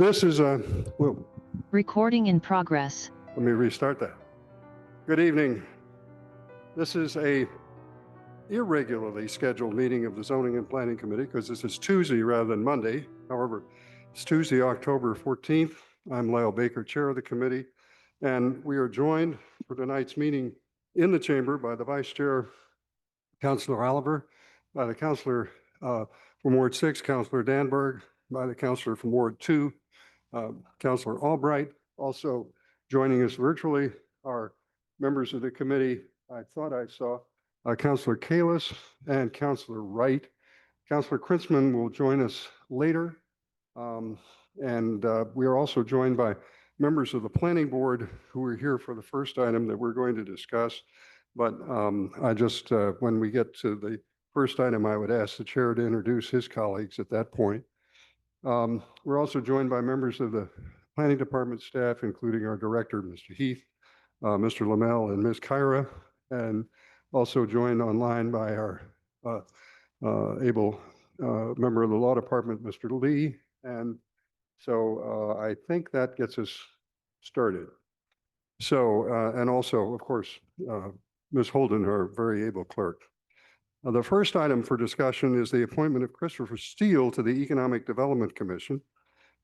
This is a, well, Recording in progress. let me restart that. Good evening. This is a irregularly scheduled meeting of the Zoning and Planning Committee because this is Tuesday rather than Monday. However, it's Tuesday, October 14th. I'm Lyle Baker, Chair of the committee, and we are joined for tonight's meeting in the chamber by the Vice Chair, Councilor Oliver, by the Councilor from Ward 6, Councilor Danberg, by the Councilor from Ward 2, Councilor Albright. Also joining us virtually are members of the committee. I thought I saw Councilor Kalis and Councilor Wright. Councilor Kritzman will join us later. We are also joined by members of the planning board who are here for the first item that we're going to discuss. But when we get to the first item, I would ask the chair to introduce his colleagues at that point. We're also joined by members of the planning department staff, including our director, Mr. Heath, Mr. Lamel, and Ms. Kyra, and also joined online by our able member of the law department, Mr. Lee. And so I think that gets us started. So, and also, of course, Ms. Holden, our very able clerk. The first item for discussion is the appointment of Christopher Steele to the Economic Development Commission.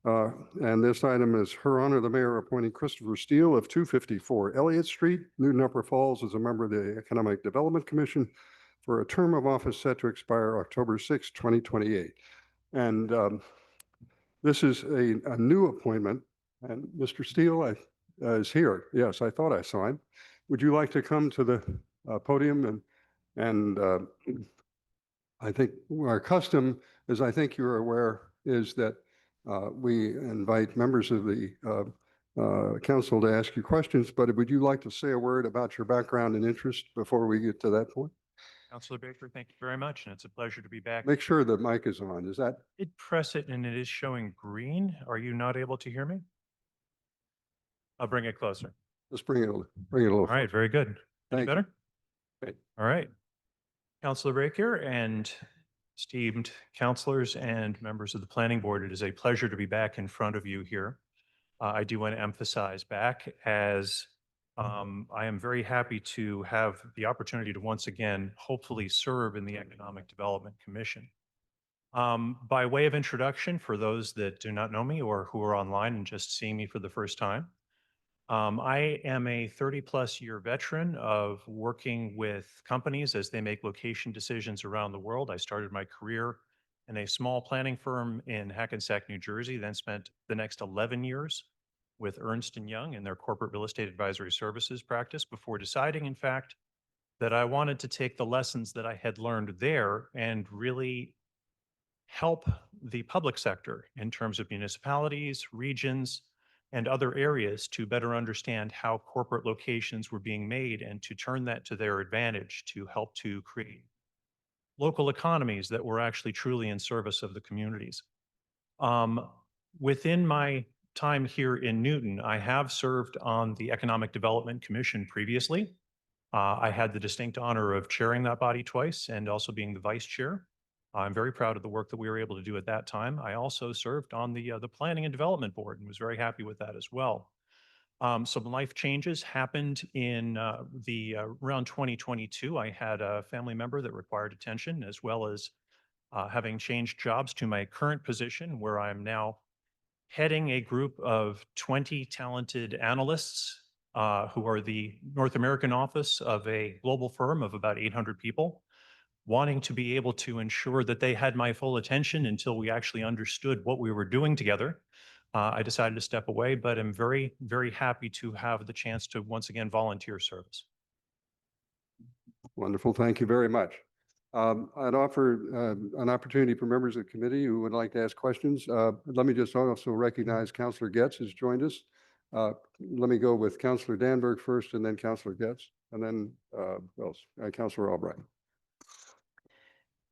And this item is Her Honor the Mayor appointing Christopher Steele of 254 Elliott Street, Newton Upper Falls, as a member of the Economic Development Commission for a term of office set to expire October 6, 2028. And this is a new appointment. And Mr. Steele is here. Yes, I thought I saw him. Would you like to come to the podium? And I think our custom, as I think you're aware, is that we invite members of the council to ask you questions, but would you like to say a word about your background and interest before we get to that point? Councilor Baker, thank you very much, and it's a pleasure to be back. Make sure the mic is on. Is that? Press it, and it is showing green. Are you not able to hear me? I'll bring it closer. Let's bring it a little. All right, very good. Any Thank you. better? Great. All right. Councilor Baker and esteemed councilors and members of the planning board, it is a pleasure to be back in front of you here. I do want to emphasize back as I am very happy to have the opportunity to once again, hopefully serve in the Economic Development Commission. By way of introduction, for those that do not know me or who are online and just seeing me for the first time, I am a 30+ year veteran of working with companies as they make location decisions around the world. I started my career in a small planning firm in Hackensack, New Jersey, then spent the next 11 years with Ernst & Young in their corporate real estate advisory services practice before deciding, in fact, that I wanted to take the lessons that I had learned there and really help the public sector in terms of municipalities, regions, and other areas to better understand how corporate locations were being made and to turn that to their advantage to help to create local economies that were actually truly in service of the communities. Within my time here in Newton, I have served on the Economic Development Commission previously. I had the distinct honor of chairing that body twice and also being the vice chair. I'm very proud of the work that we were able to do at that time. I also served on the Planning and Development Board and was very happy with that as well. Some life changes happened in around 2022. I had a family member that required attention, as well as having changed jobs to my current position, where I'm now heading a group of 20 talented analysts who are the North American office of a global firm of about 800 people, wanting to be able to ensure that they had my full attention until we actually understood what we were doing together. I decided to step away, but I'm very, very happy to have the chance to once again volunteer service. Wonderful. Thank you very much. I'd offer an opportunity for members of the committee who would like to ask questions. Let me just also recognize Councilor Getz has joined us. Let me go with Councilor Danberg first, and then Councilor Getz, and then Councilor Albright.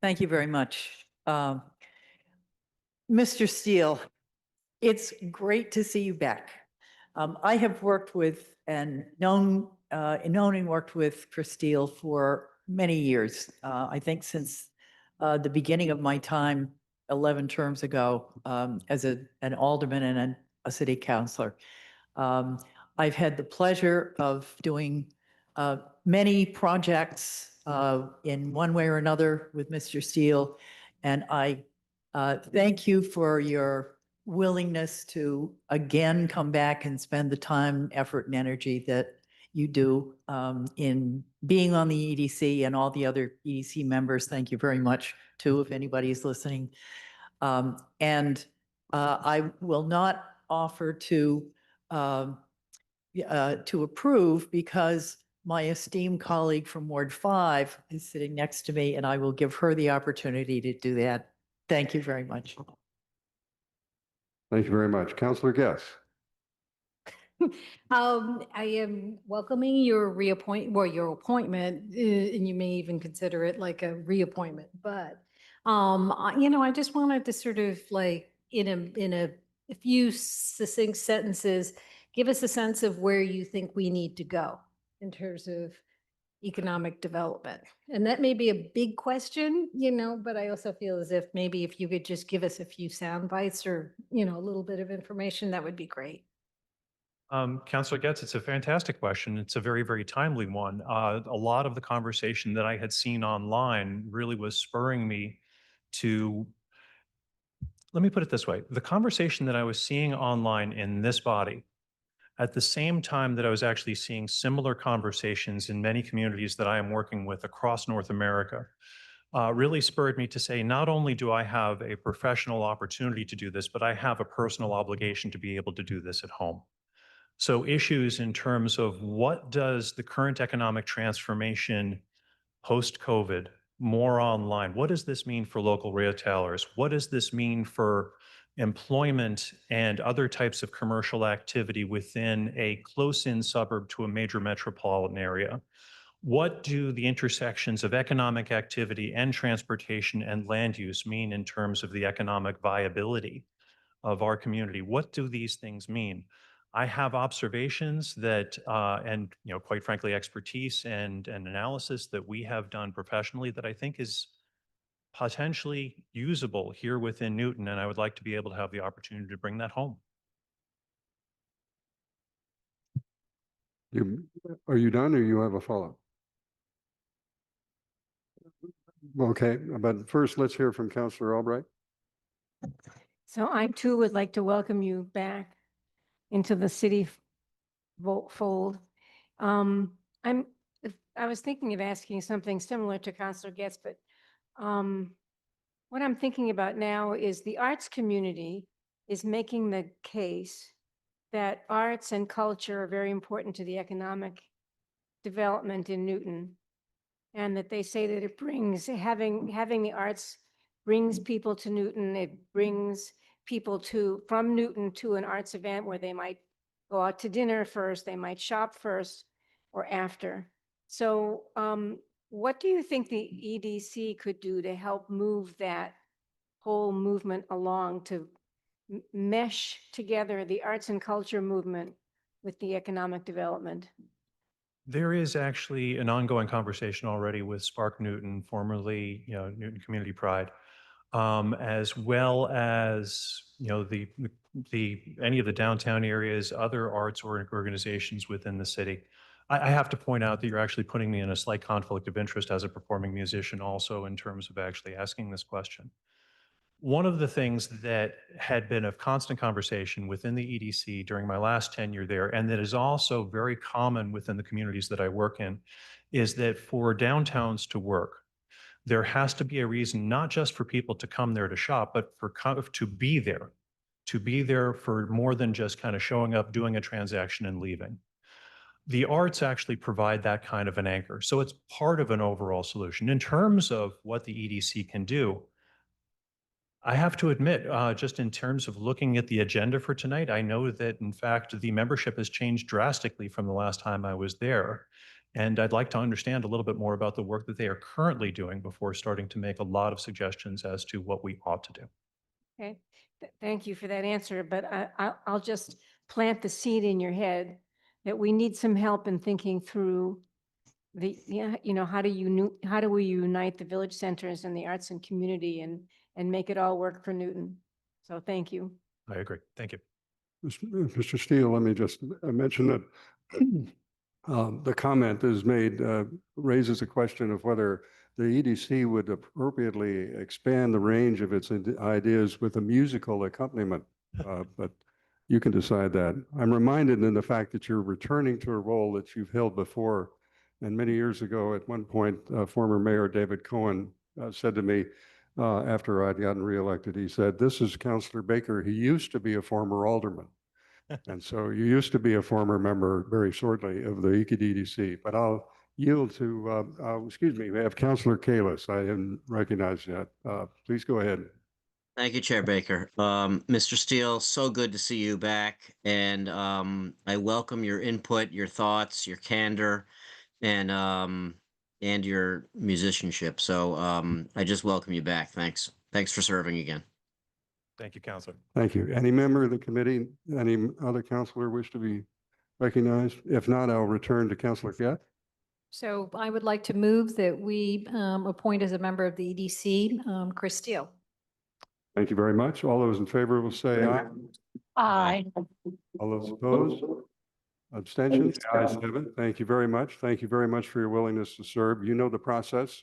Thank you very much. Mr. Steele, it's great to see you back. I have worked with and known and worked with Chris Steele for many years. I think since the beginning of my time 11 terms ago as an alderman and a city councilor. I've had the pleasure of doing many projects in one way or another with Mr. Steele. And I thank you for your willingness to again come back and spend the time, effort, and energy that you do in being on the EDC, and all the other EDC members. Thank you very much too, if anybody is listening. I will not offer to approve because my esteemed colleague from Ward 5 is sitting next to me, and I will give her the opportunity to do that. Thank you very much. Thank you very much. Councillor Guess. I am welcoming your your appointment, and you may even consider it like a reappointment, but I just wanted to sort of like in a few succinct sentences, give us a sense of where you think we need to go in terms of economic development. And that may be a big question, but I also feel as if maybe if you could just give us a few sound bites or, a little bit of information, that would be great. Councillor Getz, it's a fantastic question. It's a very, very timely one. A lot of the conversation that I had seen online really was spurring me to, let me put it this way. The conversation that I was seeing online in this body, at the same time that I was actually seeing similar conversations in many communities that I am working with across North America, really spurred me to say, not only do I have a professional opportunity to do this, but I have a personal obligation to be able to do this at home. So issues in terms of what does the current economic transformation post-COVID, more online, what does this mean for local retailers? What does this mean for employment and other types of commercial activity within a close-in suburb to a major metropolitan area? What do the intersections of economic activity and transportation and land use mean in terms of the economic viability of our community? What do these things mean? I have observations that, and quite frankly, expertise and analysis that we have done professionally that I think is potentially usable here within Newton, and I would like to be able to have the opportunity to bring that home. Are you done, or you have a follow-up? Okay, but first let's hear from Councillor Albright. So I too would like to welcome you back into the city fold. I was thinking of asking something similar to Councilor Getz, but what I'm thinking about now is the arts community is making the case that arts and culture are very important to the economic development in Newton, and that they say that it brings, having the arts brings people to Newton, it brings people from Newton to an arts event where they might go out to dinner first, they might shop first or after. So what do you think the EDC could do to help move that whole movement along, to mesh together the arts and culture movement with the economic development? There is actually an ongoing conversation already with Spark Newton, formerly Newton Community Pride, as well as any of the downtown areas, other arts organizations within the city. I have to point out that you're actually putting me in a slight conflict of interest as a performing musician also, in terms of actually asking this question. One of the things that had been of constant conversation within the EDC during my last tenure there, and that is also very common within the communities that I work in, is that for downtowns to work, there has to be a reason, not just for people to come there to shop, but to be there for more than just kind of showing up, doing a transaction and leaving. The arts actually provide that kind of an anchor. So it's part of an overall solution. In terms of what the EDC can do, I have to admit, just in terms of looking at the agenda for tonight, I know that in fact, the membership has changed drastically from the last time I was there. And I'd like to understand a little bit more about the work that they are currently doing before starting to make a lot of suggestions as to what we ought to do. Okay, thank you for that answer, but I'll just plant the seed in your head that we need some help in thinking through how do we unite the village centers and the arts and community, and and make it all work for Newton. So thank you. I agree. Thank you. Mr. Steele, let me just mention that the comment is made, raises a question of whether the EDC would appropriately expand the range of its ideas with a musical accompaniment. But you can decide that. I'm reminded in the fact that you're returning to a role that you've held before. And many years ago, at one point, former Mayor David Cohen said to me, after I'd gotten reelected, he said, "This is Councilor Baker. He used to be a former alderman." And so you used to be a former member very shortly of the EDC, but I'll yield to, excuse me, we have Councilor Kalis. I didn't recognize that. Please go ahead. Thank you, Chair Baker. Mr. Steele, so good to see you back. And I welcome your input, your thoughts, your candor, and your musicianship. So I just welcome you back. Thanks. Thanks for serving again. Thank you, Counselor. Thank you. Any member of the committee, any other counselor wish to be recognized? If not, I'll return to Councilor Gett. So I would like to move that we appoint as a member of the EDC, Chris Steele. Thank you very much. All those in favor will say aye. Aye. All those opposed? Abstentions? The ayes have it. Thank you very much. Thank you very much for your willingness to serve. You know the process.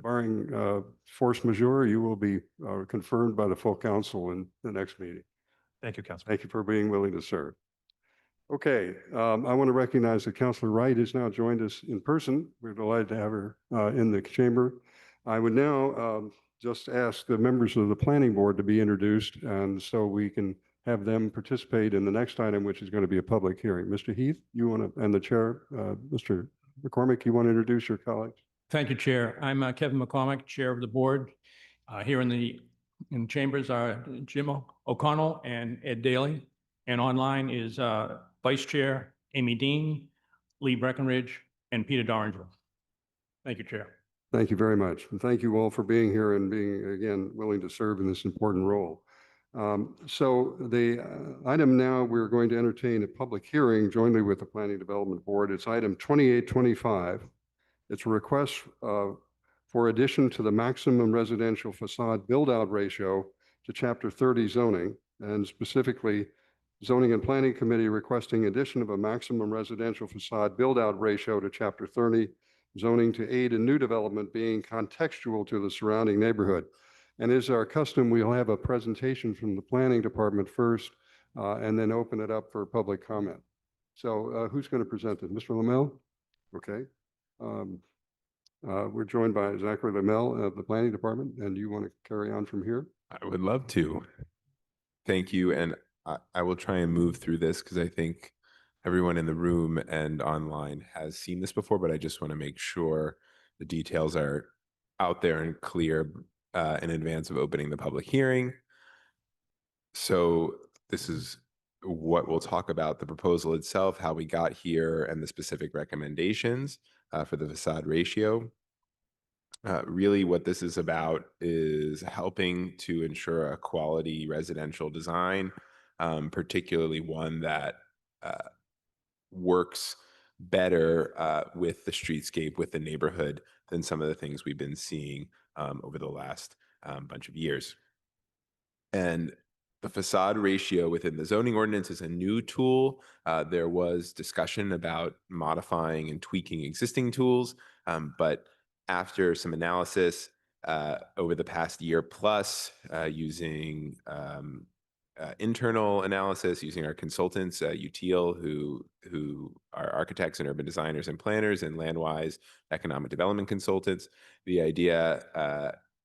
Barring force majeure, you will be confirmed by the full council in the next meeting. Thank you, Counselor. Thank you for being willing to serve. Okay, I want to recognize that Councilor Wright has now joined us in person. We're delighted to have her in the chamber. I would now just ask the members of the planning board to be introduced, and so we can have them participate in the next item, which is going to be a public hearing. Mr. Heath, you want to, and the chair, Mr. McCormick, you want to introduce your colleagues? Thank you, Chair. I'm Kevin McCormick, Chair of the Board. Here in the chambers are Jim O'Connell and Ed Daly. And online is Vice Chair Amy Dean, Lee Breckenridge, and Peter Dorringer. Thank you, Chair. Thank you very much. And thank you all for being here and being, again, willing to serve in this important role. So the item now, we're going to entertain a public hearing jointly with the Planning Development Board. It's item 2825. It's a request for addition to the maximum residential facade build-out ratio to Chapter 30 zoning, and specifically Zoning and Planning Committee requesting addition of a maximum residential facade build-out ratio to Chapter 30 zoning to aid in new development being contextual to the surrounding neighborhood. And as our custom, we'll have a presentation from the Planning Department first, and then open it up for public comment. So who's going to present it? Mr. Lamel? Okay. We're joined by Zachary Lamel of the Planning Department, and you want to carry on from here? I would love to. Thank you. And I will try and move through this because I think everyone in the room and online has seen this before, but I just want to make sure the details are out there and clear in advance of opening the public hearing. So this is what we'll talk about, the proposal itself, how we got here, and the specific recommendations for the facade ratio. Really what this is about is helping to ensure a quality residential design, particularly one that works better with the streetscape, with the neighborhood than some of the things we've been seeing over the last bunch of years. And the facade ratio within the zoning ordinance is a new tool. There was discussion about modifying and tweaking existing tools, but after some analysis over the past year plus, using internal analysis, using our consultants, UTIL, who are architects and urban designers and planners, and Landwise economic development consultants, the idea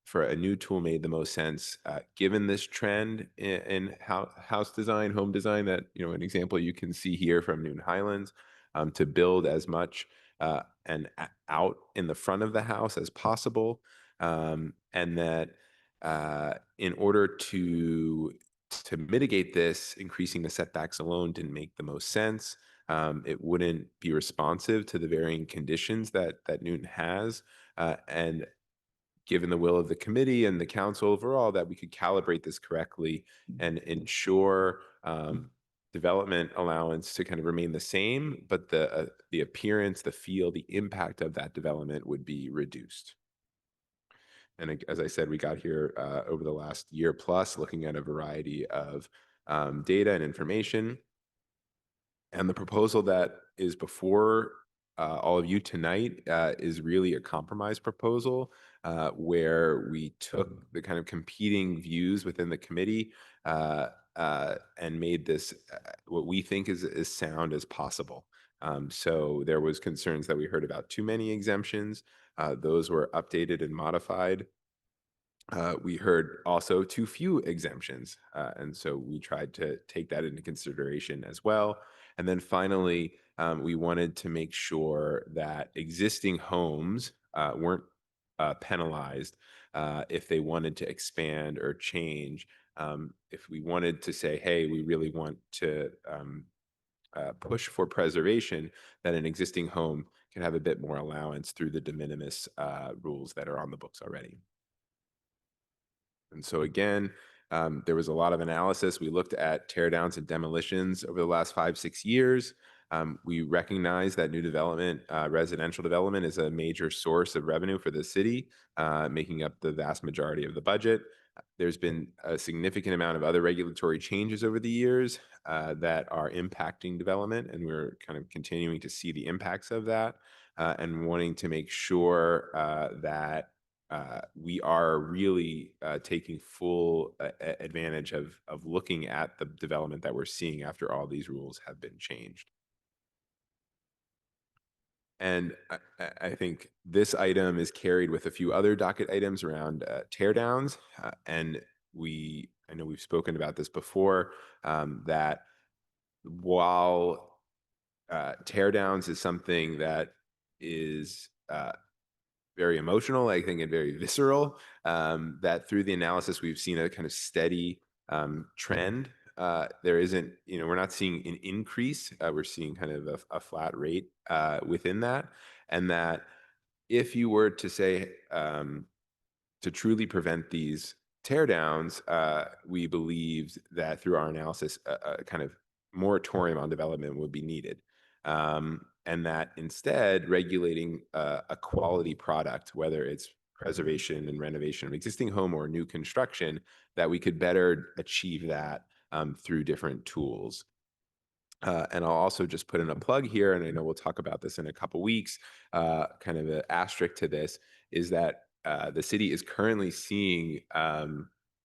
for a new tool made the most sense, given this trend in house design, home design, that, you know, an example you can see here from Newton Highlands, to build as much and out in the front of the house as possible, and that in order to mitigate this, increasing the setbacks alone didn't make the most sense. It wouldn't be responsive to the varying conditions that Newton has, and given the will of the committee and the council overall, that we could calibrate this correctly and ensure development allowance to kind of remain the same, but the appearance, the feel, the impact of that development would be reduced. And as I said, we got here over the last year plus looking at a variety of data and information. And the proposal that is before all of you tonight is really a compromise proposal where we took the kind of competing views within the committee and made this what we think is as sound as possible. So there was concerns that we heard about too many exemptions. Those were updated and modified. We heard also too few exemptions. And so we tried to take that into consideration as well. And then finally, we wanted to make sure that existing homes weren't penalized if they wanted to expand or change. If we wanted to say, hey, we really want to push for preservation, that an existing home can have a bit more allowance through the de minimis rules that are on the books already. And so again, there was a lot of analysis. We looked at tear downs and demolitions over the last 5-6 years. We recognize that new development, residential development, is a major source of revenue for the city, making up the vast majority of the budget. There's been a significant amount of other regulatory changes over the years that are impacting development, and we're kind of continuing to see the impacts of that and wanting to make sure that we are really taking full advantage of looking at the development that we're seeing after all these rules have been changed. And I think this item is carried with a few other docket items around tear downs. And I know we've spoken about this before, that while tear downs is something that is very emotional, I think, and very visceral, that through the analysis, we've seen a kind of steady trend. There isn't, we're not seeing an increase. We're seeing kind of a flat rate within that. And that if you were to say, to truly prevent these tear downs, we believed that through our analysis, a kind of moratorium on development would be needed. And that instead regulating a quality product, whether it's preservation and renovation of existing home or new construction, that we could better achieve that through different tools. And I'll also just put in a plug here, and I know we'll talk about this in a couple weeks, kind of an asterisk to this, is that the city is currently seeing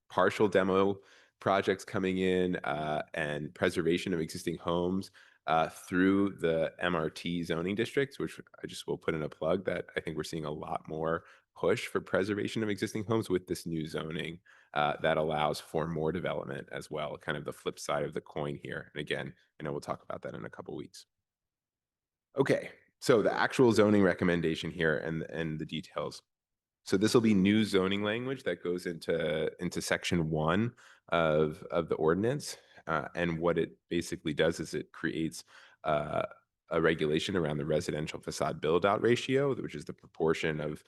partial demo projects coming in and preservation of existing homes through the MRT zoning districts, which I just will put in a plug that I think we're seeing a lot more push for preservation of existing homes with this new zoning that allows for more development as well, kind of the flip side of the coin here. And again, I know we'll talk about that in a couple weeks. Okay, so the actual zoning recommendation here and the details. So this will be new zoning language that goes into section 1 of the ordinance. And what it basically does is it creates a regulation around the residential facade build out ratio, which is the proportion of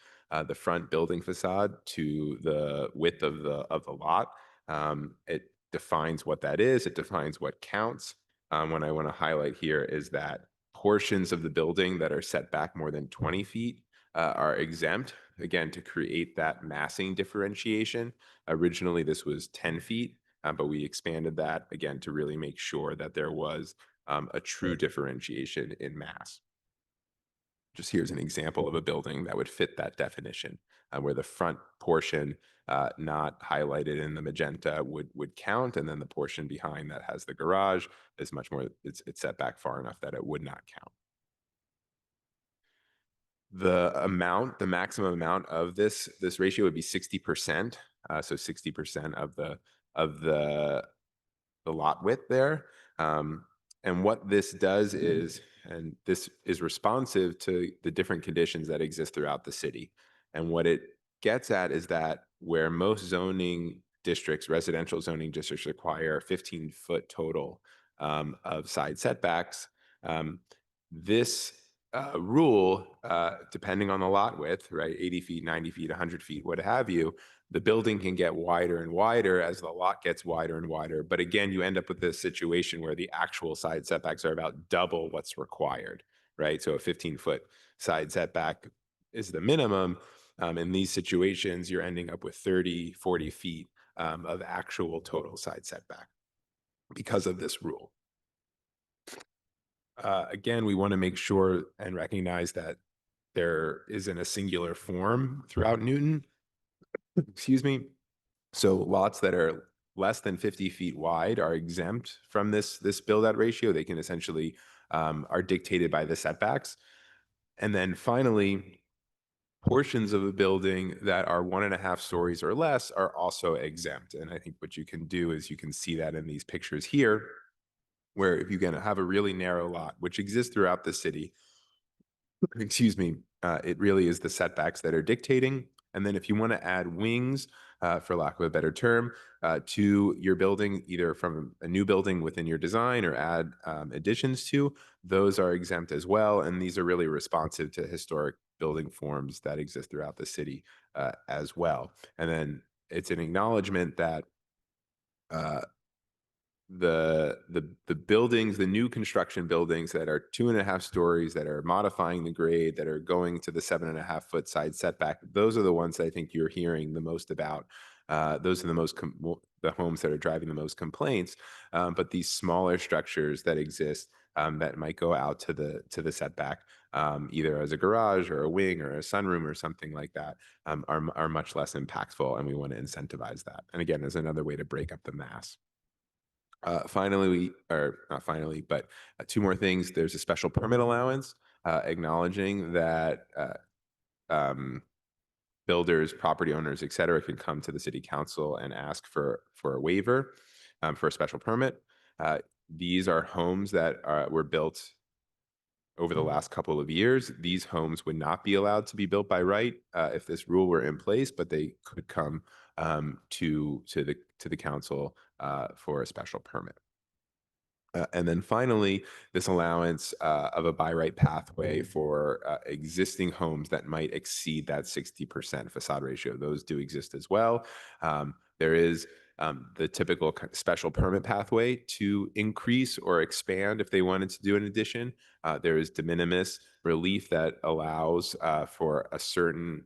the front building facade to the width of the lot. It defines what that is. It defines what counts. What I want to highlight here is that portions of the building that are set back more than 20 feet are exempt, again, to create that massing differentiation. Originally, this was 10 feet, but we expanded that, again, to really make sure that there was a true differentiation in mass. Just here's an example of a building that would fit that definition, where the front portion not highlighted in the magenta would count, and then the portion behind that has the garage is much more, it's set back far enough that it would not count. The maximum amount of this ratio would be 60%. So 60% of the lot width there. And what this does is, and this is responsive to the different conditions that exist throughout the city. And what it gets at is that where most zoning districts, residential zoning districts, require 15-foot total of side setbacks, this rule, depending on the lot width, right, 80 feet, 90 feet, 100 feet, what have you, the building can get wider and wider as the lot gets wider and wider. But again, you end up with this situation where the actual side setbacks are about double what's required, right? So a 15-foot side setback is the minimum, In these situations, you're ending up with 30, 40 feet of actual total side setback because of this rule. Again, we want to make sure and recognize that there isn't a singular form throughout Newton. Excuse me. So lots that are less than 50 feet wide are exempt from this build out ratio. They can essentially are dictated by the setbacks. And then finally, portions of a building that are 1.5 stories or less are also exempt. And I think what you can do is you can see that in these pictures here, where if you're going to have a really narrow lot, which exists throughout the city, excuse me, it really is the setbacks that are dictating. And then if you want to add wings, for lack of a better term, to your building, either from a new building within your design or add additions to, those are exempt as well. And these are really responsive to historic building forms that exist throughout the city as well. And then it's an acknowledgement that the buildings, the new construction buildings that are 2.5 stories, that are modifying the grade, that are going to the 7.5 foot side setback, those are the ones that I think you're hearing the most about. Those are the homes that are driving the most complaints. But these smaller structures that exist that might go out to the setback, either as a garage or a wing or a sunroom or something like that, are much less impactful, and we want to incentivize that. And again, as another way to break up the mass. Finally, or not finally, but two more things. There's a special permit allowance acknowledging that builders, property owners, et cetera, can come to the city council and ask for a waiver for a special permit. These are homes that were built over the last couple of years. These homes would not be allowed to be built by right if this rule were in place, but they could come to the council for a special permit. And then finally, this allowance of a by right pathway for existing homes that might exceed that 60% facade ratio. Those do exist as well. There is the typical special permit pathway to increase or expand if they wanted to do an addition. There is de minimis relief that allows for a certain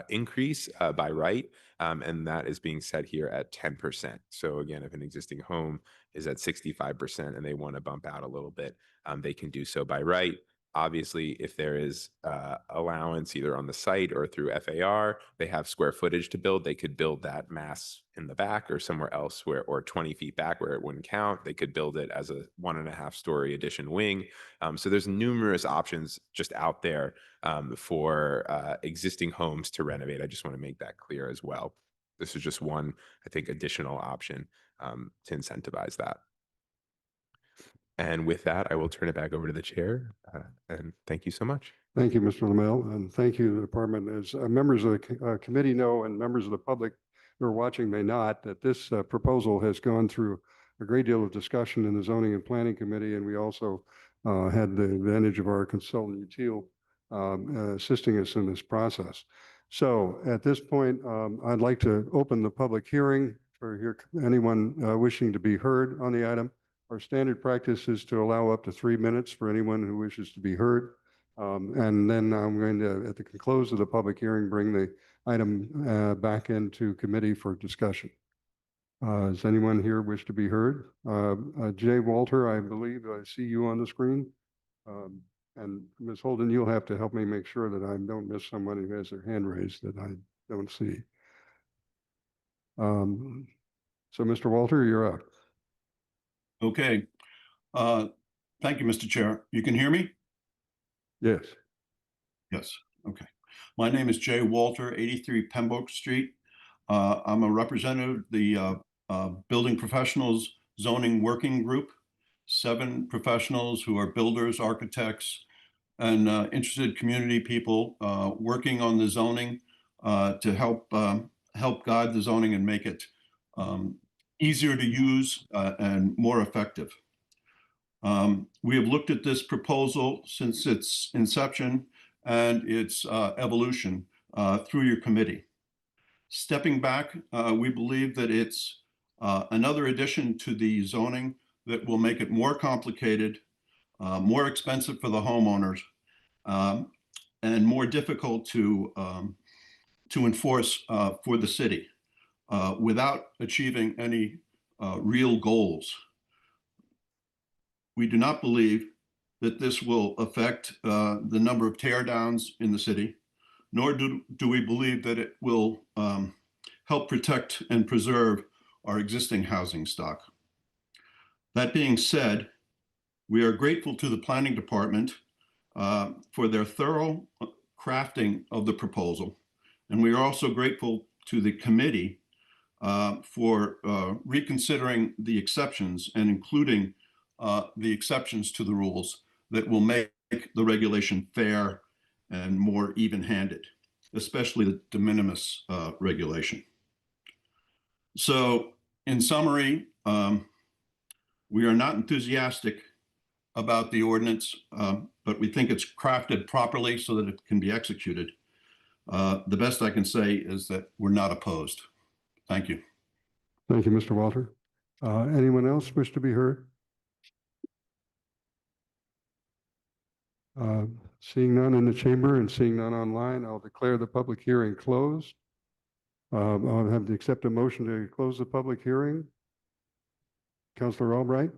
increase by right, and that is being set here at 10%. So again, if an existing home is at 65% and they want to bump out a little bit, they can do so by right. Obviously, if there is allowance either on the site or through FAR, they have square footage to build, they could build that mass in the back or somewhere else or 20 feet back where it wouldn't count. They could build it as a 1.5 story addition wing. So there's numerous options just out there for existing homes to renovate. I just want to make that clear as well. This is just one, I think, additional option to incentivize that. And with that, I will turn it back over to the chair. And thank you so much. Thank you, Mr. Lamel, and thank you, the department. As members of the committee know, and members of the public who are watching may not, that this proposal has gone through a great deal of discussion in the Zoning and Planning Committee, and we also had the advantage of our consultant, Util, assisting us in this process. So at this point, I'd like to open the public hearing for anyone wishing to be heard on the item. Our standard practice is to allow up to 3 minutes for anyone who wishes to be heard. And then I'm going to, at the close of the public hearing, bring the item back into committee for discussion. Does anyone here wish to be heard? Jay Walter, I believe I see you on the screen. And Ms. Holden, you'll have to help me make sure that I don't miss someone who has their hand raised that I don't see. So Mr. Walter, you're up. Okay. Thank you, Mr. Chair. You can hear me? Yes. Yes. Okay. My name is Jay Walter, 83 Pembroke Street. I'm a representative of the Building Professionals Zoning Working Group, 7 professionals who are builders, architects, and interested community people working on the zoning to help guide the zoning and make it easier to use and more effective. We have looked at this proposal since its inception and its evolution through your committee. Stepping back, we believe that it's another addition to the zoning that will make it more complicated, more expensive for the homeowners, and more difficult to to enforce for the city without achieving any real goals. We do not believe that this will affect the number of tear downs in the city, nor do we believe that it will help protect and preserve our existing housing stock. That being said, we are grateful to the planning department for their thorough crafting of the proposal. And we are also grateful to the committee for reconsidering the exceptions and including the exceptions to the rules that will make the regulation fair and more even-handed, especially the de minimis regulation. So in summary, we are not enthusiastic about the ordinance, but we think it's crafted properly so that it can be executed. The best I can say is that we're not opposed. Thank you. Thank you, Mr. Walter. Anyone else wish to be heard? Seeing none in the chamber and seeing none online, I'll declare the public hearing closed. I'll have to accept a motion to close the public hearing. Councilor Albright?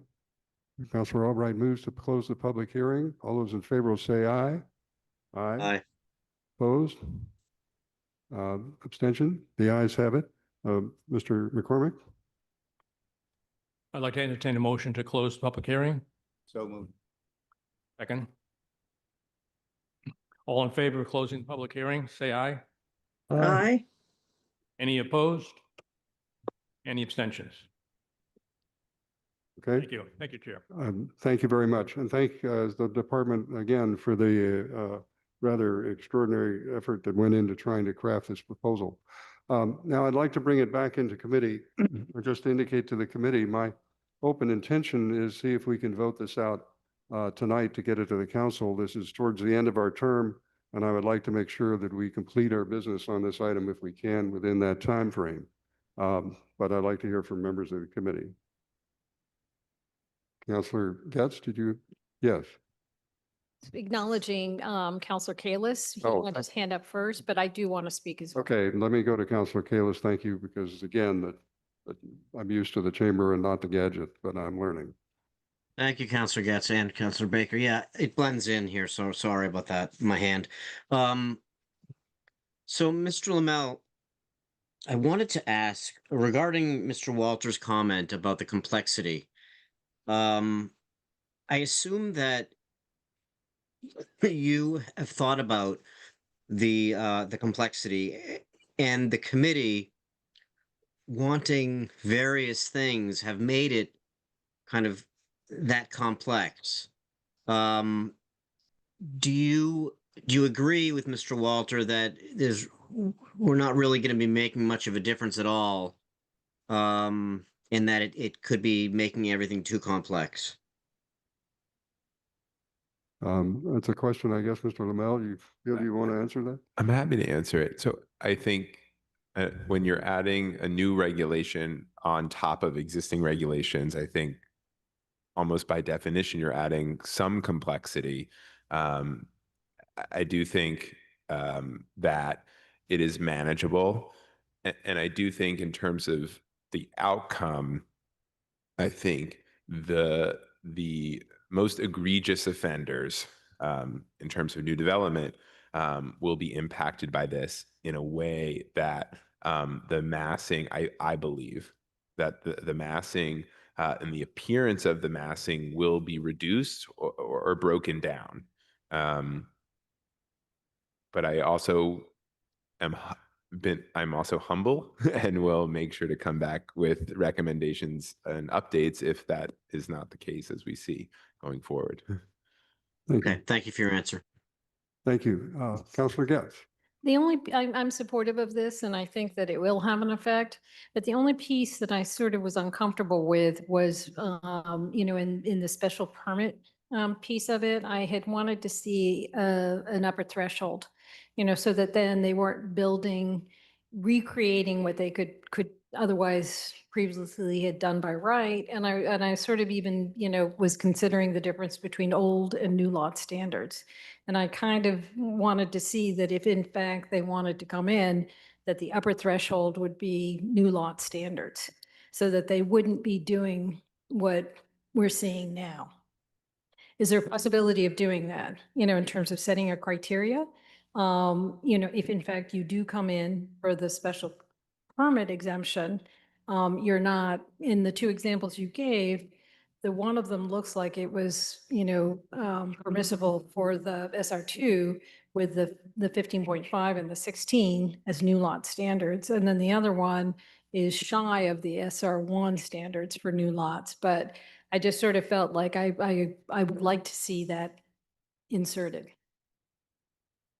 Councilor Albright moves to close the public hearing. All those in favor will say aye. Aye. Opposed? Abstention? The ayes have it. Mr. McCormick? I'd like to entertain a motion to close the public hearing. So moved. Second. All in favor of closing the public hearing, say aye. Aye. Any opposed? Any abstentions? Okay. Thank you. Thank you, Chair. Thank you very much. And thank the department again for the rather extraordinary effort that went into trying to craft this proposal. Now, I'd like to bring it back into committee or just indicate to the committee my open intention is see if we can vote this out tonight to get it to the council. This is towards the end of our term, and I would like to make sure that we complete our business on this item if we can within that time frame. But I'd like to hear from members of the committee. Councilor Getz, did you? Yes. Acknowledging Counselor Kalis. He Oh, wanted his hand up first, but I do want to speak as well. Okay, let me go to Councilor Kalis. Thank you, because again, that I'm used to the chamber and not the gadget, but I'm learning. Thank you, Counselor Getz and Counselor Baker. Yeah, it blends in here, so sorry about that, my hand. So Mr. Lamel, I wanted to ask regarding Mr. Walter's comment about the complexity. I assume that you have thought about the complexity and the committee wanting various things have made it kind of that complex. Do you agree with Mr. Walter that we're not really going to be making much of a difference at all, in that it could be making everything too complex? That's a question, I guess, Mr. Lamel, you want to answer that? I'm happy to answer it. So I think when you're adding a new regulation on top of existing regulations, I think almost by definition, you're adding some complexity. I do think that it is manageable. And I do think in terms of the outcome, I think the most egregious offenders in terms of new development will be impacted by this in a way that the massing, I believe that the massing and the appearance of the massing will be reduced or broken down. But I also I'm also humble and will make sure to come back with recommendations and updates if that is not the case as we see going forward. Okay, thank you for your answer. Thank you. Councilor Getz. I'm supportive of this and I think that it will have an effect, but the only piece that I sort of was uncomfortable with was, in the special permit piece of it, I had wanted to see an upper threshold, so that then they weren't recreating what they could otherwise previously had done by right. And I sort of even, was considering the difference between old and new lot standards. And I kind of wanted to see that if in fact they wanted to come in, that the upper threshold would be new lot standards, so that they wouldn't be doing what we're seeing now. Is there a possibility of doing that, in terms of setting a criteria? If in fact you do come in for the special permit exemption, you're not, in the two examples you gave, the one of them looks like it was, permissible for the SR2 with the 15.5 and the 16 as new lot standards. And then the other one is shy of the SR1 standards for new lots. But I just sort of felt like I would like to see that inserted.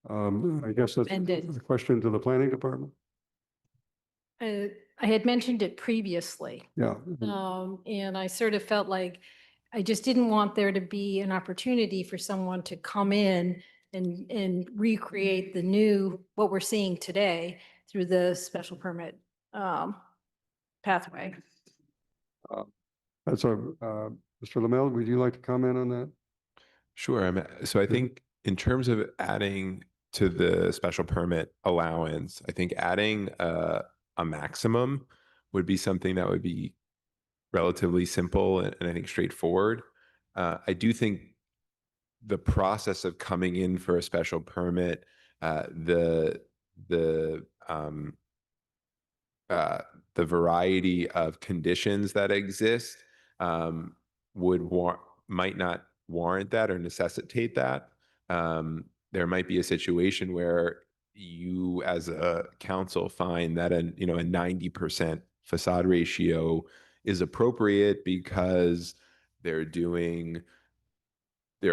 I guess that's Amended. a question to the planning department. I had mentioned it previously. Yeah. And I sort of felt like I just didn't want there to be an opportunity for someone to come in and recreate what we're seeing today through the special permit pathway. That's Mr. Lamel, would you like to comment on that? Sure. So I think in terms of adding to the special permit allowance, I think adding a maximum would be something that would be relatively simple and I think straightforward. I do think the process of coming in for a special permit, the variety of conditions that exist might not warrant that or necessitate that. There might be a situation where you as a council find that a 90% facade ratio is appropriate because they're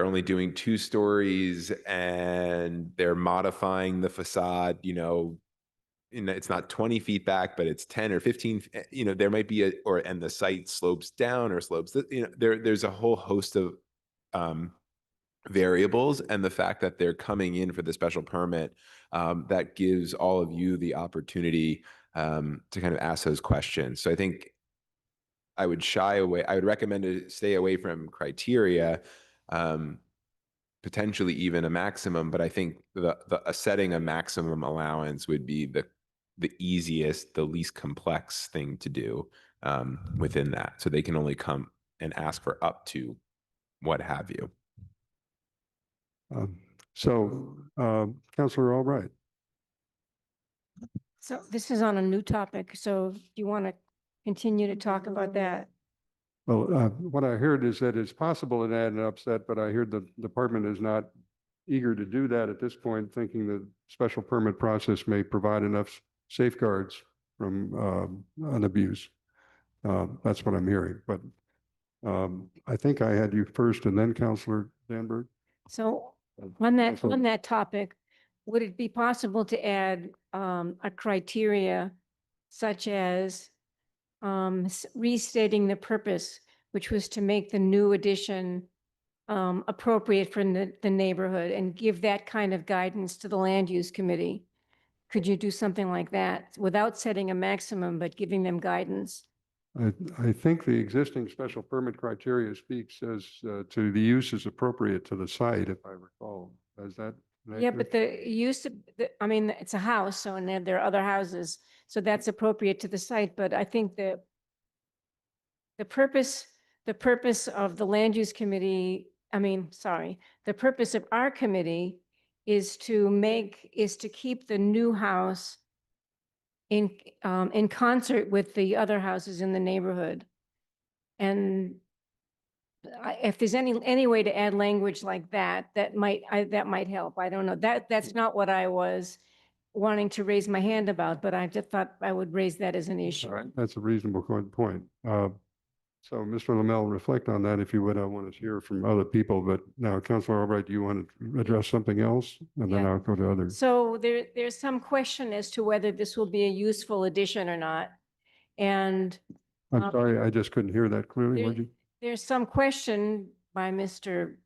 only doing 2 stories and they're modifying the facade, it's not 20 feet back, but it's 10 or 15, there might be and the site slopes down or slopes, there's a whole host of variables, and the fact that they're coming in for the special permit, that gives all of you the opportunity to kind of ask those questions. So I think I would recommend to stay away from criteria, potentially even a maximum, but I think setting a maximum allowance would be the easiest, the least complex thing to do within that. So they can only come and ask for up to what have you. Councilor Albright. So this is on a new topic. So do you want to continue to talk about that? Well, what I heard is that it's possible to add an upset, but I heard the department is not eager to do that at this point, thinking the special permit process may provide enough safeguards from an abuse. That's what I'm hearing, but I think I had you first and then Councilor Danberg. So on that topic, would it be possible to add a criteria such as restating the purpose, which was to make the new addition appropriate for the neighborhood, and give that kind of guidance to the land use committee? Could you do something like that without setting a maximum, but giving them guidance? I think the existing special permit criteria speaks as to the use is appropriate to the site, if I recall. Is that? Yeah, but the use of, it's a house, so and then there are other houses, so that's appropriate to the site. But I think the purpose of the land use committee, the purpose of our committee is to keep the new house in concert with the other houses in the neighborhood. And if there's any way to add language like that, that might help. I don't know. That's not what I was wanting to raise my hand about, but I just thought I would raise that as an issue. All right. That's a reasonable point. So Mr. Lamel, reflect on that if you would. I want to hear from other people, but now Councilor Albright, do you want to address something else? And then Yeah. I'll go to others. So there's some question as to whether this will be a useful addition or not. And I'm sorry, I just couldn't hear that clearly. there- Would you? there's some question by Mr.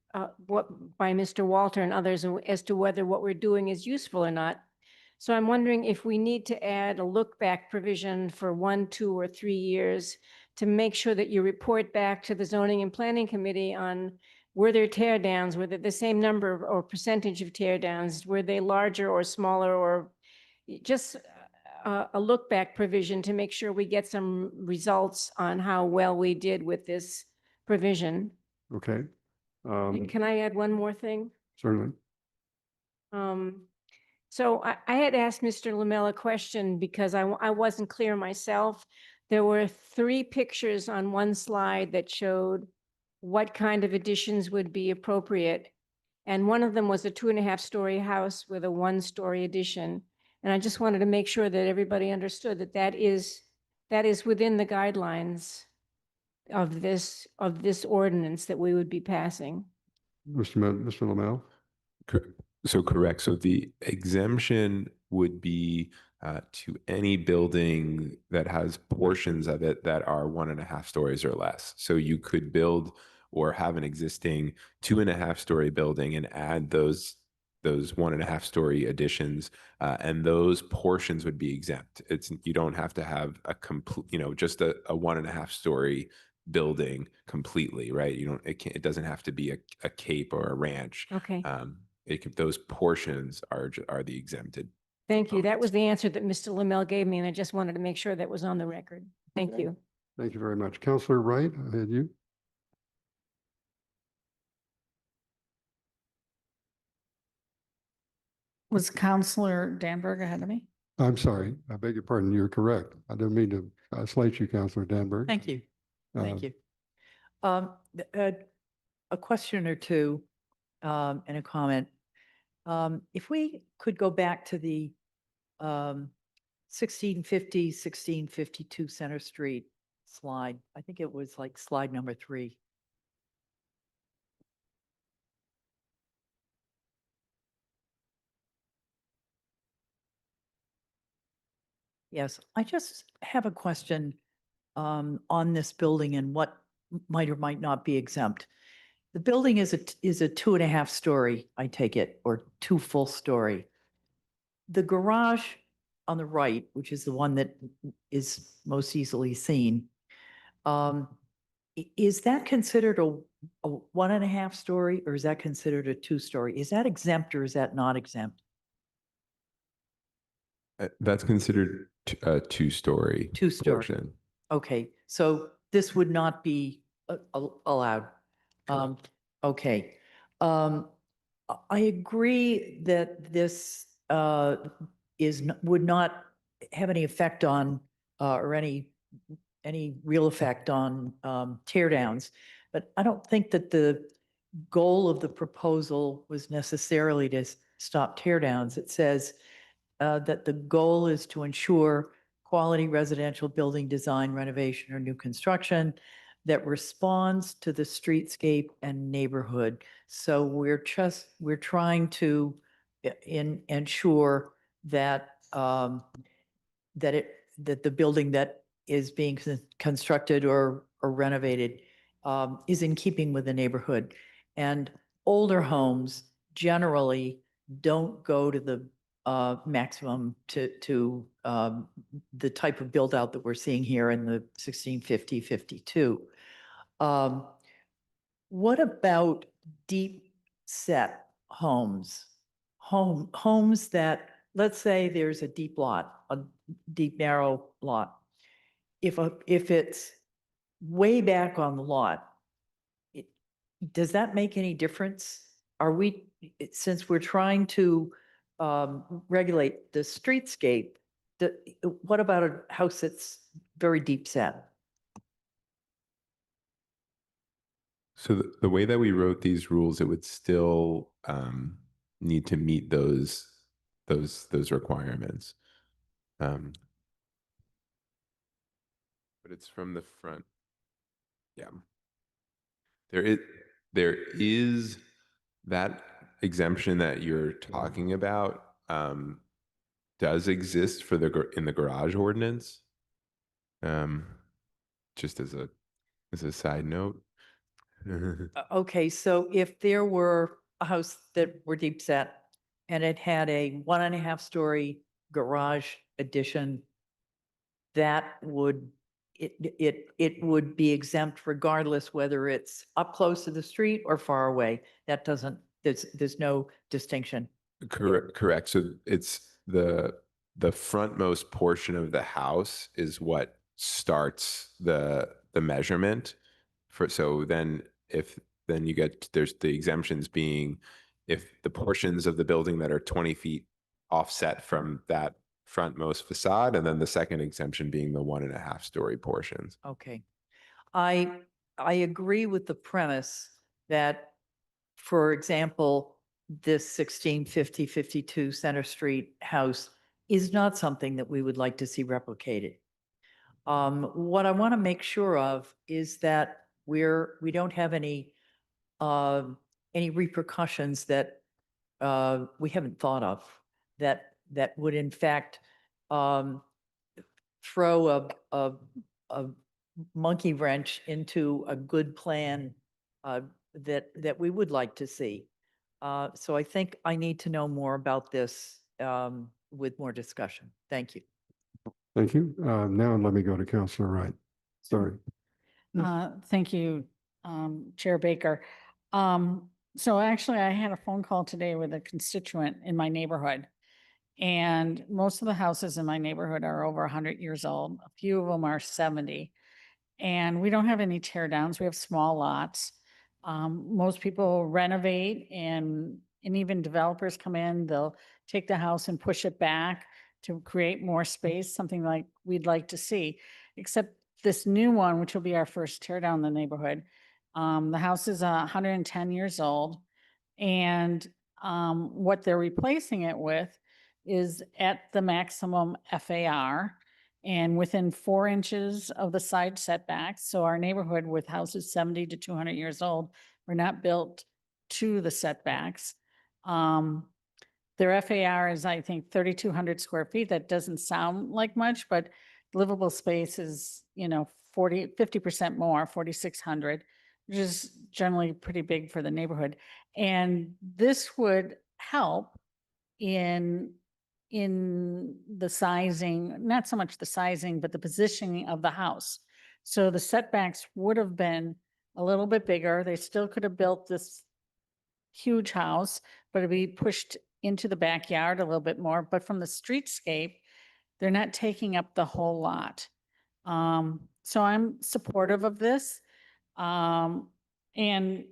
Walter and others as to whether what we're doing is useful or not. So I'm wondering if we need to add a look back provision for 1, 2, or 3 years to make sure that you report back to the zoning and planning committee on were there tear downs, were there the same number or percentage of tear downs, were they larger or smaller, or just a look back provision to make sure we get some results on how well we did with this provision. Okay. Can I add one more thing? Certainly. So I had asked Mr. Lamella a question because I wasn't clear myself. There were 3 pictures on one slide that showed what kind of additions would be appropriate. And one of them was a 2.5-story house with a 1-story addition. And I just wanted to make sure that everybody understood that that is within the guidelines of this ordinance that we would be passing. Mr. Lamel? So correct. So the exemption would be to any building that has portions of it that are 1.5 stories or less. So you could build or have an existing 2.5-story building and add those 1.5-story additions, and those portions would be exempt. You don't have to have a complete, just a 1.5-story building completely, right? It doesn't have to be a cape or a ranch. Okay. Those portions are the exempted. Thank you. That was the answer that Mr. Lamel gave me, and I just wanted to make sure that was on the record. Thank you. Thank you very much. Councillor Wright, I had you. Was Counselor Danberg ahead of me? I'm sorry. I beg your pardon. You're correct. I didn't mean to slight you, Councillor Danberg. Thank you. Thank Uh, you. A question or two and a comment. If we could go back to the 1650, 1652 Center Street slide. I think it was like slide number 3. Yes, I just have a question on this building and what might or might not be exempt. The building is a 2.5-story, I take it, or 2 full story. The garage on the right, which is the one that is most easily seen, is that considered a 1.5 story, or is that considered a 2-story? Is that exempt or is that not exempt? That's considered a 2-story 2-story. portion. Okay, so this would not be allowed. Okay. I agree that this would not have any effect on or any real effect on tear downs, but I don't think that the goal of the proposal was necessarily to stop tear downs. It says that the goal is to ensure quality residential building design, renovation, or new construction that responds to the streetscape and neighborhood. So we're trying to ensure that that the building that is being constructed or renovated is in keeping with the neighborhood. And older homes generally don't go to the maximum to the type of build out that we're seeing here in the 1650, 52. What about deep set homes? Homes that, let's say there's a deep lot, a deep narrow lot. If it's way back on the lot, does that make any difference? Since we're trying to regulate the streetscape, what about a house that's very deep set? So the way that we wrote these rules, it would still need to meet those requirements. But it's from the front. Yeah. There is that exemption that you're talking about does exist for in the garage ordinance. Just as a side note. Okay, so if there were a house that were deep set and it had a 1.5 story garage addition, that would, it would be exempt regardless whether it's up close to the street or far away. That doesn't, there's no distinction. Correct. Correct. So it's the frontmost portion of the house is what starts the measurement for. So then then you get, there's the exemptions being if the portions of the building that are 20 feet offset from that frontmost facade, and then the second exemption being the 1.5-story portions. Okay. I agree with the premise that, for example, this 1650-52 Center Street house is not something that we would like to see replicated. What I want to make sure of is that we don't have any repercussions that we haven't thought of that would in fact throw a monkey wrench into a good plan that we would like to see. So I think I need to know more about this with more discussion. Thank you. Thank you. Now let me go to Councilor Wright. Sorry. Thank you, Chair Baker. So actually, I had a phone call today with a constituent in my neighborhood. And most of the houses in my neighborhood are over 100 years old. A few of them are 70. And we don't have any tear downs. We have small lots. Most people renovate and even developers come in, they'll take the house and push it back to create more space, something like we'd like to see. Except this new one, which will be our first tear down in the neighborhood. The house is 110 years old. And what they're replacing it with is at the maximum FAR and within 4 inches of the side setbacks. So our neighborhood with houses 70 to 200 years old were not built to the setbacks. Their FAR is, I think, 3,200 square feet. That doesn't sound like much, but livable space is, 50% more, 4,600, which is generally pretty big for the neighborhood. And this would help in the sizing, not so much the sizing, but the positioning of the house. So the setbacks would have been a little bit bigger. They still could have built this huge house, but it'd be pushed into the backyard a little bit more. But from the streetscape, they're not taking up the whole lot. So I'm supportive of this. And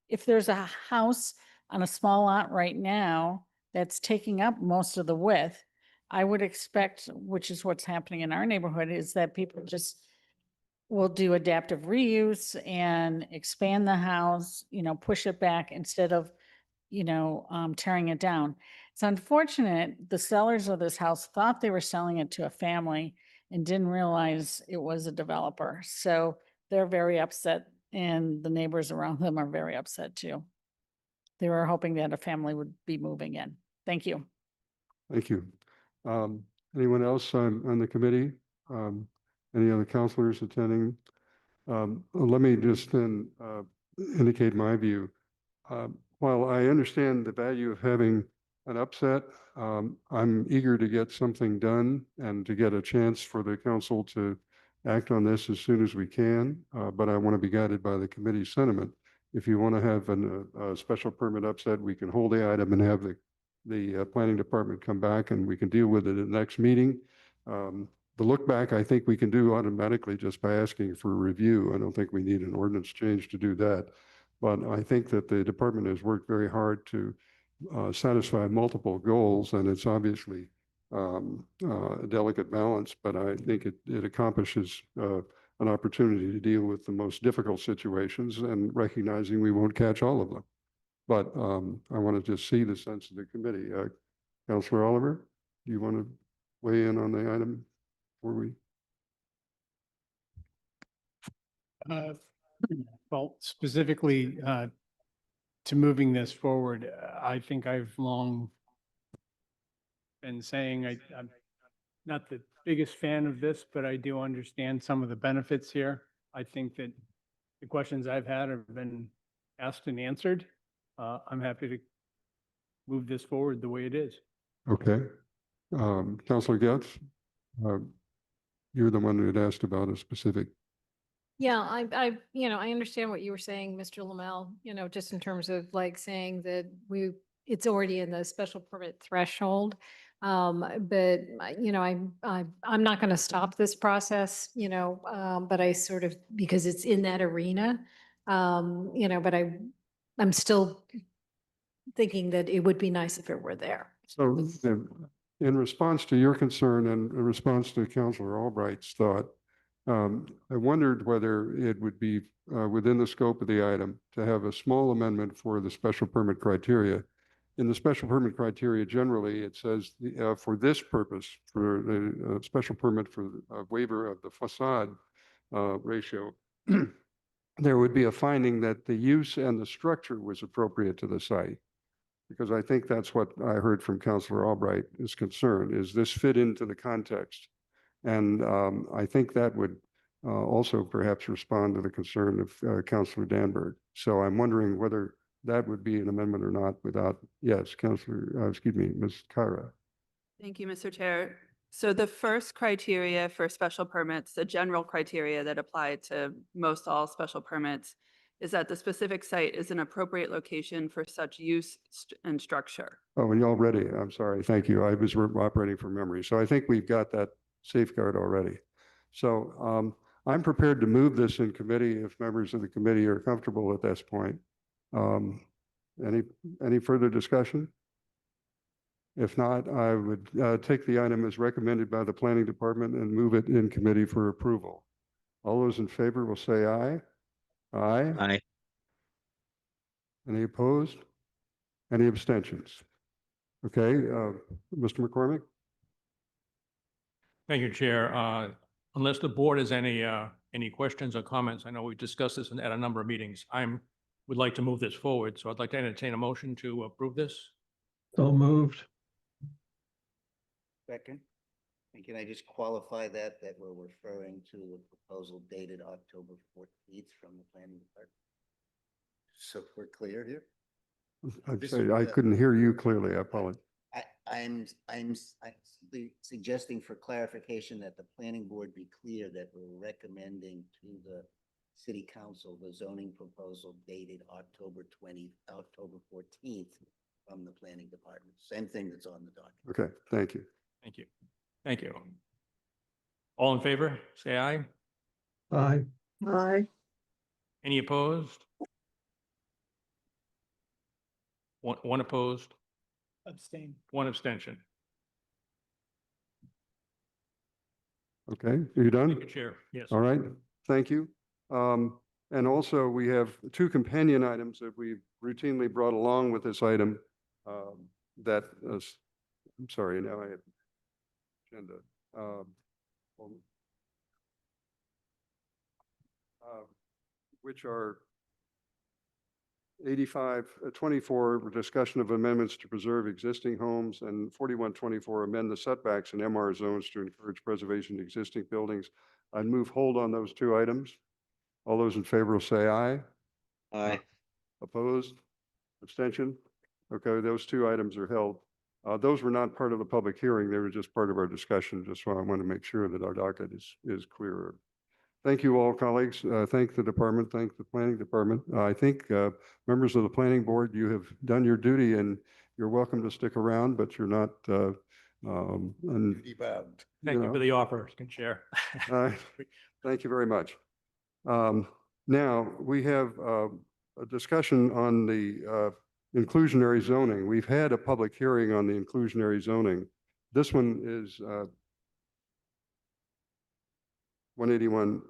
if there's a house on a small lot right now that's taking up most of the width, I would expect, which is what's happening in our neighborhood, is that people just will do adaptive reuse and expand the house, push it back instead of, tearing it down. It's unfortunate the sellers of this house thought they were selling it to a family and didn't realize it was a developer. So they're very upset, and the neighbors around them are very upset too. They were hoping that a family would be moving in. Thank you. Thank you. Anyone else on the committee? Any other counselors attending? Let me just then indicate my view. While I understand the value of having an upset, I'm eager to get something done and to get a chance for the council to act on this as soon as we can. But I want to be guided by the committee's sentiment. If you want to have a special permit upset, we can hold the item and have the planning department come back and we can deal with it at the next meeting. The look back, I think we can do automatically just by asking for a review. I don't think we need an ordinance change to do that. But I think that the department has worked very hard to satisfy multiple goals, and it's obviously a delicate balance, but I think it accomplishes an opportunity to deal with the most difficult situations and recognizing we won't catch all of them. But I want to just see the sense of the committee. Councilor Oliver, do you want to weigh in on the item before we? Well, specifically to moving this forward, I think I've long been saying I'm not the biggest fan of this, but I do understand some of the benefits here. I think that the questions I've had have been asked and answered. I'm happy to move this forward the way it is. Okay. Counselor Getz, you're the one who had asked about a specific. Yeah, I understand what you were saying, Mr. Lamel, just in terms of like saying that it's already in the special permit threshold. But I'm not going to stop this process, but I sort of, because it's in that arena, but I'm still thinking that it would be nice if it were there. So in response to your concern and in response to Counselor Albright's thought, I wondered whether it would be within the scope of the item to have a small amendment for the special permit criteria. In the special permit criteria, generally, it says for this purpose, for the special permit for waiver of the facade ratio, there would be a finding that the use and the structure was appropriate to the site. Because I think that's what I heard from Counselor Albright is concerned, is this fit into the context? And I think that would also perhaps respond to the concern of Counselor Danberg. So I'm wondering whether that would be an amendment or not without, yes, Ms. Kyra. Thank you, Mr. Chair. So the first criteria for special permits, the general criteria that apply to most all special permits, is that the specific site is an appropriate location for such use and structure. Oh, and you already, I'm sorry, thank you. I was operating from memory. So I think we've got that safeguard already. So I'm prepared to move this in committee if members of the committee are comfortable at this point. Any further discussion? If not, I would take the item as recommended by the Planning Department and move it in committee for approval. All those in favor will say aye. Aye. Aye. Any opposed? Any abstentions? Okay, Mr. McCormick? Thank you, Chair. Unless the board has any questions or comments, I know we've discussed this at a number of meetings. Would like to move this forward, so I'd like to entertain a motion to approve this. So moved. Second. And can I just qualify that we're referring to the proposal dated October 14th from the planning department? So we're clear here? I'm sorry, I couldn't hear you clearly. I apologize. I'm simply suggesting for clarification that the planning board be clear that we're recommending to the city council the zoning proposal dated October 14th from the planning department. Same thing that's on the document. Okay, thank you. Thank you. Thank you. All in favor, say aye. Aye. Aye. Any opposed? One opposed, Abstain. one abstention. Okay, are you done? Thank you, Chair. Yes. All right, thank you. And also, we have two companion items that we've routinely brought along with this item that, I'm sorry, now I have agenda. Which are 8524, discussion of amendments to preserve existing homes, and 4124, amend the setbacks in MR zones to encourage preservation of existing buildings. I'd move hold on those two items. All those in favor will say aye. Aye. Opposed? Abstention? Okay, those two items are held. Those were not part of the public hearing. They were just part of our discussion. Just so I want to make sure that our docket is clearer. Thank you all, colleagues. Thank the department. Thank the planning department. I think members of the planning board, you have done your duty and you're welcome to stick around, but you're not. Thank you for the offer, Chair. Thank you very much. Now we have a discussion on the inclusionary zoning. We've had a public hearing on the inclusionary zoning. This one is 181.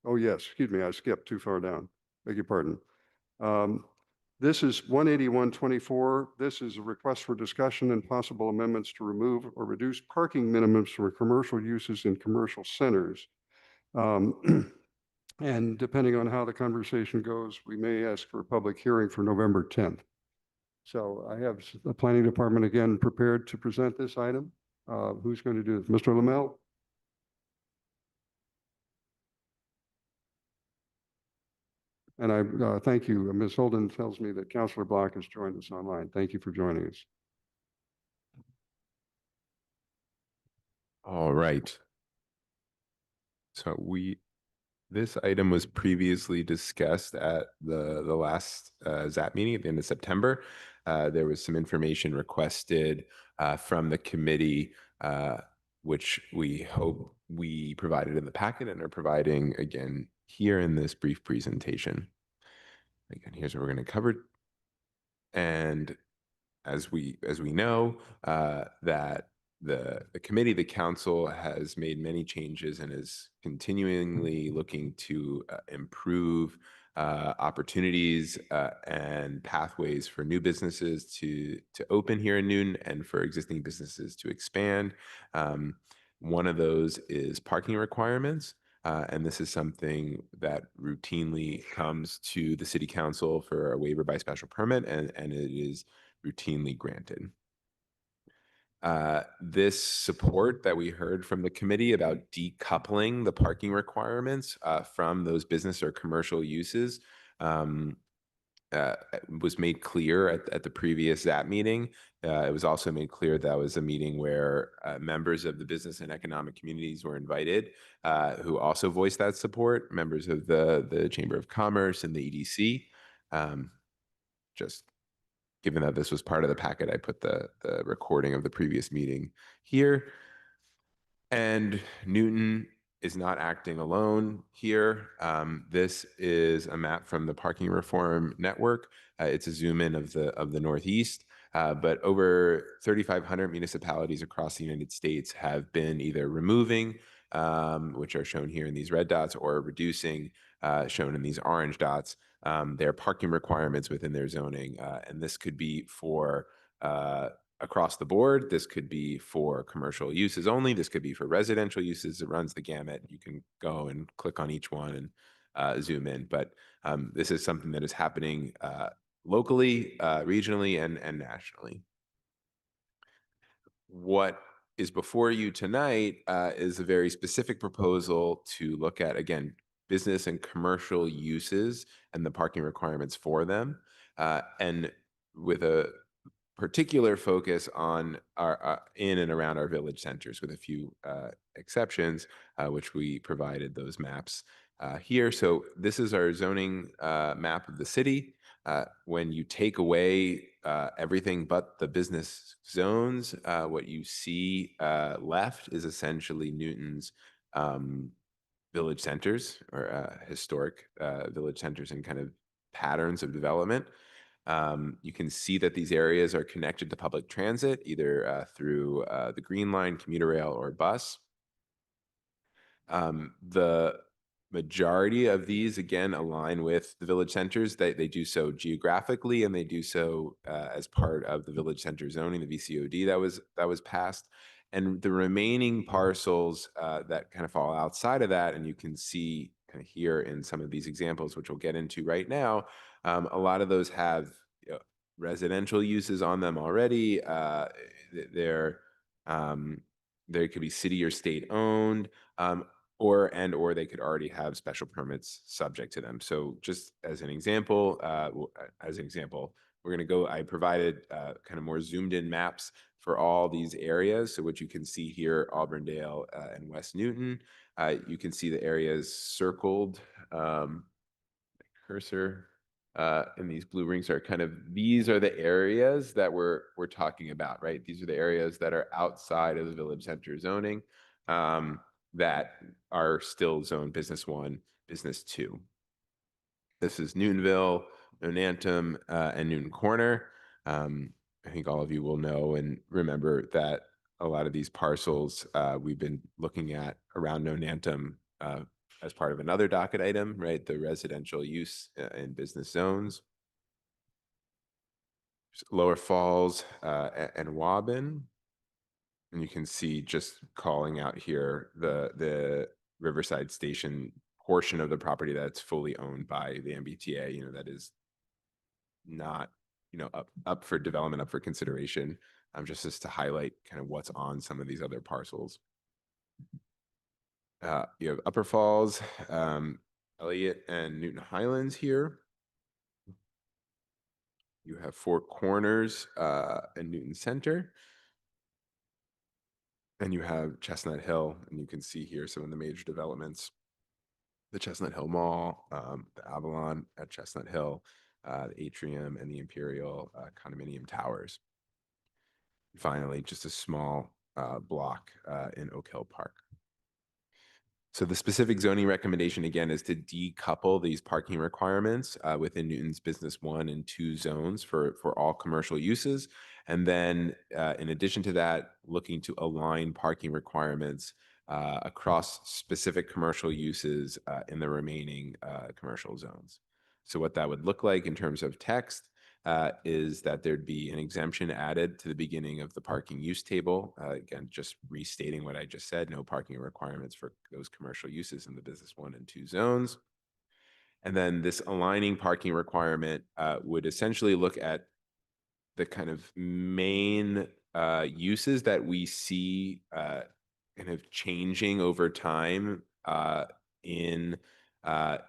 Oh yes, excuse me, I skipped too far down. Beg your pardon. This is 18124. This is a request for discussion and possible amendments to remove or reduce parking minimums for commercial uses in commercial centers. And depending on how the conversation goes, we may ask for a public hearing for November 10th. So I have the planning department again prepared to present this item. Who's going to do this? Mr. Lamel? And I thank you. Ms. Holden tells me that Councilor Block has joined us online. Thank you for joining us. All right. So this item was previously discussed at the last ZAP meeting at the end of September. There was some information requested from the committee, which we hope we provided in the packet and are providing again here in this brief presentation. Again, here's what we're going to cover. And as we know, that the committee, the council has made many changes and is continually looking to improve opportunities and pathways for new businesses to open here in Newton and for existing businesses to expand. One of those is parking requirements. And this is something that routinely comes to the city council for a waiver by special permit, and it is routinely granted. This support that we heard from the committee about decoupling the parking requirements from those business or commercial uses was made clear at the previous ZAP meeting. It was also made clear that was a meeting where members of the business and economic communities were invited, who also voiced that support, members of the Chamber of Commerce and the EDC. Just given that this was part of the packet, I put the recording of the previous meeting here. And Newton is not acting alone here. This is a map from the Parking Reform Network. It's a zoom in of the Northeast. But over 3,500 municipalities across the United States have been either removing, which are shown here in these red dots, or reducing, shown in these orange dots, their parking requirements within their zoning. And this could be for across the board. This could be for commercial uses only. This could be for residential uses. It runs the gamut. You can go and click on each one and zoom in. But this is something that is happening locally, regionally, and nationally. What is before you tonight is a very specific proposal to look at, again, business and commercial uses and the parking requirements for them, and with a particular focus on our in and around our village centers, with a few exceptions, which we provided those maps here. So this is our zoning map of the city. When you take away everything but the business zones, what you see left is essentially Newton's village centers, or historic village centers, and kind of patterns of development. You can see that these areas are connected to public transit, either through the Green Line, commuter rail, or bus. The majority of these, again, align with the village centers. They do so geographically, and they do so as part of the village center zoning, the VCOD that was passed. And the remaining parcels that kind of fall outside of that, and you can see kind of here in some of these examples, which we'll get into right now, a lot of those have residential uses on them already. They could be city or state owned, or they could already have special permits subject to them. So just as an example, we're going to go, I provided kind of more zoomed in maps for all these areas. So what you can see here, Auburndale and West Newton, you can see the areas circled, cursor, and these blue rings are kind of, these are the areas that we're talking about, right? These are the areas that are outside of the village center zoning, that are still zoned business 1, business 2. This is Newtonville, Nonantum, and Newton Corner. I think all of you will know and remember that a lot of these parcels we've been looking at around Nonantum as part of another docket item, right? The residential use in business zones. Lower Falls and Waubun. And you can see, just calling out here, the Riverside Station portion of the property that's fully owned by the MBTA, that is not, up for development, up for consideration, just as to highlight kind of what's on some of these other parcels. You have Upper Falls, Elliott, and Newton Highlands here. You have Four Corners and Newton Center. And you have Chestnut Hill, and you can see here some of the major developments: the Chestnut Hill Mall, the Avalon at Chestnut Hill, the Atrium, and the Imperial condominium towers. Finally, just a small block in Oak Hill Park. So the specific zoning recommendation, again, is to decouple these parking requirements within Newton's Business 1 and 2 zones for all commercial uses. And then in addition to that, looking to align parking requirements across specific commercial uses in the remaining commercial zones. So what that would look like in terms of text is that there'd be an exemption added to the beginning of the parking use table. Again, just restating what I just said: no parking requirements for those commercial uses in the Business 1 and 2 zones. And then this aligning parking requirement would essentially look at the kind of main uses that we see kind of changing over time in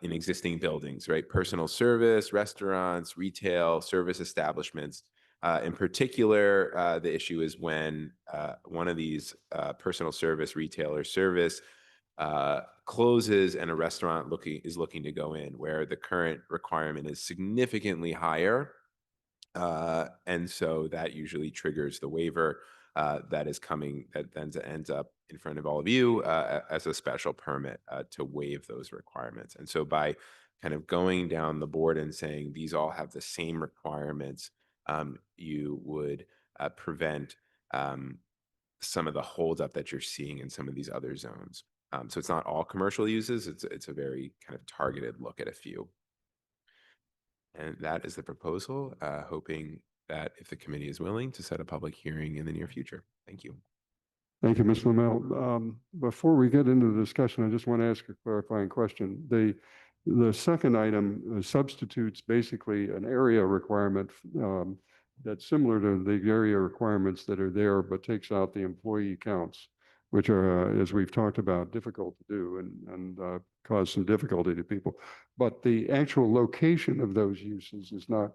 existing buildings, right? Personal service, restaurants, retail, service establishments. In particular, the issue is when one of these personal service, retailer service closes and a restaurant is looking to go in, where the current requirement is significantly higher. And so that usually triggers the waiver that is coming, that then ends up in front of all of you as a special permit to waive those requirements. And so by kind of going down the board and saying these all have the same requirements, you would prevent some of the holdup that you're seeing in some of these other zones. So it's not all commercial uses, it's a very kind of targeted look at a few. And that is the proposal, hoping that if the committee is willing to set a public hearing in the near future. Thank you. Thank you, Ms. Lamel. Before we get into the discussion, I just want to ask a clarifying question. The second item substitutes basically an area requirement that's similar to the area requirements that are there, but takes out the employee counts, which are, as we've talked about, difficult to do and cause some difficulty to people. But the actual location of those uses is not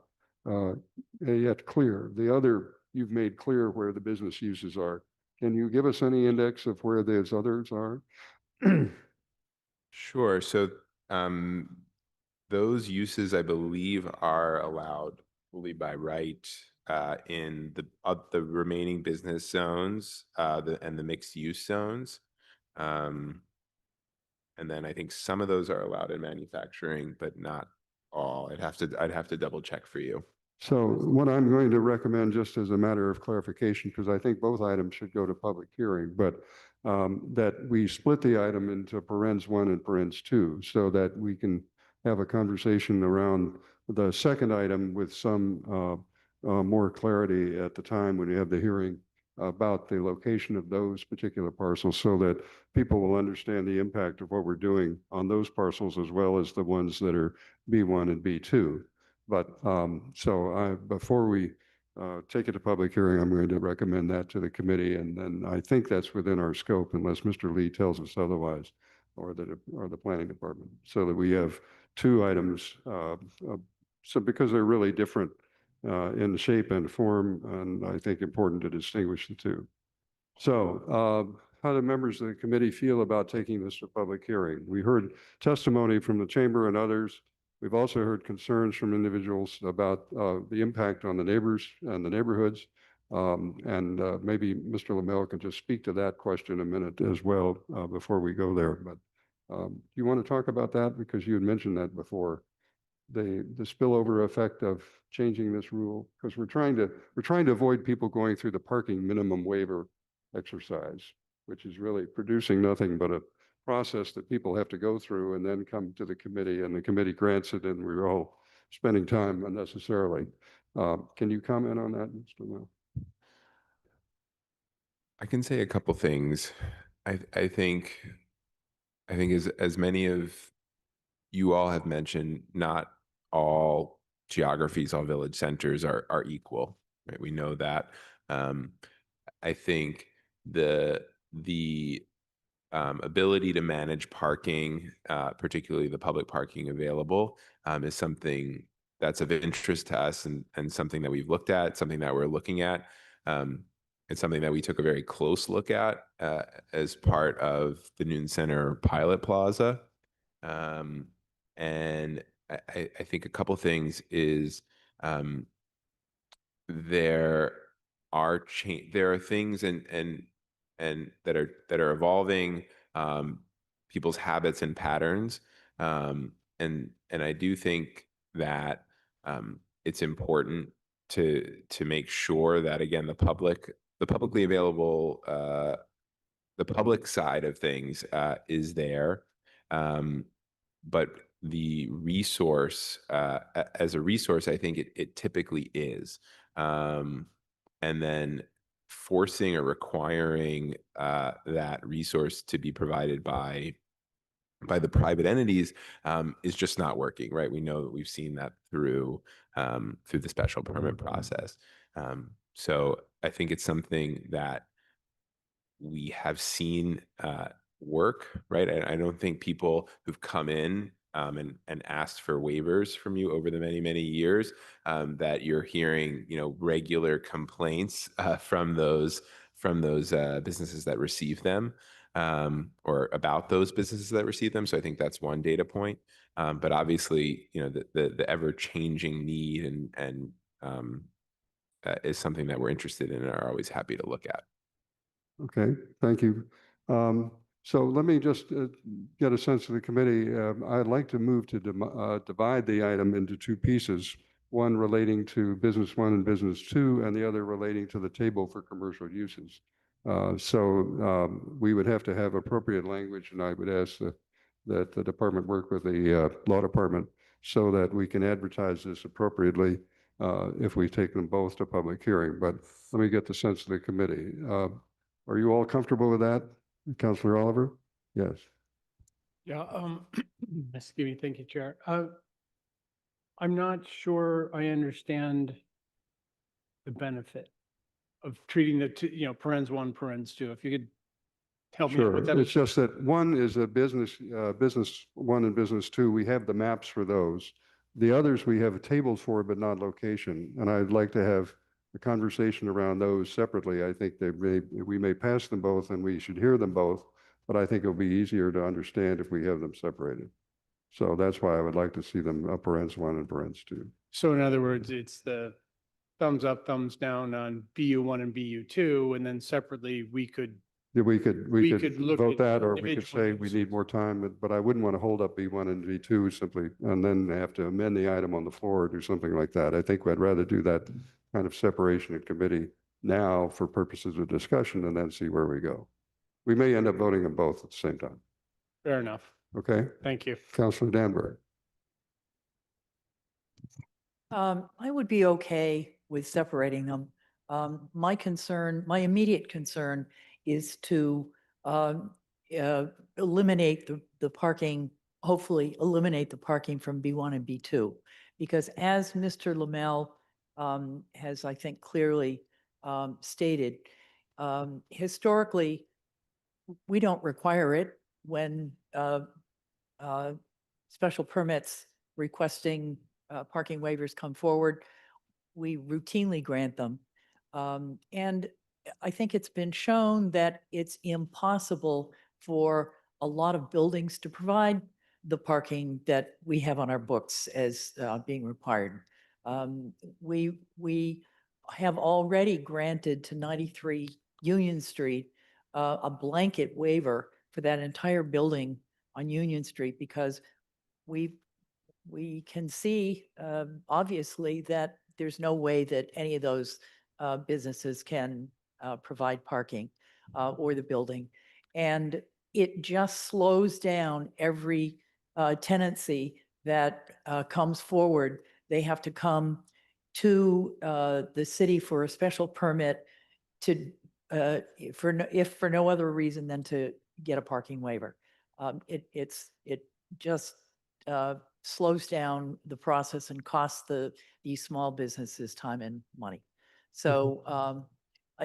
yet clear. The other, you've made clear where the business uses are. Can you give us any index of where those others are? Sure. So those uses, I believe, are allowed fully by right in the remaining business zones and the mixed use zones. And then I think some of those are allowed in manufacturing, but not all. I'd have to double check for you. So what I'm going to recommend, just as a matter of clarification, because I think both items should go to public hearing, but that we split the item into parens 1 and parens 2 so that we can have a conversation around the second item with some more clarity at the time when you have the hearing about the location of those particular parcels, so that people will understand the impact of what we're doing on those parcels as well as the ones that are B1 and B2. But before we take it to public hearing, I'm going to recommend that to the committee. And then I think that's within our scope unless Mr. Lee tells us otherwise, or the planning department, so that we have two items. So because they're really different in shape and form, and I think important to distinguish the two. So how do members of the committee feel about taking this to public hearing? We heard testimony from the chamber and others. We've also heard concerns from individuals about the impact on the neighbors and the neighborhoods. Maybe Mr. Lamel can just speak to that question a minute as well before we go there. But do you want to talk about that? Because you had mentioned that before, the spillover effect of changing this rule, because we're trying to avoid people going through the parking minimum waiver exercise, which is really producing nothing but a process that people have to go through and then come to the committee, and the committee grants it, and we're all spending time unnecessarily. Can you comment on that, Mr. Lamel? I can say a couple things. I think as many of you all have mentioned, not all geographies, all village centers are equal, right? We know that. I think the ability to manage parking, particularly the public parking available, is something that's of interest to us, and something that we've looked at, something that we're looking at. it's something that we took a very close look at as part of the Newton Center Pilot Plaza. And I think a couple things is there are things and that are evolving, people's habits and patterns, and I do think that it's important to make sure that, again, the publicly available, the public side of things is there, but the resource, as a resource, I think it typically is. And then forcing or requiring that resource to be provided by the private entities is just not working, right? We know that we've seen that through the special permit process. So I think it's something that we have seen work, right? I don't think people who've come in and asked for waivers from you over the many years, that you're hearing, regular complaints from those businesses that receive them, or about those businesses that receive them. So I think that's one data point. But obviously, the ever changing need and is something that we're interested in and are always happy to look at. Okay, thank you. So let me just get a sense of the committee. I'd like to move to divide the item into two pieces, one relating to business one and business two, and the other relating to the table for commercial uses. So we would have to have appropriate language, and I would ask that the department work with the law department so that we can advertise this appropriately if we take them both to public hearing. But let me get the sense of the committee. Are you all comfortable with that? Councilor Oliver? Yes. Yeah, excuse me, thank you, Chair. I'm not sure I understand the benefit of treating the two, parens one, parens two. If you could help me with that. Sure. It's just that one is a business one and business two. We have the maps for those. The others we have tables for, but not location. And I'd like to have a conversation around those separately. I think we may pass them both and we should hear them both, but I think it'll be easier to understand if we have them separated. So that's why I would like to see them parens one and parens two. So in other words, it's the thumbs up, thumbs down on BU1 and BU2, and then separately we could We could look vote at that, or we could individual say we uses. need more time, but I wouldn't want to hold up B1 and B2 simply, and then have to amend the item on the floor or do something like that. I think I'd rather do that kind of separation in committee now for purposes of discussion and then see where we go. We may end up voting them both at the same time. Fair enough. Okay? Thank you. Councilor Danbury. I would be okay with separating them. My immediate concern is to eliminate the parking, hopefully eliminate the parking from B1 and B2. Because as Mr. Lamel has, I think, clearly stated, historically, we don't require it when special permits requesting parking waivers come forward. We routinely grant them. And I think it's been shown that it's impossible for a lot of buildings to provide the parking that we have on our books as being required. We have already granted to 93 Union Street a blanket waiver for that entire building on Union Street because we can see obviously that there's no way that any of those businesses can provide parking or the building. And it just slows down every tenancy that comes forward. They have to come to the city for a special permit to if for no other reason than to get a parking waiver. It just slows down the process and costs these small businesses time and money. So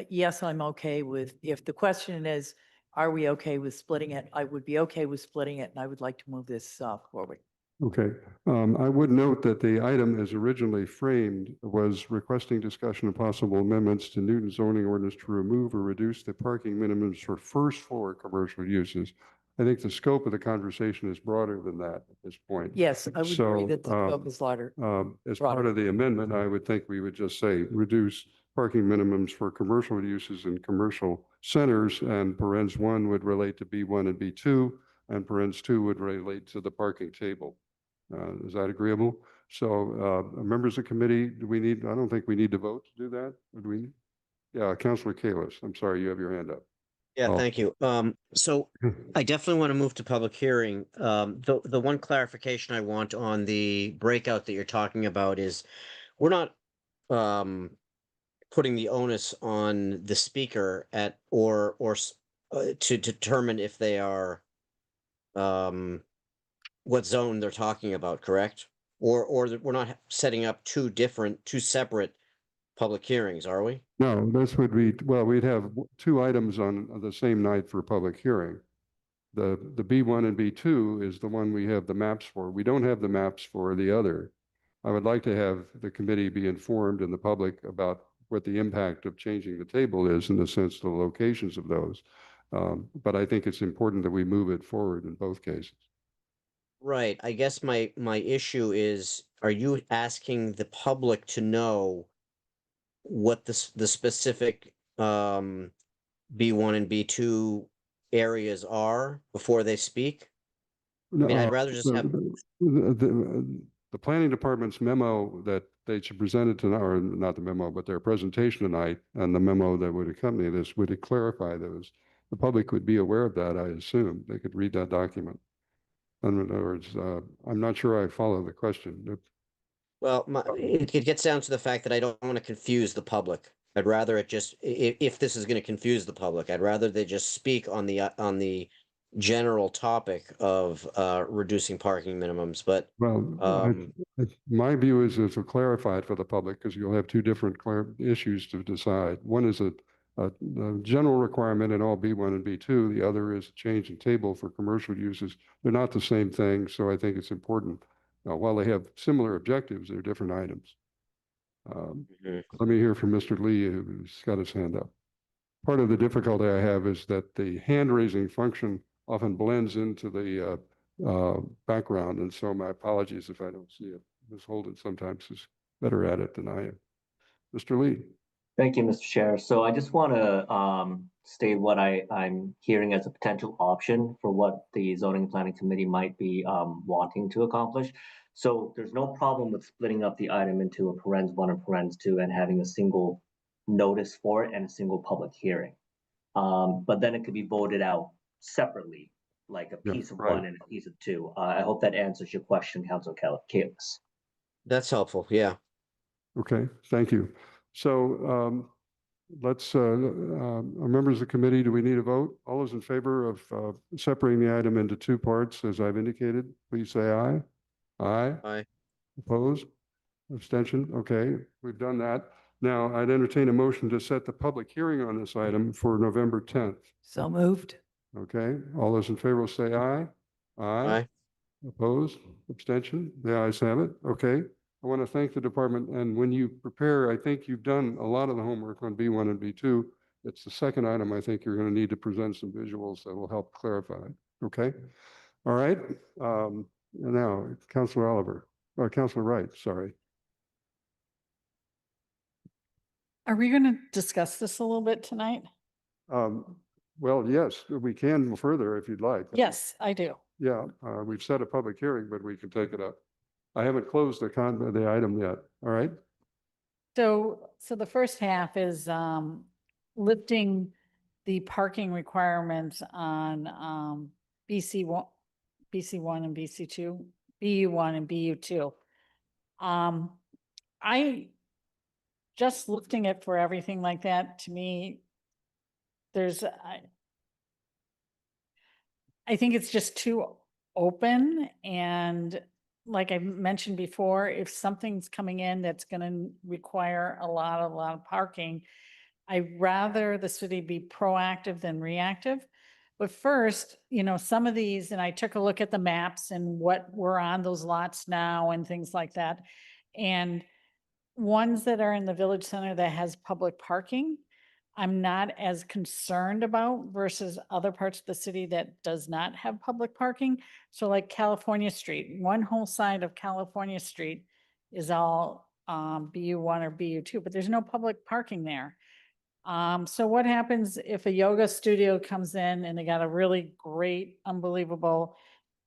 yes, I'm okay with, if the question is, are we okay with splitting it? I would be okay with splitting it, and I would like to move this forward. Okay. I would note that the item as originally framed was requesting discussion of possible amendments to Newton zoning ordinance to remove or reduce the parking minimums for first floor commercial uses. I think the scope of the conversation is broader than that at this point. Yes, I would agree So, that the scope is larger. As part broader. of the amendment, I would think we would just say reduce parking minimums for commercial uses in commercial centers, and parens 1 would relate to B1 and B2, and parens 2 would relate to the parking table. Is that agreeable? So, members of committee, I don't think we need to vote to do that. Would we? Yeah, Councilor Kalis, I'm sorry, you have your hand up. Yeah, Oh. thank you. So I definitely want to move to public hearing. The one clarification I want on the breakout that you're talking about is we're not putting the onus on the speaker to determine if they are what zone they're talking about, correct? Or we're not setting up two separate public hearings, are we? No, this would be, well, we'd have two items on the same night for public hearing. The B1 and B2 is the one we have the maps for. We don't have the maps for the other. I would like to have the committee be informed and the public about what the impact of changing the table is in the sense of the locations of those. But I think it's important that we move it forward in both cases. Right. I guess my issue is, are you asking the public to know what the specific B1 and B2 areas are before they speak? I mean, I'd rather just have. The planning department's memo that they should present it tonight, or not the memo, but their presentation tonight, and the memo that would accompany this would clarify those. The public would be aware of that, I assume. They could read that document. In other words, I'm not sure I follow the question. Well, it gets down to the fact that I don't want to confuse the public. I'd rather it just, if this is going to confuse the public, I'd rather they just speak on the general topic of reducing parking minimums. But Well, my view is to clarify it for the public because you'll have two different issues to decide. One is a general requirement in all B1 and B2. The other is a change in table for commercial uses. They're not the same thing, so I think it's important. While they have similar objectives, they're different items. Let me hear from Mr. Lee, who's got his hand up. Part of the difficulty I have is that the hand-raising function often blends into the background, and so my apologies if I don't see it. Ms. Holden sometimes is better at it than I am. Mr. Lee. Thank you, Mr. Chair. So I just want to state what I'm hearing as a potential option for what the Zoning and Planning Committee might be wanting to accomplish. So there's no problem with splitting up the item into a parens 1 and parens 2 and having a single notice for it and a single public hearing. But then it could be voted out separately, like a piece of 1 and a piece of 2. I hope that answers your question, Councilor Kalis. That's helpful. Yeah. Okay, thank you. So let's, members of the committee, do we need a vote? All those in favor of separating the item into two parts, as I've indicated, please say aye. Aye. Aye. Opposed? Abstention? Okay, we've done that. Now, I'd entertain a motion to set the public hearing on this item for November 10th. So moved. Okay, all those in favor will say aye. Aye. Opposed? Abstention? The ayes have it. Okay. I want to thank the department. And when you prepare, I think you've done a lot of the homework on B1 and B2. It's the second item I think you're going to need to present some visuals that will help clarify. Okay. All right. Now, Councilor Oliver, or Councilor Wright, sorry. Are we going to discuss this a little bit tonight? Well, yes, we can further if you'd like. Yes, I do. Yeah, we've set a public hearing, but we can take it up. I haven't closed the item yet. All right. So the first half is lifting the parking requirements on BC1 and BC2, BU1 and BU2. I just lifting it for everything like that, to me, I think it's just too open, and like I mentioned before, if something's coming in that's going to require a lot of parking, I'd rather the city be proactive than reactive. But first, some of these, and I took a look at the maps and what were on those lots now and things like that. And ones that are in the village center that has public parking, I'm not as concerned about versus other parts of the city that does not have public parking. So like California Street, one whole side of California Street is all BU1 or BU2, but there's no public parking there. So what happens if a yoga studio comes in and they got a really great, unbelievable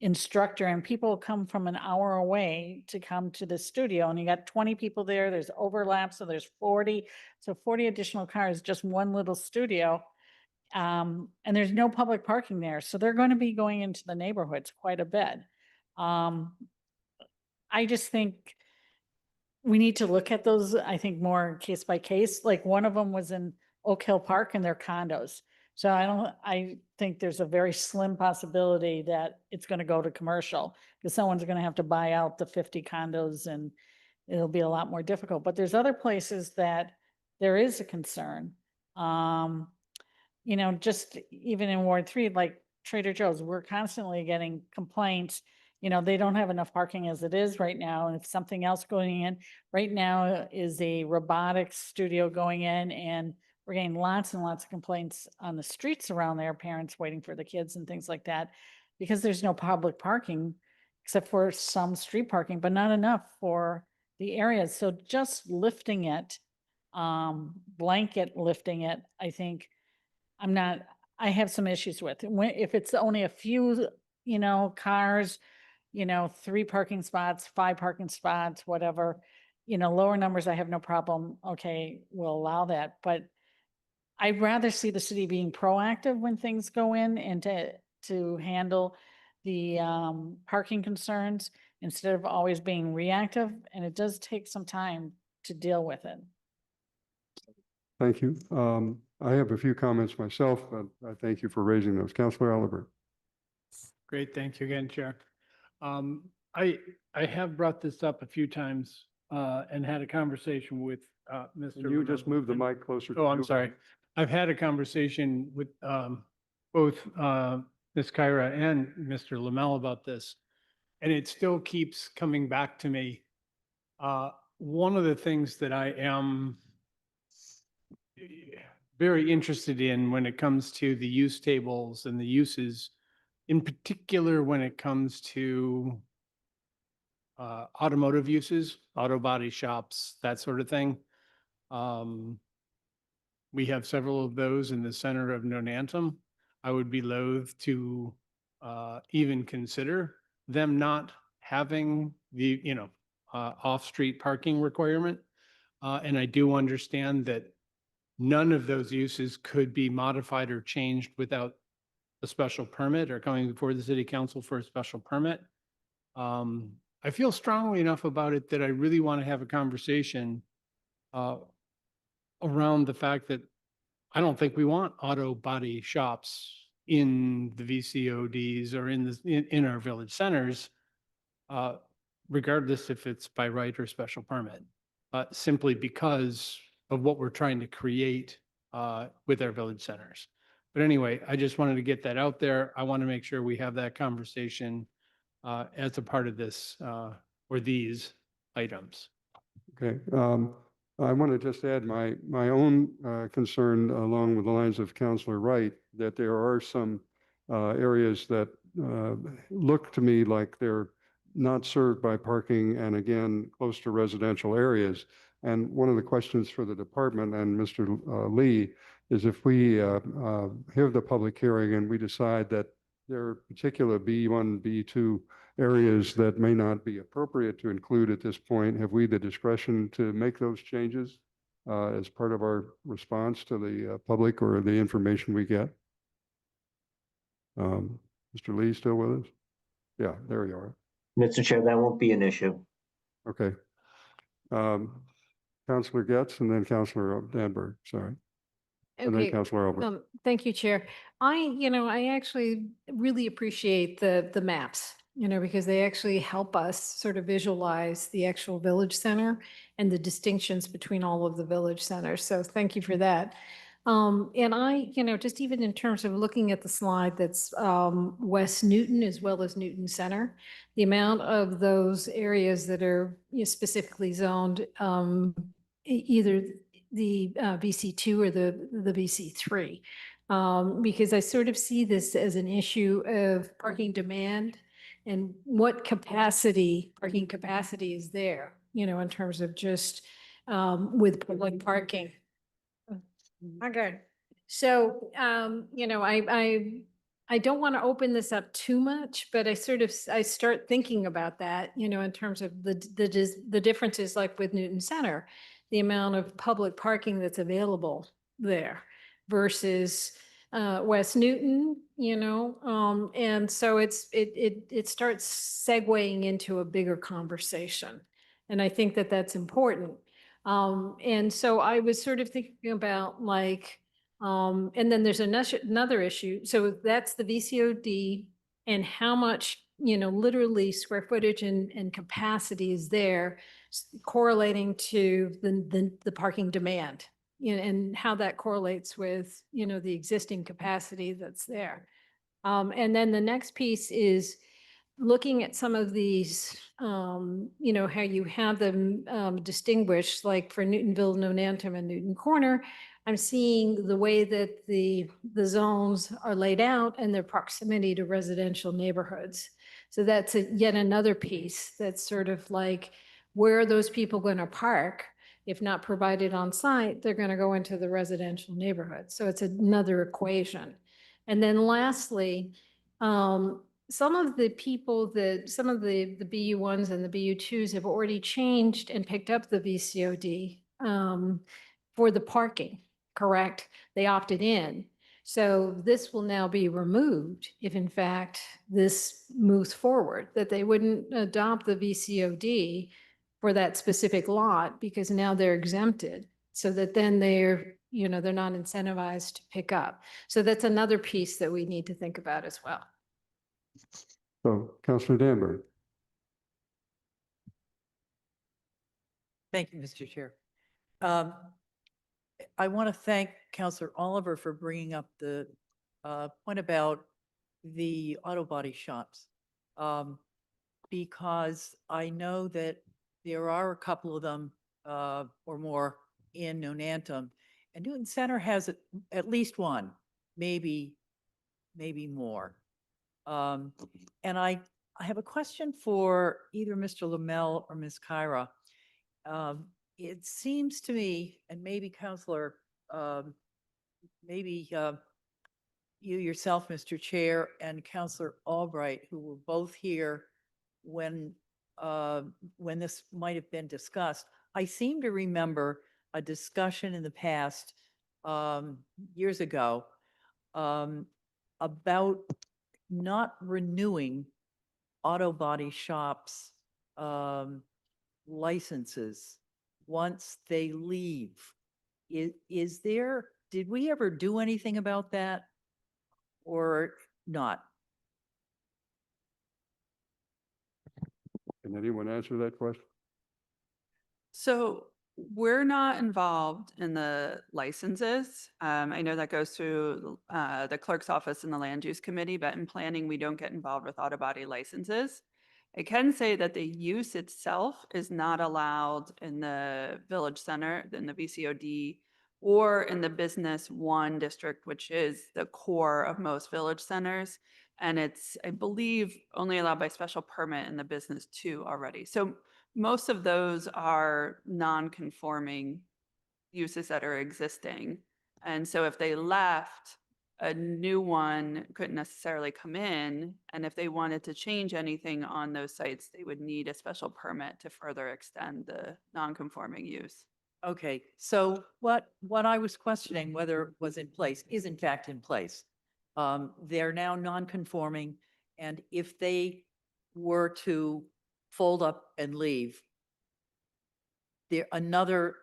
instructor and people come from an hour away to come to the studio and you got 20 people there, there's overlap, so there's 40, so 40 additional cars, just one little studio. And there's no public parking there. So they're going to be going into the neighborhoods quite a bit. I just think we need to look at those, I think, more case by case. Like one of them was in Oak Hill Park and they're condos. So I think there's a very slim possibility that it's going to go to commercial because someone's going to have to buy out the 50 condos and it'll be a lot more difficult. But there's other places that there is a concern. Just even in Ward 3, like Trader Joe's, we're constantly getting complaints. They don't have enough parking as it is right now. And if something else going in right now is a robotics studio going in, and we're getting lots and lots of complaints on the streets around there, parents waiting for the kids and things like that, because there's no public parking except for some street parking, but not enough for the areas. So just lifting it, blanket lifting it, I think I have some issues with. If it's only a few, cars, 3 parking spots, 5 parking spots, whatever, lower numbers, I have no problem. Okay, we'll allow that. But I'd rather see the city being proactive when things go in and to handle the parking concerns instead of always being reactive. And it does take some time to deal with it. Thank you. I have a few comments myself, but I thank you for raising those. Councilor Oliver. Great, thank you again, Chair. I have brought this up a few times and had a conversation with Mr. Can you just Lamella move the and- mic closer? to Oh, I'm you? sorry. I've had a conversation with both Ms. Kyra and Mr. Lamell about this, and it still keeps coming back to me. One of the things that I am very interested in when it comes to the use tables and the uses, in particular when it comes to automotive uses, auto body shops, that sort of thing. We have several of those in the center of Nonantum. I would be loath to even consider them not having the, off-street parking requirement. And I do understand that none of those uses could be modified or changed without a special permit or coming before the city council for a special permit. I feel strongly enough about it that I really want to have a conversation around the fact that I don't think we want auto body shops in the VCODs or in our village centers, regardless if it's by right or special permit, simply because of what we're trying to create with our village centers. But anyway, I just wanted to get that out there. I want to make sure we have that conversation as a part of this or these items. Okay. I want to just add my own concern along with the lines of Councilor Wright, that there are some areas that look to me like they're not served by parking and again, close to residential areas. And one of the questions for the department and Mr. Lee is if we have the public hearing and we decide that there are particular B1, B2 areas that may not be appropriate to include at this point, have we the discretion to make those changes as part of our response to the public or the information we get? Mr. Lee, still with us? Yeah, there you are. Mr. Chair, that won't be an issue. Okay. Councilor Getz and then Councilor Danberg, sorry. And then Okay. Councilor Albert. Thank you, Chair. I actually really appreciate the maps, because they actually help us sort of visualize the actual village center and the distinctions between all of the village centers. So thank you for that. And I, just even in terms of looking at the slide that's West Newton as well as Newton Center, the amount of those areas that are specifically zoned, either the BC2 or the BC3. Because I sort of see this as an issue of parking demand and what parking capacity is there, in terms of just with public parking. Okay. So, I don't want to open this up too much, but I start thinking about that, in terms of the differences like with Newton Center, the amount of public parking that's available there versus West Newton, and so it starts segueing into a bigger conversation. And I think that that's important. And so I was sort of thinking about like, and then there's another issue. So that's the VCOD and how much, literally square footage and capacity is there correlating to the parking demand, and how that correlates with, the existing capacity that's there. And then the next piece is looking at some of these, how you have them distinguished, like for Newtonville, Nonantum, and Newton Corner, I'm seeing the way that the zones are laid out and their proximity to residential neighborhoods. So that's yet another piece that's sort of like, where are those people going to park? If not provided on site, they're going to go into the residential neighborhood. So it's another equation. And then lastly, some of the BU1s and the BU2s have already changed and picked up the VCOD for the parking, correct? They opted in. So this will now be removed if in fact this moves forward, that they wouldn't adopt the VCOD for that specific lot because now they're exempted, so that then they're not incentivized to pick up. So that's another piece that we need to think about as well. So Councilor Danbury. Thank you, Mr. Chair. I want to thank Councilor Oliver for bringing up the point about the auto body shops, because I know that there are a couple of them or more in Nonantum, and Newton Center has at least one, maybe more. And I have a question for either Mr. Lamel or Ms. Kyra. It seems to me, and maybe Counselor, you yourself, Mr. Chair, and Counselor Albright, who were both here when this might have been discussed. I seem to remember a discussion in the past, years ago, about not renewing auto body shops licenses once they leave. Did we ever do anything about that or not? Can anyone answer that question? So we're not involved in the licenses. I know that goes through the clerk's office and the land use committee, but in planning, we don't get involved with auto body licenses. I can say that the use itself is not allowed in the village center, in the VCOD, or in the business 1 district, which is the core of most village centers. And it's, I believe, only allowed by special permit in the business 2 already. So most of those are non-conforming uses that are existing. And so if they left, a new one couldn't necessarily come in. And if they wanted to change anything on those sites, they would need a special permit to further extend the non-conforming use. Okay, so what I was questioning whether it was in place is in fact in place. They're now non-conforming, and if they were to fold up and leave, another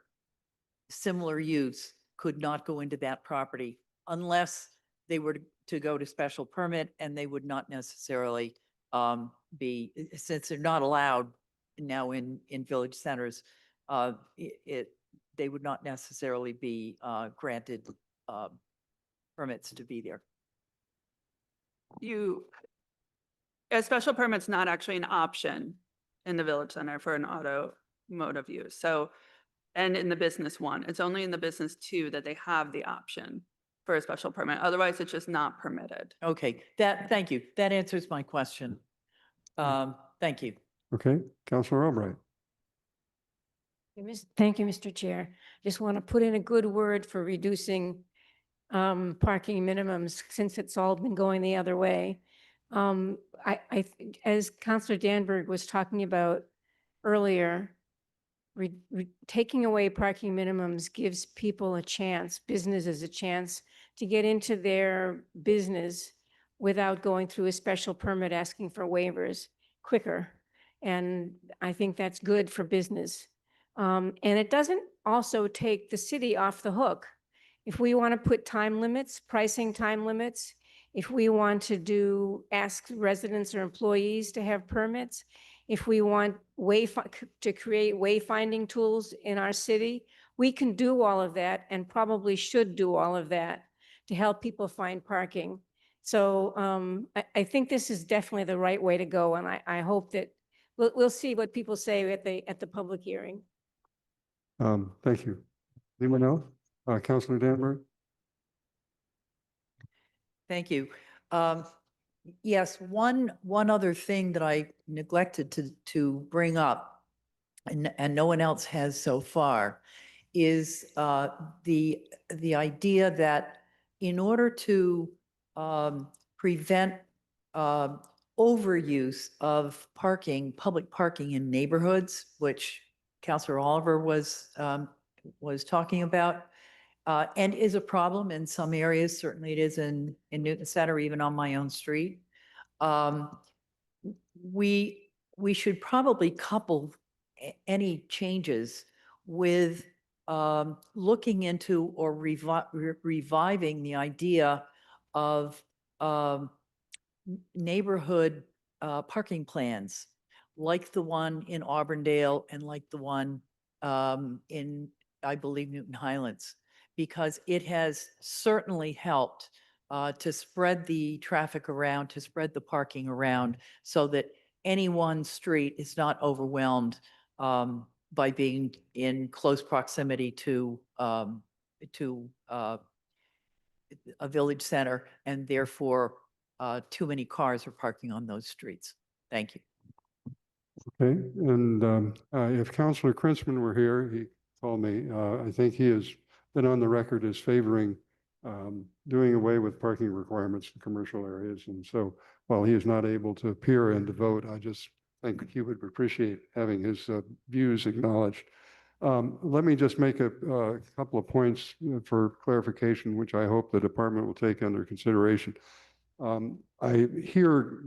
similar use could not go into that property unless they were to go to special permit, and they would not necessarily be, since they're not allowed now in village centers, they would not necessarily be granted permits to be there. A special permit's not actually an option in the village center for an automotive use. So, and in the business one, it's only in the business two that they have the option for a special permit. Otherwise, it's just not permitted. Okay, thank you. That answers my question. Thank you. Okay, Counselor Albright. Thank you, Mr. Chair. Just want to put in a good word for reducing parking minimums since it's all been going the other way. As Councilor Danberg was talking about earlier, taking away parking minimums gives people a chance, businesses a chance to get into their business without going through a special permit asking for waivers quicker. And I think that's good for business. And it doesn't also take the city off the hook. If we want to put time limits, pricing time limits, if we want to ask residents or employees to have permits, if we want to create wayfinding tools in our city, we can do all of that and probably should do all of that to help people find parking. So I think this is definitely the right way to go, and I hope that we'll see what people say at the public hearing. Thank you. Anyone else? Counselor Danberg? Thank you. Yes, one other thing that I neglected to bring up, and no one else has so far, is the idea that in order to prevent overuse of public parking in neighborhoods, which Councilor Oliver was talking about, and is a problem in some areas. Certainly it is in Newton Center, even on my own street. We should probably couple any changes with looking into or reviving the idea of neighborhood parking plans, like the one in Auburndale and like the one in, I believe, Newton Highlands, because it has certainly helped to spread the traffic around, to spread the parking around, so that any one street is not overwhelmed by being in close proximity to a village center, and therefore too many cars are parking on those streets. Thank you. Okay, and if Counselor Krinsman were here, he told me, I think he has been on the record as favoring doing away with parking requirements in commercial areas. And so while he is not able to appear and to vote, I just think he would appreciate having his views acknowledged. Let me just make a couple of points for clarification, which I hope the department will take under consideration. I hear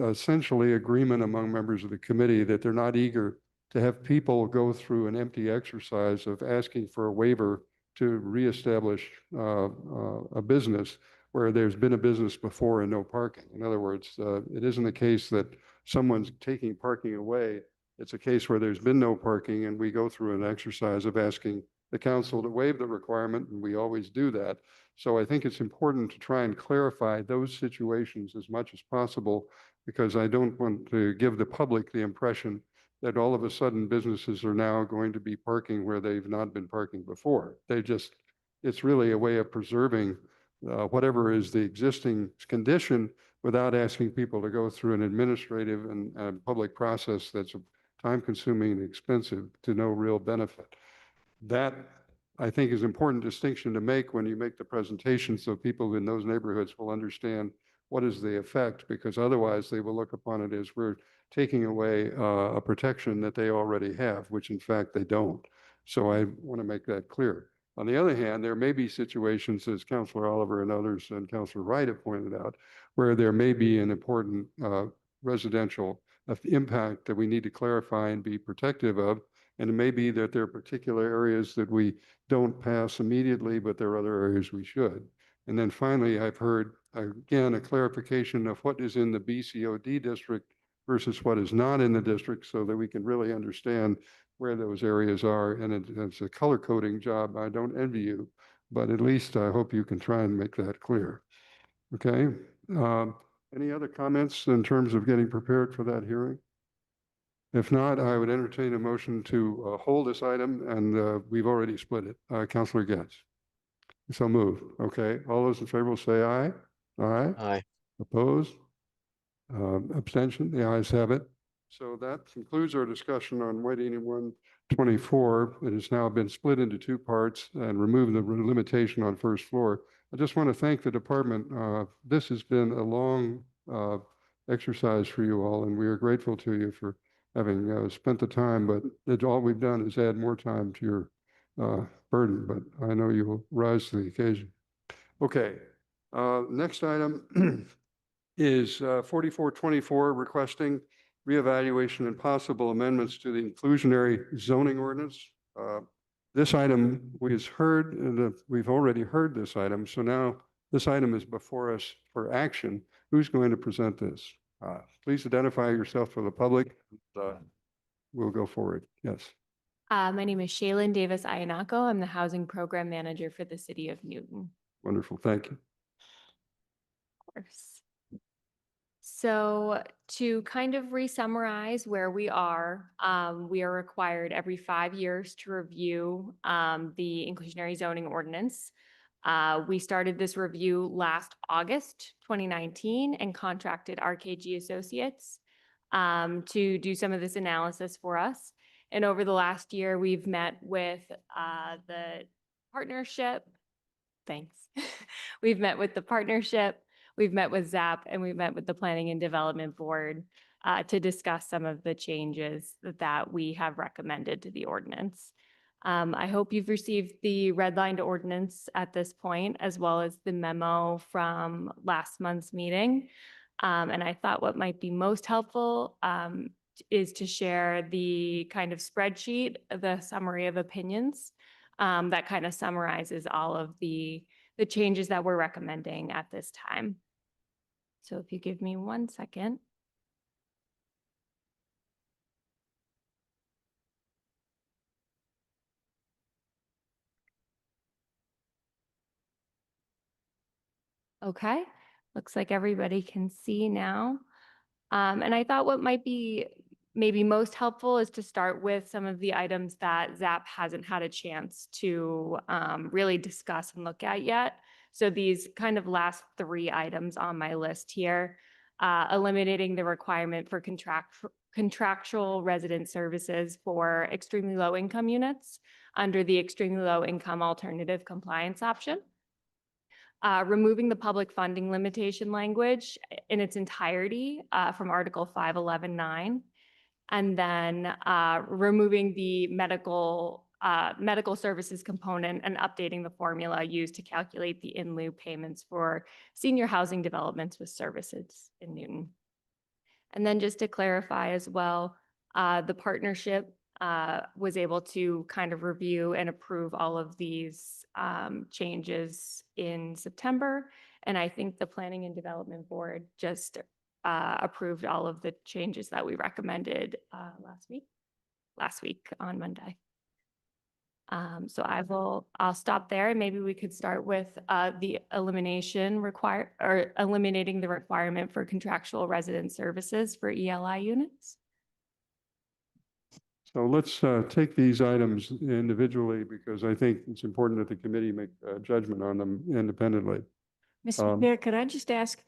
essentially agreement among members of the committee that they're not eager to have people go through an empty exercise of asking for a waiver to reestablish a business where there's been a business before and no parking. In other words, it isn't a case that someone's taking parking away. It's a case where there's been no parking, and we go through an exercise of asking the council to waive the requirement, and we always do that. So I think it's important to try and clarify those situations as much as possible, because I don't want to give the public the impression that all of a sudden businesses are now going to be parking where they've not been parking before. It's really a way of preserving whatever is the existing condition without asking people to go through an administrative and public process that's time-consuming and expensive to no real benefit. That, I think, is an important distinction to make when you make the presentation, so people in those neighborhoods will understand what is the effect, because otherwise they will look upon it as we're taking away a protection that they already have, which in fact they don't. So I want to make that clear. On the other hand, there may be situations, as Councilor Oliver and others and Councilor Wright have pointed out, where there may be an important residential impact that we need to clarify and be protective of. And it may be that there are particular areas that we don't pass immediately, but there are other areas we should. And then finally, I've heard, again, a clarification of what is in the BCOD district versus what is not in the district, so that we can really understand where those areas are. And it's a color coding job I don't envy you, but at least I hope you can try and make that clear. Okay? Any other comments in terms of getting prepared for that hearing? If not, I would entertain a motion to hold this item, and we've already split it. Councilor Getz. So moved. Okay. All those in favor will say aye. Aye. Aye. Opposed? Abstention? The ayes have it. So that concludes our discussion on White 8124. It has now been split into two parts and removed the limitation on first floor. I just want to thank the department. This has been a long exercise for you all, and we are grateful to you for having spent the time, but all we've done is add more time to your burden, but I know you will rise to the occasion. Okay, next item is 4424, requesting reevaluation and possible amendments to the inclusionary zoning ordinance. This item we've already heard this item, so now this item is before us for action. Who's going to present this? Please identify yourself for the public. We'll go forward. Yes. My name is Shaylin Davis Ayanako. I'm the Housing Program Manager for the City of Newton. Wonderful. Thank you. Of course. So to kind of re-summarize where we are required every 5 years to review the inclusionary zoning ordinance. We started this review last August 2019 and contracted RKG Associates to do some of this analysis for us. And over the last year, we've met with the partnership. Thanks. We've met with the partnership, we've met with ZAP, and we've met with the Planning and Development Board to discuss some of the changes that we have recommended to the ordinance. I hope you've received the redlined ordinance at this point, as well as the memo from last month's meeting. And I thought what might be most helpful is to share the kind of spreadsheet, the summary of opinions that kind of summarizes all of the changes that we're recommending at this time. So if you give me 1 second. Okay, looks like everybody can see now. And I thought what might be maybe most helpful is to start with some of the items that ZAP hasn't had a chance to really discuss and look at yet. So these kind of last 3 items on my list here, eliminating the requirement for contractual resident services for extremely low income units under the extremely low income alternative compliance option. Removing the public funding limitation language in its entirety from Article 511(9), and then removing the medical services component and updating the formula used to calculate the in lieu payments for senior housing developments with services in Newton. And then just to clarify as well, the partnership was able to kind of review and approve all of these changes in September. And I think the Planning and Development Board just approved all of the changes that we recommended last week on Monday. So I'll stop there, and maybe we could start with the eliminating the requirement for contractual resident services for ELI units. So let's take these items individually, because I think it's important that the committee make a judgment on them independently. Mr. Chair, could I just ask,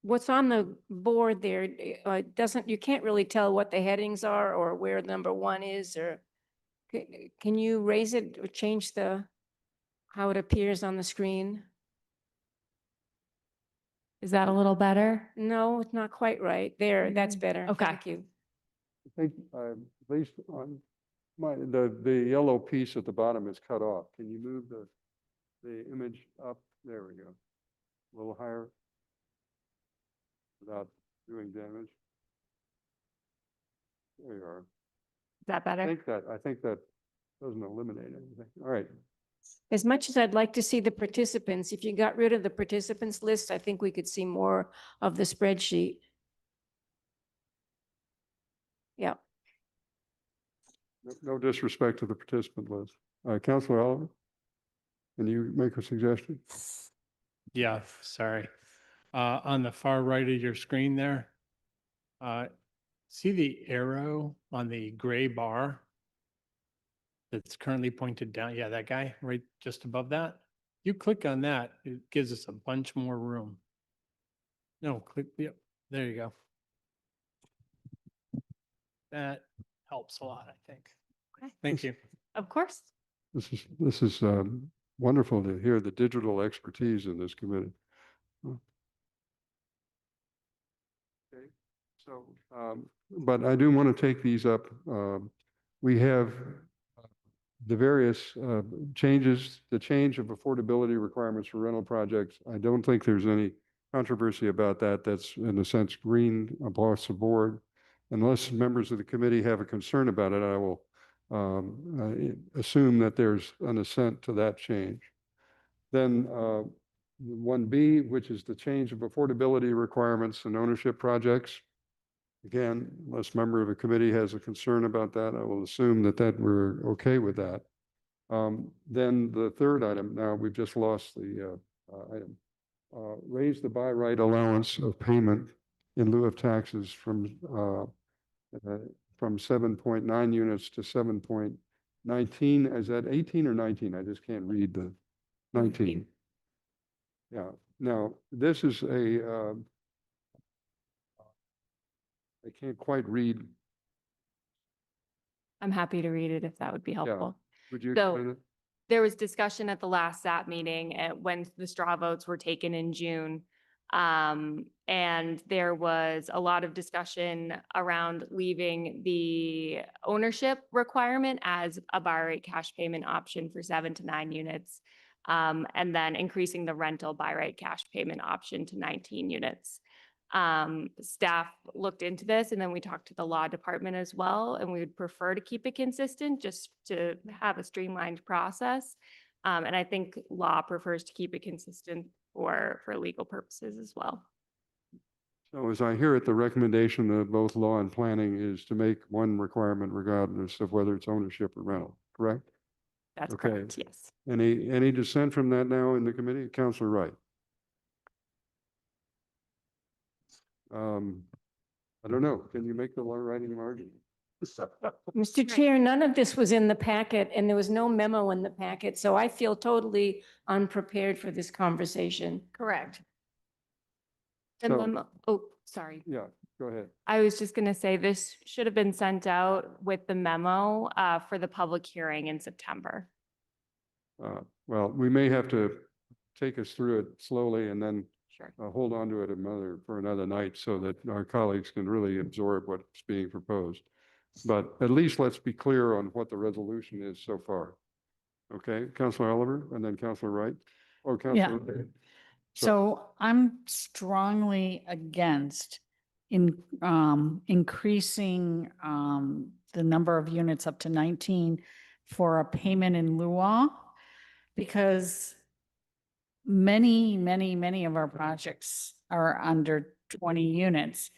what's on the board there, you can't really tell what the headings are or where number 1 is, or can you raise it or change how it appears on the screen? Is that a little better? No, it's not quite right. There, that's better. Okay. Thank you. I think at least on the yellow piece at the bottom is cut off. Can you move the image up? There we go. A little higher without doing damage. There you are. Is that better? I think that doesn't eliminate anything. All right. As much as I'd like to see the participants, if you got rid of the participants list, I think we could see more of the spreadsheet. Yeah. No disrespect to the participant list. Councilor Oliver? Can you make a suggestion? Yeah, sorry. On the far right of your screen there, see the arrow on the gray bar that's currently pointed down? Yeah, that guy right just above that. You click on that, it gives us a bunch more room. No, click, yep, there you go. That helps a lot, I think. Okay. Thank you. Of course. This is wonderful to hear the digital expertise in this committee. Okay, so, but I do want to take these up. We have the various changes, the change of affordability requirements for rental projects. I don't think there's any controversy about that. That's in a sense green across the board. Unless members of the committee have a concern about it, I will assume that there's an assent to that change. Then 1B, which is the change of affordability requirements and ownership projects. Again, unless member of a committee has a concern about that, I will assume that we're okay with that. Then the third item, now we've just lost the item. Raise the by right allowance of payment in lieu of taxes from 7.9 units to 7.19. Is that 18 or 19? I just can't read the 19. Yeah. Now, this is I can't quite read. I'm happy to read it if that would be helpful. Would you So- explain it? There was discussion at the last SAP meeting when the straw votes were taken in June. And there was a lot of discussion around leaving the ownership requirement as a buy rate cash payment option for 7 to 9 units. And then increasing the rental buy rate cash payment option to 19 units. Staff looked into this and then we talked to the law department as well, and we would prefer to keep it consistent just to have a streamlined process. And I think law prefers to keep it consistent for legal purposes as well. So as I hear it, the recommendation of both law and planning is to make one requirement regardless of whether it's ownership or rental, correct? That's Okay. correct, yes. Any dissent from that now in the committee? Councilor Wright. I don't know. Can you make the law writing margin? Mr. Chair, none of this was in the packet and there was no memo in the packet, so I feel totally unprepared for this conversation. Correct. The So- memo, oh, sorry. Yeah, go ahead. I was just gonna say this should have been sent out with the memo for the public hearing in September. Well, we may have to take us through it slowly and then Sure. hold on to it for another night so that our colleagues can really absorb what's being proposed. But at least let's be clear on what the resolution is so far. Okay, Councilor Oliver and then Councilor Wright or Councilor. So I'm strongly against increasing the number of units up to 19 for a payment in lieu of, because many of our projects are under 20 units.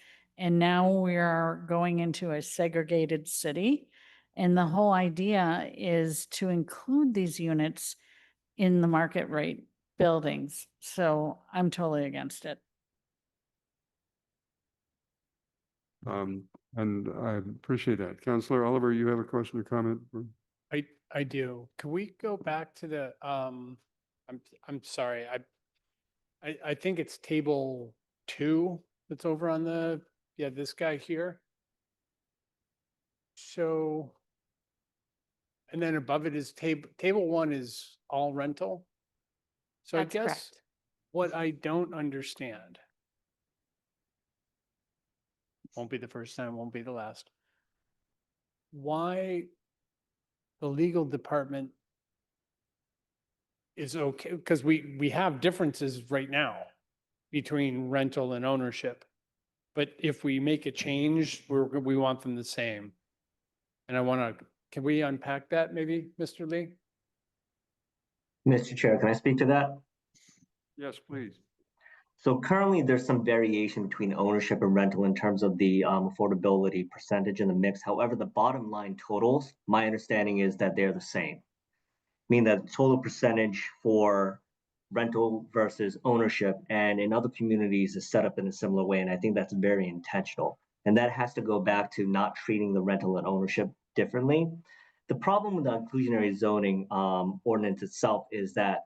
And now we are going into a segregated city. And the whole idea is to include these units in the market rate buildings. So I'm totally against it. And I appreciate that. Councilor Oliver, you have a question or comment? I do. Can we go back to the, I'm sorry, I think it's table 2 that's over on the, this guy here. So, and then above it is table 1 is all rental. So That's I guess correct. what I don't understand, won't be the first time, won't be the last. Why the legal department is okay, because we have differences right now between rental and ownership. But if we make a change, we want them the same. And can we unpack that maybe, Mr. Lee? Mr. Chair, can I speak to that? Yes, please. So currently, there's some variation between ownership and rental in terms of the affordability percentage in the mix. However, the bottom line totals, my understanding is that they're the same. meaning that the total percentage for rental versus ownership, and in other communities is set up in a similar way. And I think that's very intentional. And that has to go back to not treating the rental and ownership differently. The problem with the inclusionary zoning ordinance itself is that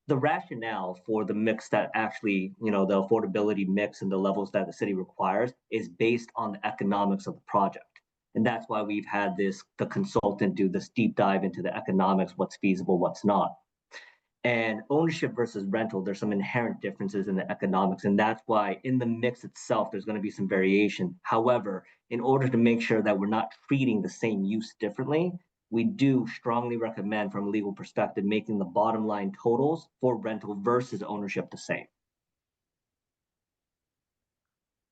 the rationale for the mix that actually, the affordability mix and the levels that the city requires is based on the economics of the project. And that's why we've had the consultant do this deep dive into the economics, what's feasible, what's not. And ownership versus rental, there's some inherent differences in the economics. And that's why in the mix itself, there's going to be some variation. However, in order to make sure that we're not treating the same use differently, we do strongly recommend from a legal perspective, making the bottom line totals for rental versus ownership the same.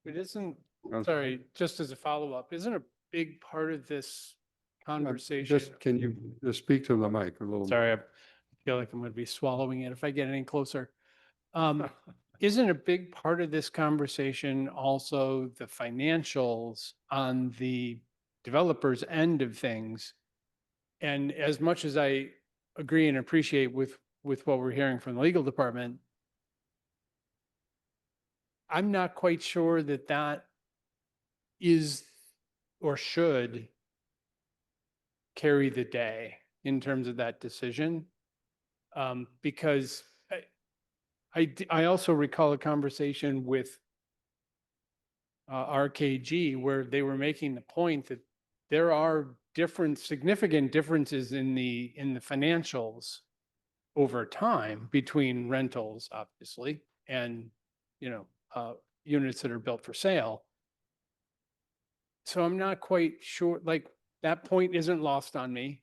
It isn't, Council- sorry, just as a follow-up, isn't a big part of this conversation? Just, can you just speak to the mic a little? Sorry, I feel like I'm going to be swallowing it if I get any closer. Isn't a big part of this conversation also the financials on the developer's end of things? And as much as I agree and appreciate with what we're hearing from the legal department, I'm not quite sure that that is or should carry the day in terms of that decision. Because I also recall a conversation with RKG where they were making the point that there are significant differences in the financials over time between rentals, obviously, and, units that are built for sale. So I'm not quite sure, like, that point isn't lost on me.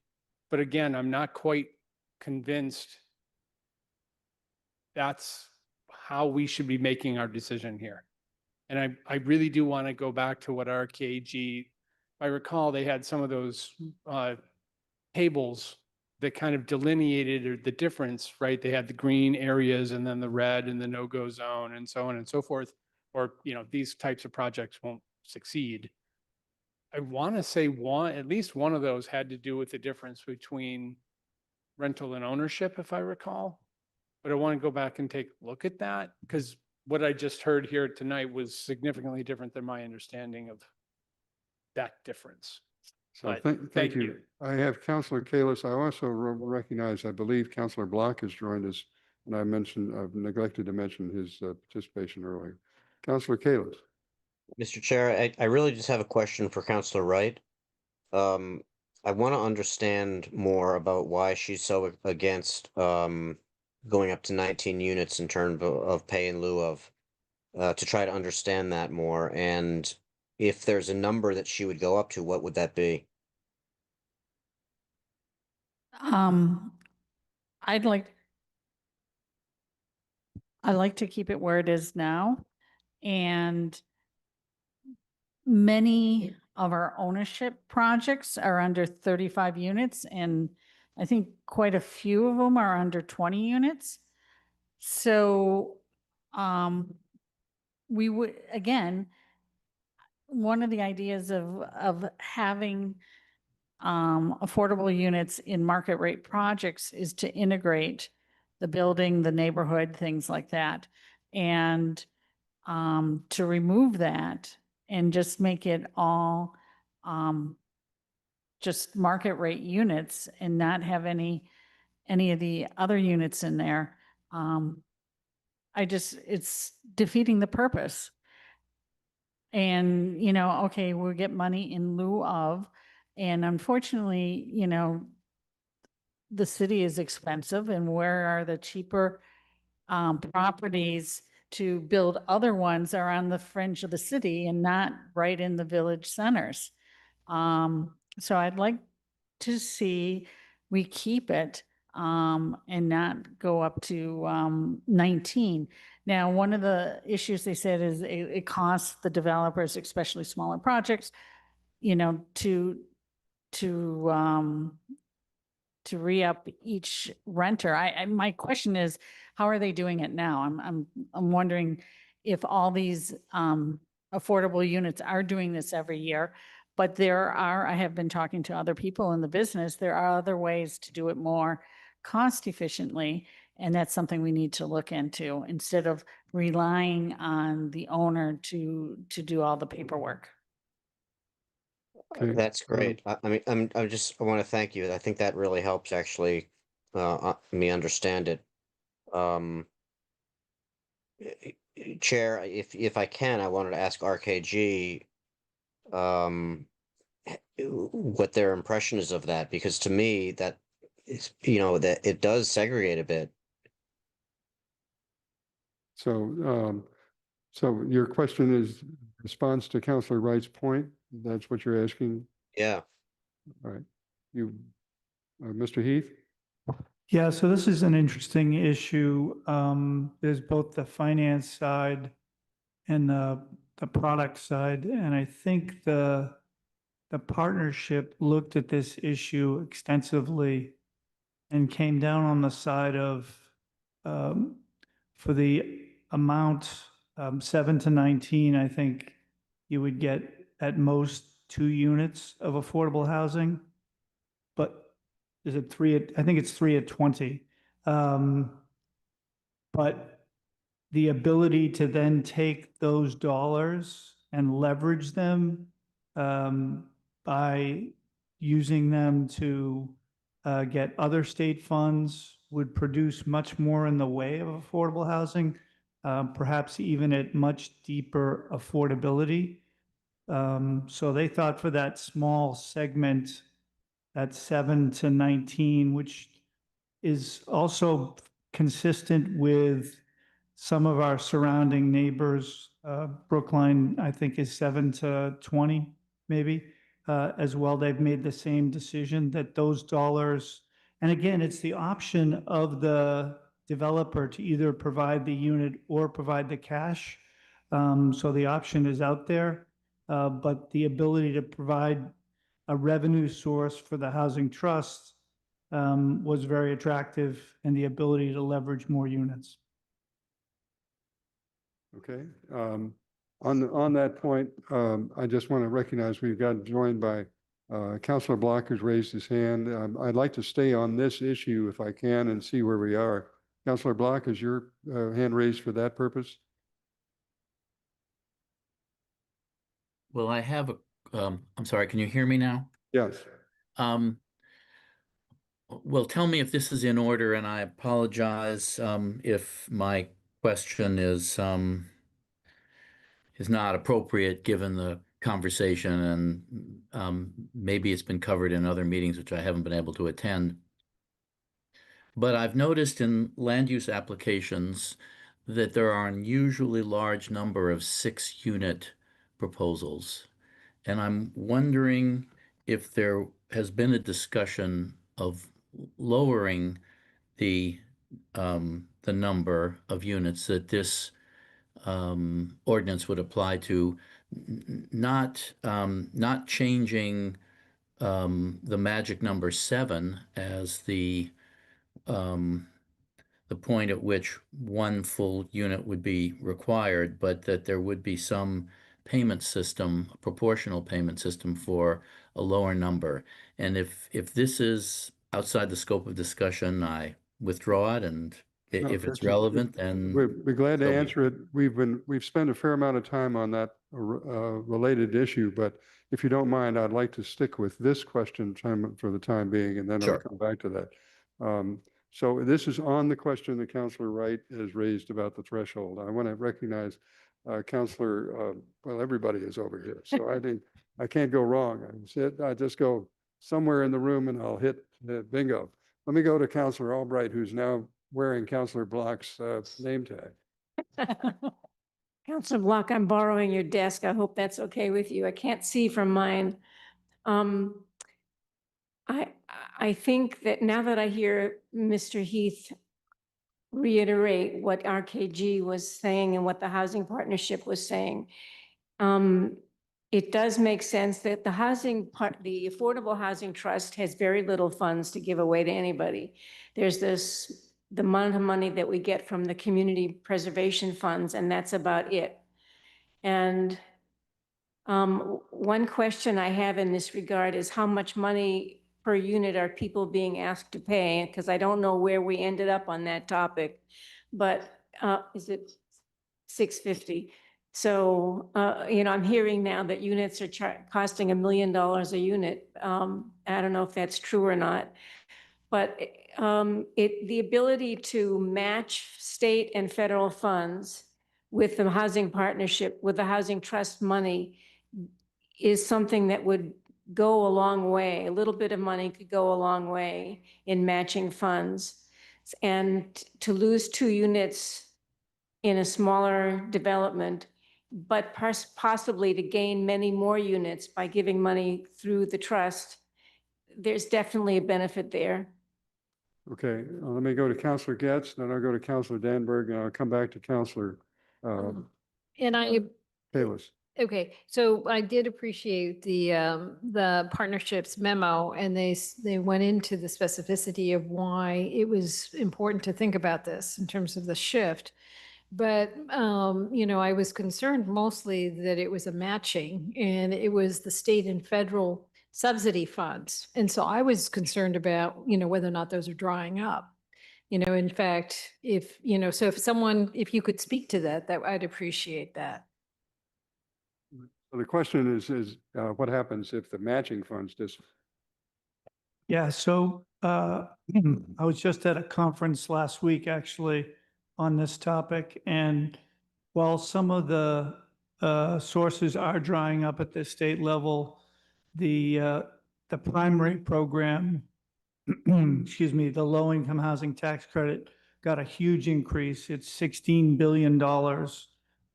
But again, I'm not quite convinced that's how we should be making our decision here. And I really do want to go back to what RKG, I recall they had some of those tables that kind of delineated the difference, right? They had the green areas and then the red and the no-go zone and so on and so forth. Or, these types of projects won't succeed. I want to say at least one of those had to do with the difference between rental and ownership, if I recall. But I want to go back and take a look at that because what I just heard here tonight was significantly different than my understanding of that difference. So But thank thank you. you. I have Councilor Kalis. I also recognize, I believe Councilor Block has joined us. And I've neglected to mention his participation earlier. Councilor Kalis. Mr. Chair, I really just have a question for Councilor Wright. I want to understand more about why she's so against going up to 19 units in terms of pay in lieu of, to try to understand that more. And if there's a number that she would go up to, what would that be? I'd like to keep it where it is now. And many of our ownership projects are under 35 units, and I think quite a few of them are under 20 units. So we would, again, one of the ideas of having affordable units in market rate projects is to integrate the building, the neighborhood, things like that. And to remove that and just make it all just market rate units and not have any of the other units in there. It's defeating the purpose. And, okay, we'll get money in lieu of, and unfortunately, the city is expensive, and where are the cheaper properties to build other ones are on the fringe of the city and not right in the village centers. So I'd like to see we keep it and not go up to 19. Now, one of the issues they said is it costs the developers, especially smaller projects, to re-up each renter. My question is, how are they doing it now? I'm wondering if all these affordable units are doing this every year, But I have been talking to other people in the business, there are other ways to do it more cost efficiently. And that's something we need to look into instead of relying on the owner to do all the paperwork. Okay. That's great. I mean, I want to thank you. I think that really helps actually me understand it. Chair, if I can, I wanted to ask RKG what their impression is of that, because to me that is, that it does segregate a bit. So, so your question is response to Councilor Wright's point? That's what you're asking? Yeah. All right. Mr. Heath? Yeah, so this is an interesting issue. There's both the finance side and the product side. And I think the partnership looked at this issue extensively and came down on the side of, for the amount, 7 to 19, I think you would get at most 2 units of affordable housing. But is it 3 I think it's 3 at 20. But the ability to then take those dollars and leverage them by using them to get other state funds would produce much more in the way of affordable housing, perhaps even at much deeper affordability. So they thought for that small segment, at 7 to 19, which is also consistent with some of our surrounding neighbors. Brookline, I think, is 7 to 20, maybe, as well. They've made the same decision that those dollars, and again, it's the option of the developer to either provide the unit or provide the cash. So the option is out there, but the ability to provide a revenue source for the housing trust was very attractive, and the ability to leverage more units. Okay. On that point, I just want to recognize we've got joined by Councilor Block, who's raised his hand. I'd like to stay on this issue if I can and see where we are. Councilor Block, is your hand raised for that purpose? Well, I have I'm sorry, can you hear me now? Yes. Well, tell me if this is in order, and I apologize if my question is not appropriate given the conversation, and maybe it's been covered in other meetings which I haven't been able to attend. But I've noticed in land use applications that there are an unusually large number of 6-unit proposals. And I'm wondering if there has been a discussion of lowering the number of units that this ordinance would apply to, not changing the magic number 7 as the point at which 1 full unit would be required, but that there would be some payment system, a proportional payment system for a lower number. And if this is outside the scope of discussion, I withdraw it, and if it's relevant, then we're glad to answer it. We've spent a fair amount of time on that related issue, but if you don't mind, I'd like to stick with this question for the time being, and then I'll come back to that. So this is on the question that Councilor Wright has raised about the threshold. I want to recognize Councilor, well, everybody is over here, so I think I can't go wrong. I just go somewhere in the room and I'll hit bingo. Let me go to Councilor Albright, who's now wearing Councilor Block's name tag. Councilor Block, I'm borrowing your desk. I hope that's okay with you. I can't see from mine. I think that now that I hear Mr. Heath reiterate what RKG was saying and what the Housing Partnership was saying, it does make sense that the Affordable Housing Trust has very little funds to give away to anybody. There's the amount of money that we get from the community preservation funds, and that's about it. And One question I have in this regard is how much money per unit are people being asked to pay? Because I don't know where we ended up on that topic, but is it 650? So, I'm hearing now that units are costing $1 million a unit. I don't know if that's true or not. But the ability to match state and federal funds with the housing partnership, with the housing trust money, is something that would go a long way. A little bit of money could go a long way in matching funds. And to lose 2 units in a smaller development, but possibly to gain many more units by giving money through the trust, there's definitely a benefit there. Okay, let me go to Counselor Getz, then I'll go to Counselor Danberg, and I'll come back to Counselor And I, Kalis. okay, so I did appreciate the partnerships memo, and they went into the specificity of why it was important to think about this in terms of the shift. But, I was concerned mostly that it was a matching, and it was the state and federal subsidy funds. And so I was concerned about, whether or not those are drying up. In fact, if you could speak to that, I'd appreciate that. So the question is what happens if the matching funds Yeah, so I was just at a conference last week, actually, on this topic. And while some of the sources are drying up at the state level, the primary program, excuse me, the low-income housing tax credit got a huge increase. It's $16 billion,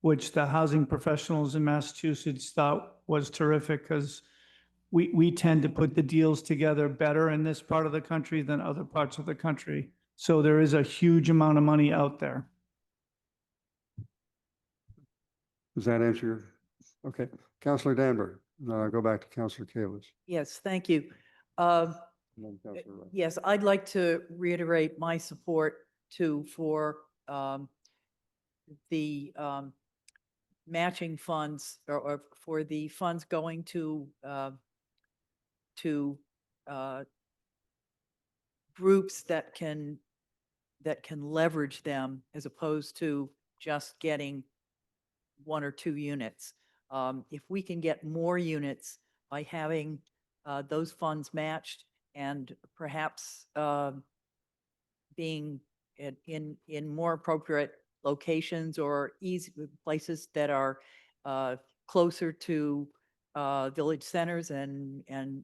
which the housing professionals in Massachusetts thought was terrific because we tend to put the deals together better in this part of the country than other parts of the country. So there is a huge amount of money out there. Does that answer your? Okay, Counselor Danberg, go back to Counselor Kalis. Yes, thank you. And then Counselor Wright. Yes, I'd like to reiterate my support too for the matching funds or for the funds going to groups that can leverage them as opposed to just getting 1 or 2 units. If we can get more units by having those funds matched and perhaps being in more appropriate locations or easy places that are closer to village centers and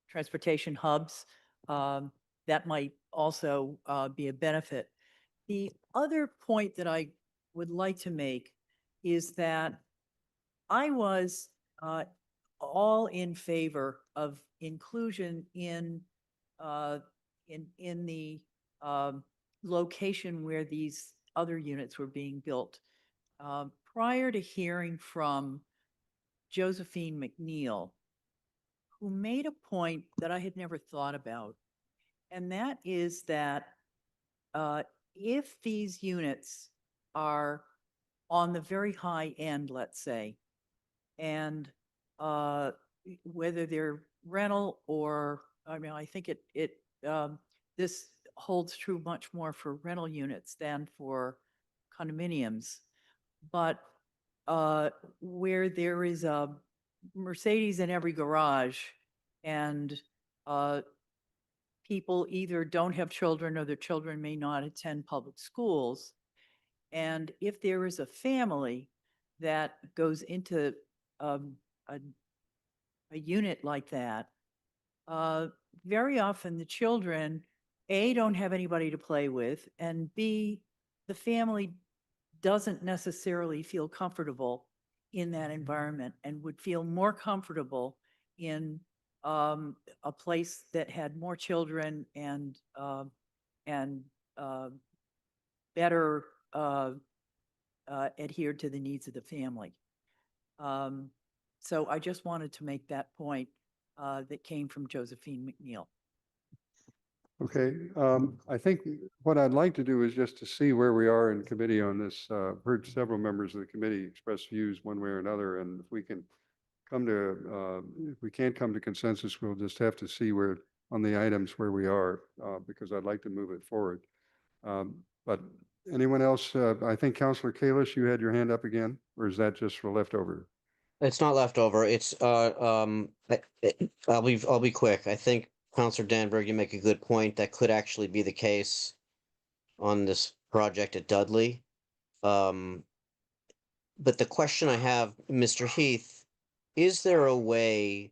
transportation hubs, that might also be a benefit. The other point that I would like to make is that I was all in favor of inclusion in the location where these other units were being built. Prior to hearing from Josephine McNeil, who made a point that I had never thought about, and that is that if these units are on the very high end, let's say, and whether they're rental or, I think this holds true much more for rental units than for condominiums. But where there is a Mercedes in every garage and people either don't have children or their children may not attend public schools. And if there is a family that goes into a unit like that, very often the children, A, don't have anybody to play with, and B, the family doesn't necessarily feel comfortable in that environment and would feel more comfortable in a place that had more children and better adhered to the needs of the family. So I just wanted to make that point that came from Josephine McNeil. Okay, I think what I'd like to do is just to see where we are in committee on this. Heard several members of the committee express views one way or another, and if we can come to, if we can't come to consensus, we'll just have to see where, on the items where we are, because I'd like to move it forward. But anyone else, I think Councilor Kalish, you had your hand up again, or is that just for leftover? It's not leftover. It's I'll be quick. I think Counselor Danberg, you make a good point. That could actually be the case on this project at Dudley. But the question I have, Mr. Heath, is there a way,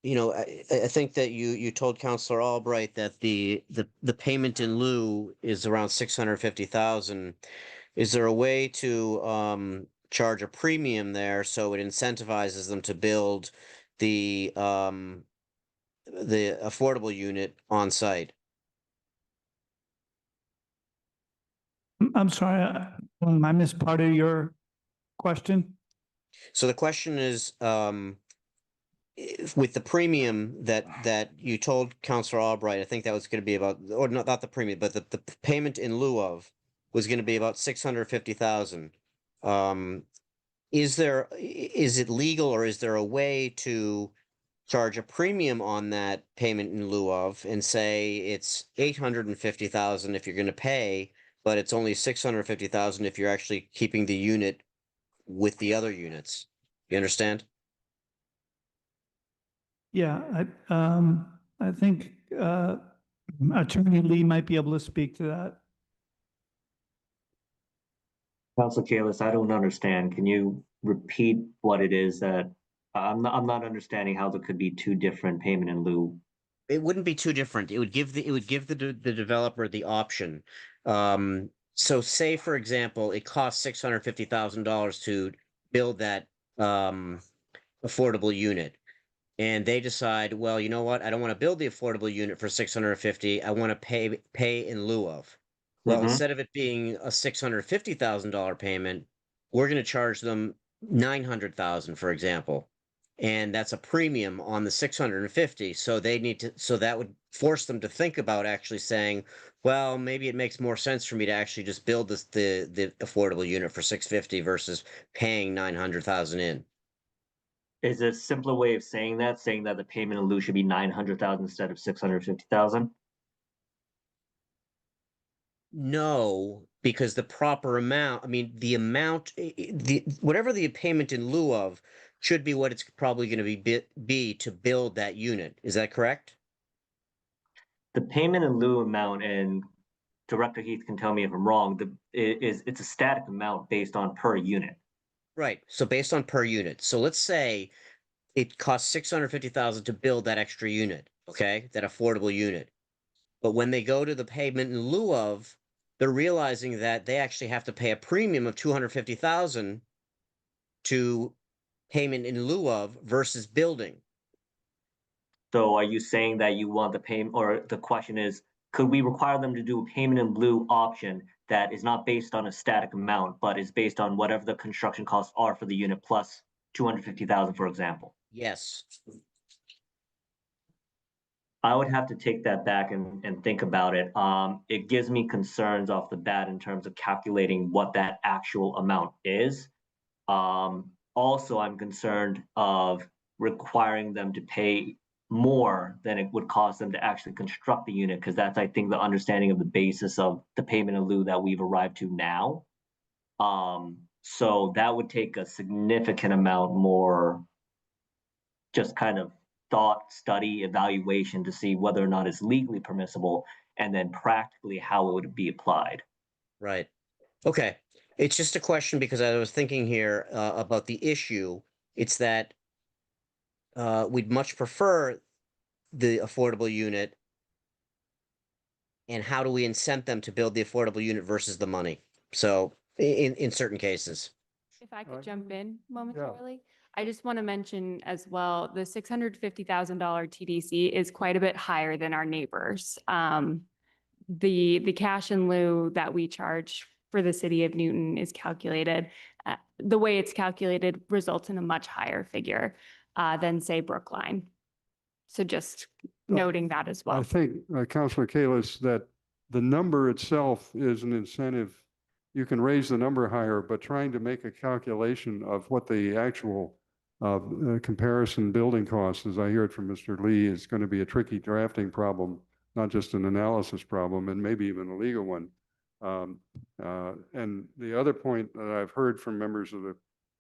you know, I think that you told Counselor Albright that the payment in lieu is around 650,000. Is there a way to charge a premium there so it incentivizes them to build the affordable unit on site? I'm sorry, I missed part of your question. So the question is, with the premium that you told Counselor Albright, I think that was going to be about, or not the premium, but the payment in lieu of was going to be about 650,000. Is it legal, or is there a way to charge a premium on that payment in lieu of and say it's 850,000 if you're going to pay, but it's only 650,000 if you're actually keeping the unit with the other units? You understand? Yeah, I think Attorney Lee might be able to speak to that. Council Kalis, I don't understand. Can you repeat what it is that I'm not understanding how there could be two different payment in lieu? It wouldn't be too different. It would give the developer the option. So say, for example, it costs $650,000 to build that affordable unit. And they decide, well, you know what? I don't want to build the affordable unit for 650. I want to pay in lieu of. Well, instead of it being a $650,000 payment, we're going to charge them 900,000, for example. And that's a premium on the 650. So that would force them to think about actually saying, well, maybe it makes more sense for me to actually just build the affordable unit for 650 versus paying 900,000 in. Is a simpler way of saying that the payment in lieu should be 900,000 instead of 650,000? No, because the proper amount, I mean, the amount, whatever the payment in lieu of should be what it's probably going to be to build that unit. Is that correct? The payment in lieu amount, and Director Heath can tell me if I'm wrong, it's a static amount based on per unit. Right. So based on per unit. So let's say it costs 650,000 to build that extra unit, okay? That affordable unit. But when they go to the payment in lieu of, they're realizing that they actually have to pay a premium of 250,000 to payment in lieu of versus building. So are you saying that you want the payment, or the question is, could we require them to do a payment in lieu option that is not based on a static amount, but is based on whatever the construction costs are for the unit plus 250,000, for example? Yes. I would have to take that back and think about it. It gives me concerns off the bat in terms of calculating what that actual amount is. Also, I'm concerned of requiring them to pay more than it would cost them to actually construct the unit, because that's, I think, the understanding of the basis of the payment in lieu that we've arrived to now. So that would take a significant amount more just kind of thought, study, evaluation to see whether or not it's legally permissible, and then practically how it would be applied. Right. Okay. It's just a question because I was thinking here about the issue. It's that we'd much prefer the affordable unit. And how do we incent them to build the affordable unit versus the money? So in certain cases. If I could jump in momentarily. I just want to mention as well, the $650,000 TDC is quite a bit higher than our neighbors. The cash in lieu that we charge for the city of Newton is calculated, the way it's calculated results in a much higher figure than say Brookline. So just noting that as well. I think, Councilor Kalis, that the number itself is an incentive. You can raise the number higher, but trying to make a calculation of what the actual comparison building costs, as I hear it from Mr. Lee, is going to be a tricky drafting problem, not just an analysis problem, and maybe even a legal one. And the other point that I've heard from members of the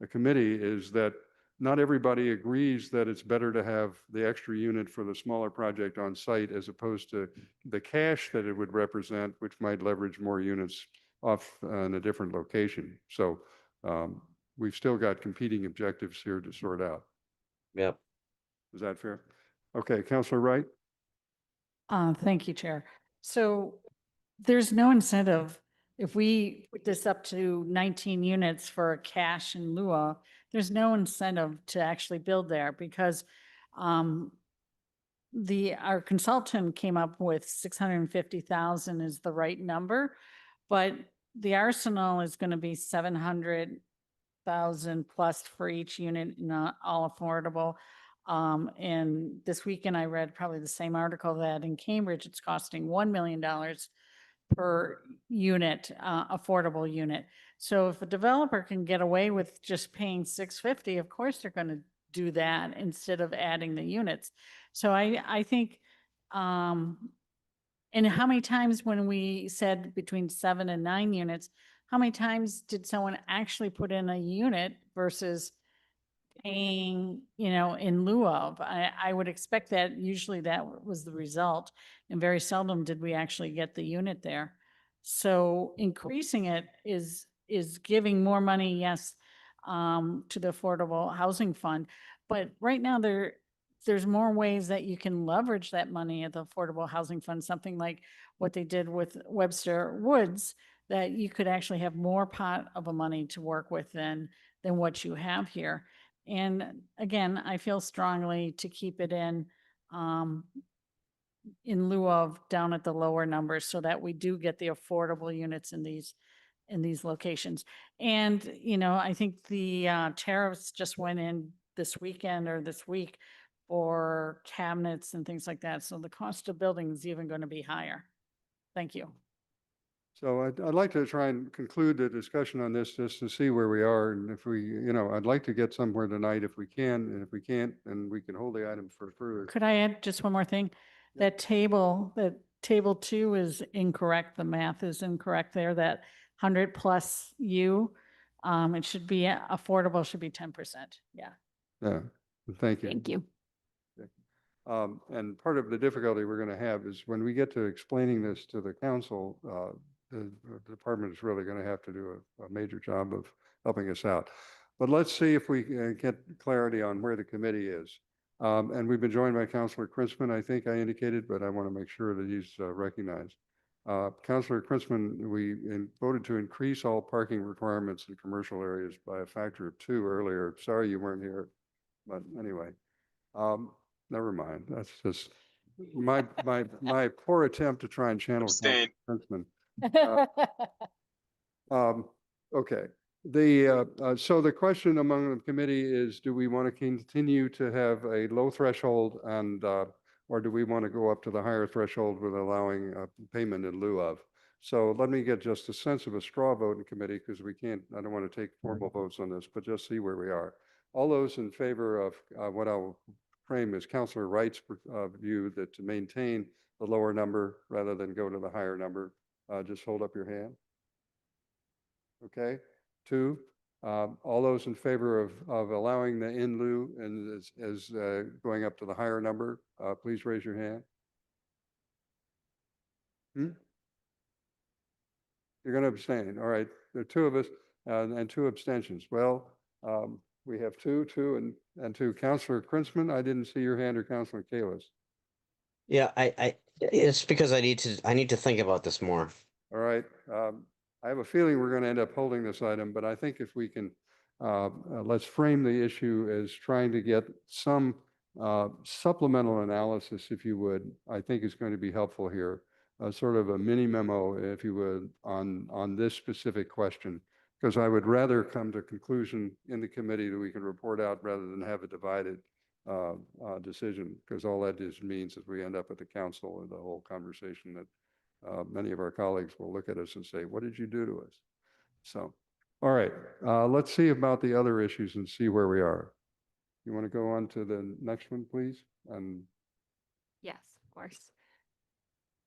committee is that not everybody agrees that it's better to have the extra unit for the smaller project on site as opposed to the cash that it would represent, which might leverage more units off in a different location. So we've still got competing objectives here to sort out. Yep. Is that fair? Okay, Councilor Wright? Thank you, Chair. So there's no incentive if we put this up to 19 units for cash in lieu of, there's no incentive to actually build there because our consultant came up with 650,000 is the right number, but the arsenal is going to be 700,000 plus for each unit, not all affordable. And this weekend I read probably the same article that in Cambridge it's costing $1 million per unit, affordable unit. So if a developer can get away with just paying 650, of course they're going to do that instead of adding the units. So I think, and how many times when we said between 7 and 9 units, how many times did someone actually put in a unit versus paying, in lieu of? I would expect that usually that was the result, and very seldom did we actually get the unit there. So increasing it is giving more money, yes, to the Affordable Housing Fund, but right now there's more ways that you can leverage that money at the Affordable Housing Fund, something like what they did with Webster Woods, that you could actually have more pot of a money to work with than what you have here. And again, I feel strongly to keep it in lieu of down at the lower numbers so that we do get the affordable units in these locations. And, I think the tariffs just went in this weekend or this week for cabinets and things like that. So the cost of building is even going to be higher. Thank you. So I'd like to try and conclude the discussion on this just to see where we are. And if we, I'd like to get somewhere tonight if we can, and if we can't, then we can hold the item for further. Could I add just one more thing? That table 2 is incorrect. The math is incorrect there. That 100 plus U, it should be affordable, should be 10%. Yeah. Yeah, thank you. Thank you. And part of the difficulty we're going to have is when we get to explaining this to the council, the department is really going to have to do a major job of helping us out. But let's see if we can get clarity on where the committee is. And we've been joined by Councilor Krinsman, I think I indicated, but I want to make sure that he's recognized. Councilor Krinsman, we voted to increase all parking requirements in commercial areas by a factor of 2 earlier. Sorry you weren't here, but anyway, never mind. That's just my poor attempt to try and channel Councilor Krinsman. Okay. So the question among the committee is, do we want to continue to have a low threshold and, or do we want to go up to the higher threshold with allowing payment in lieu of? So let me get just a sense of a straw vote in committee because I don't want to take formal votes on this, but just see where we are. All those in favor of what I'll frame as Councilor Wright's view that to maintain the lower number rather than go to the higher number, just hold up your hand. Okay. 2, all those in favor of allowing the in lieu and as going up to the higher number, please raise your hand. You're going to abstain. All right. There are 2 of us and 2 abstentions. Well, we have 2 and 2. Councilor Krinsman, I didn't see your hand, or Councilor Kalis. Yeah, it's because I need to think about this more. All right. I have a feeling we're going to end up holding this item, but I think if we can, let's frame the issue as trying to get some supplemental analysis, if you would, I think is going to be helpful here. Sort of a mini memo, if you would, on this specific question, because I would rather come to a conclusion in the committee that we can report out rather than have it divided. decision, because all that just means is we end up at the council and the whole conversation that many of our colleagues will look at us and say, what did you do to us? So, all right, let's see about the other issues and see where we are. You want to go on to the next one, please? And Yes, of course.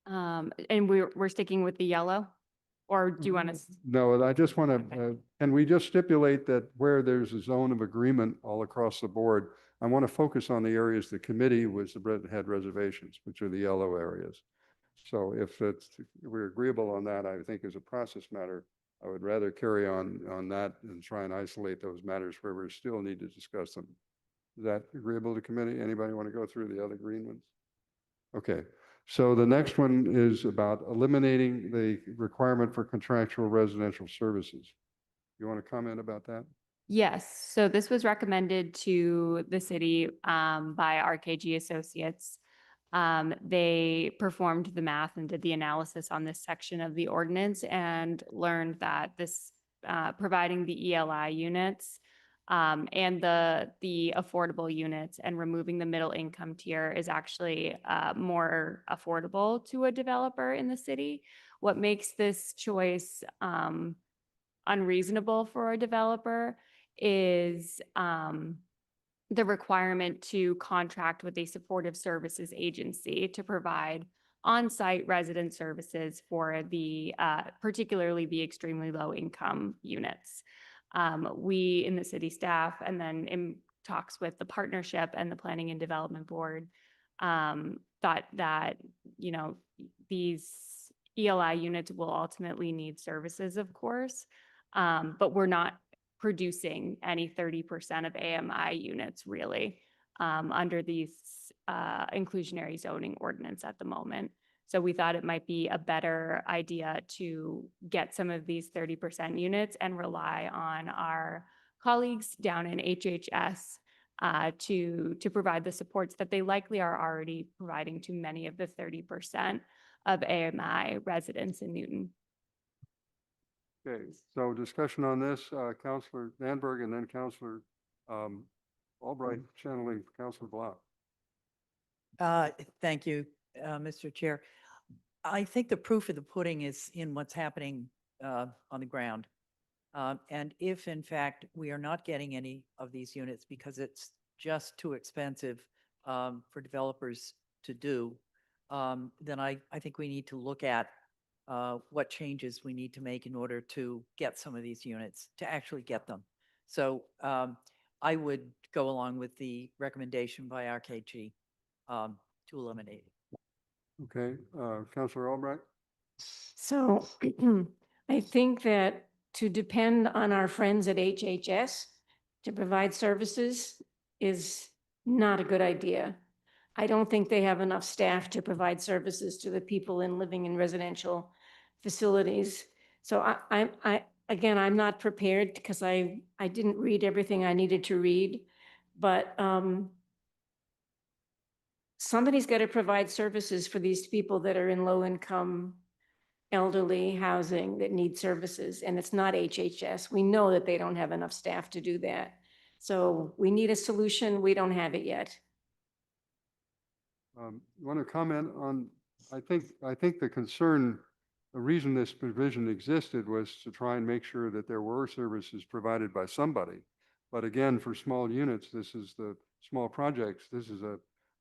And we're sticking with the yellow, or do you want to? no, I just want to, and we just stipulate that where there's a zone of agreement all across the board, I want to focus on the areas the committee had reservations, which are the yellow areas. So if we're agreeable on that, I think as a process matter, I would rather carry on that and try and isolate those matters where we still need to discuss them. Is that agreeable to committee? Anybody want to go through the other green ones? Okay. So the next one is about eliminating the requirement for contractual residential services. You want to comment about that? Yes, so this was recommended to the city by RKG Associates. They performed the math and did the analysis on this section of the ordinance and learned that this providing the ELI units and the affordable units and removing the middle income tier is actually more affordable to a developer in the city. What makes this choice unreasonable for a developer is the requirement to contract with a supportive services agency to provide on-site resident services for the particularly the extremely low income units. We in the city staff and then in talks with the partnership and the planning and development board thought that, you know, these ELI units will ultimately need services, of course, but we're not producing any 30% of AMI units really under these inclusionary zoning ordinance at the moment. So we thought it might be a better idea to get some of these 30% units and rely on our colleagues down in HHS to provide the supports that they likely are already providing to many of the 30% of AMI residents in Newton. Okay, so discussion on this, Councilor Danberg and then Councilor Albright channeling Councilor Block. Thank you, Mr. Chair. I think the proof of the pudding is in what's happening on the ground. And if in fact we are not getting any of these units because it's just too expensive for developers to do, then I think we need to look at what changes we need to make in order to get some of these units, to actually get them. So I would go along with the recommendation by RKG to eliminate it. Okay, Councilor Albright? So I think that to depend on our friends at HHS to provide services is not a good idea. I don't think they have enough staff to provide services to the people living in residential facilities. So again, I'm not prepared because I didn't read everything I needed to read, but somebody's got to provide services for these people that are in low income elderly housing that need services, and it's not HHS. We know that they don't have enough staff to do that. So we need a solution. We don't have it yet. You want to comment on, I think the concern, the reason this provision existed was to try and make sure that there were services provided by somebody. But again, for small units, this is the small projects, this is a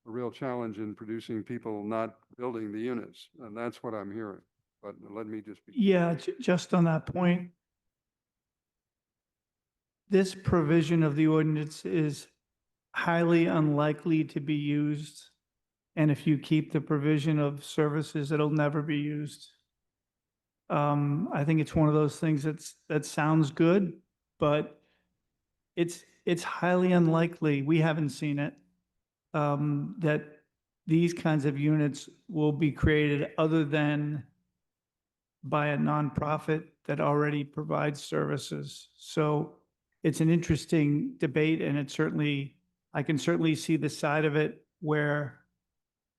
real challenge in producing people not building the units. And that's what I'm hearing. But let me just be. Yeah, just on that point, this provision of the ordinance is highly unlikely to be used. And if you keep the provision of services, it'll never be used. I think it's one of those things that sounds good, but it's highly unlikely, we haven't seen it, that these kinds of units will be created other than by a nonprofit that already provides services. So it's an interesting debate, and I can certainly see the side of it where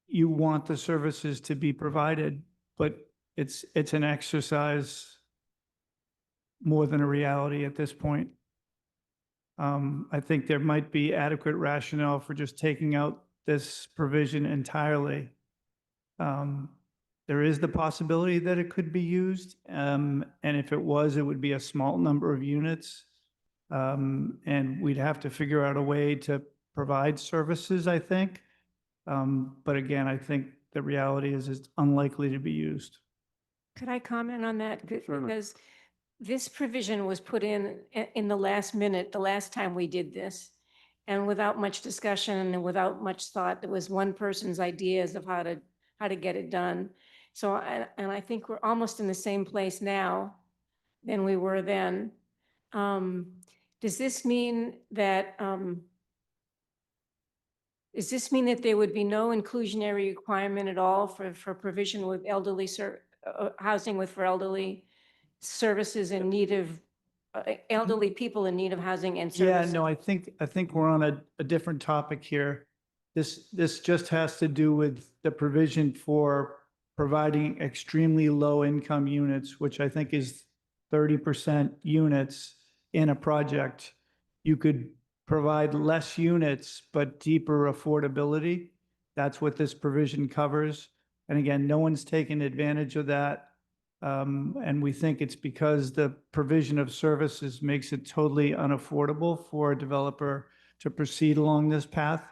you want the services to be provided, but it's an exercise more than a reality at this point. I think there might be adequate rationale for just taking out this provision entirely. There is the possibility that it could be used, and if it was, it would be a small number of units. And we'd have to figure out a way to provide services, I think. But again, I think the reality is it's unlikely to be used. Could I comment on that? Certainly. Because this provision was put in the last minute, the last time we did this. And without much discussion and without much thought, it was one person's ideas of how to get it done. So, and I think we're almost in the same place now than we were then. Does this mean that, there would be no inclusionary requirement at all for provision with elderly housing for elderly services in need of elderly people in need of housing and Yeah, services? no, I think we're on a different topic here. This just has to do with the provision for providing extremely low income units, which I think is 30% units in a project. You could provide less units, but deeper affordability. That's what this provision covers. And again, no one's taken advantage of that. And we think it's because the provision of services makes it totally unaffordable for a developer to proceed along this path.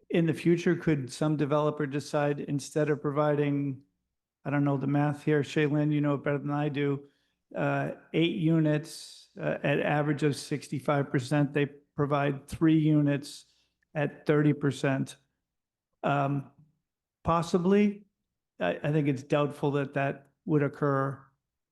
In the future, could some developer decide instead of providing, I don't know the math here, Shaylin, you know it better than I do, 8 units at average of 65%, they provide 3 units at 30%. Possibly, I think it's doubtful that would occur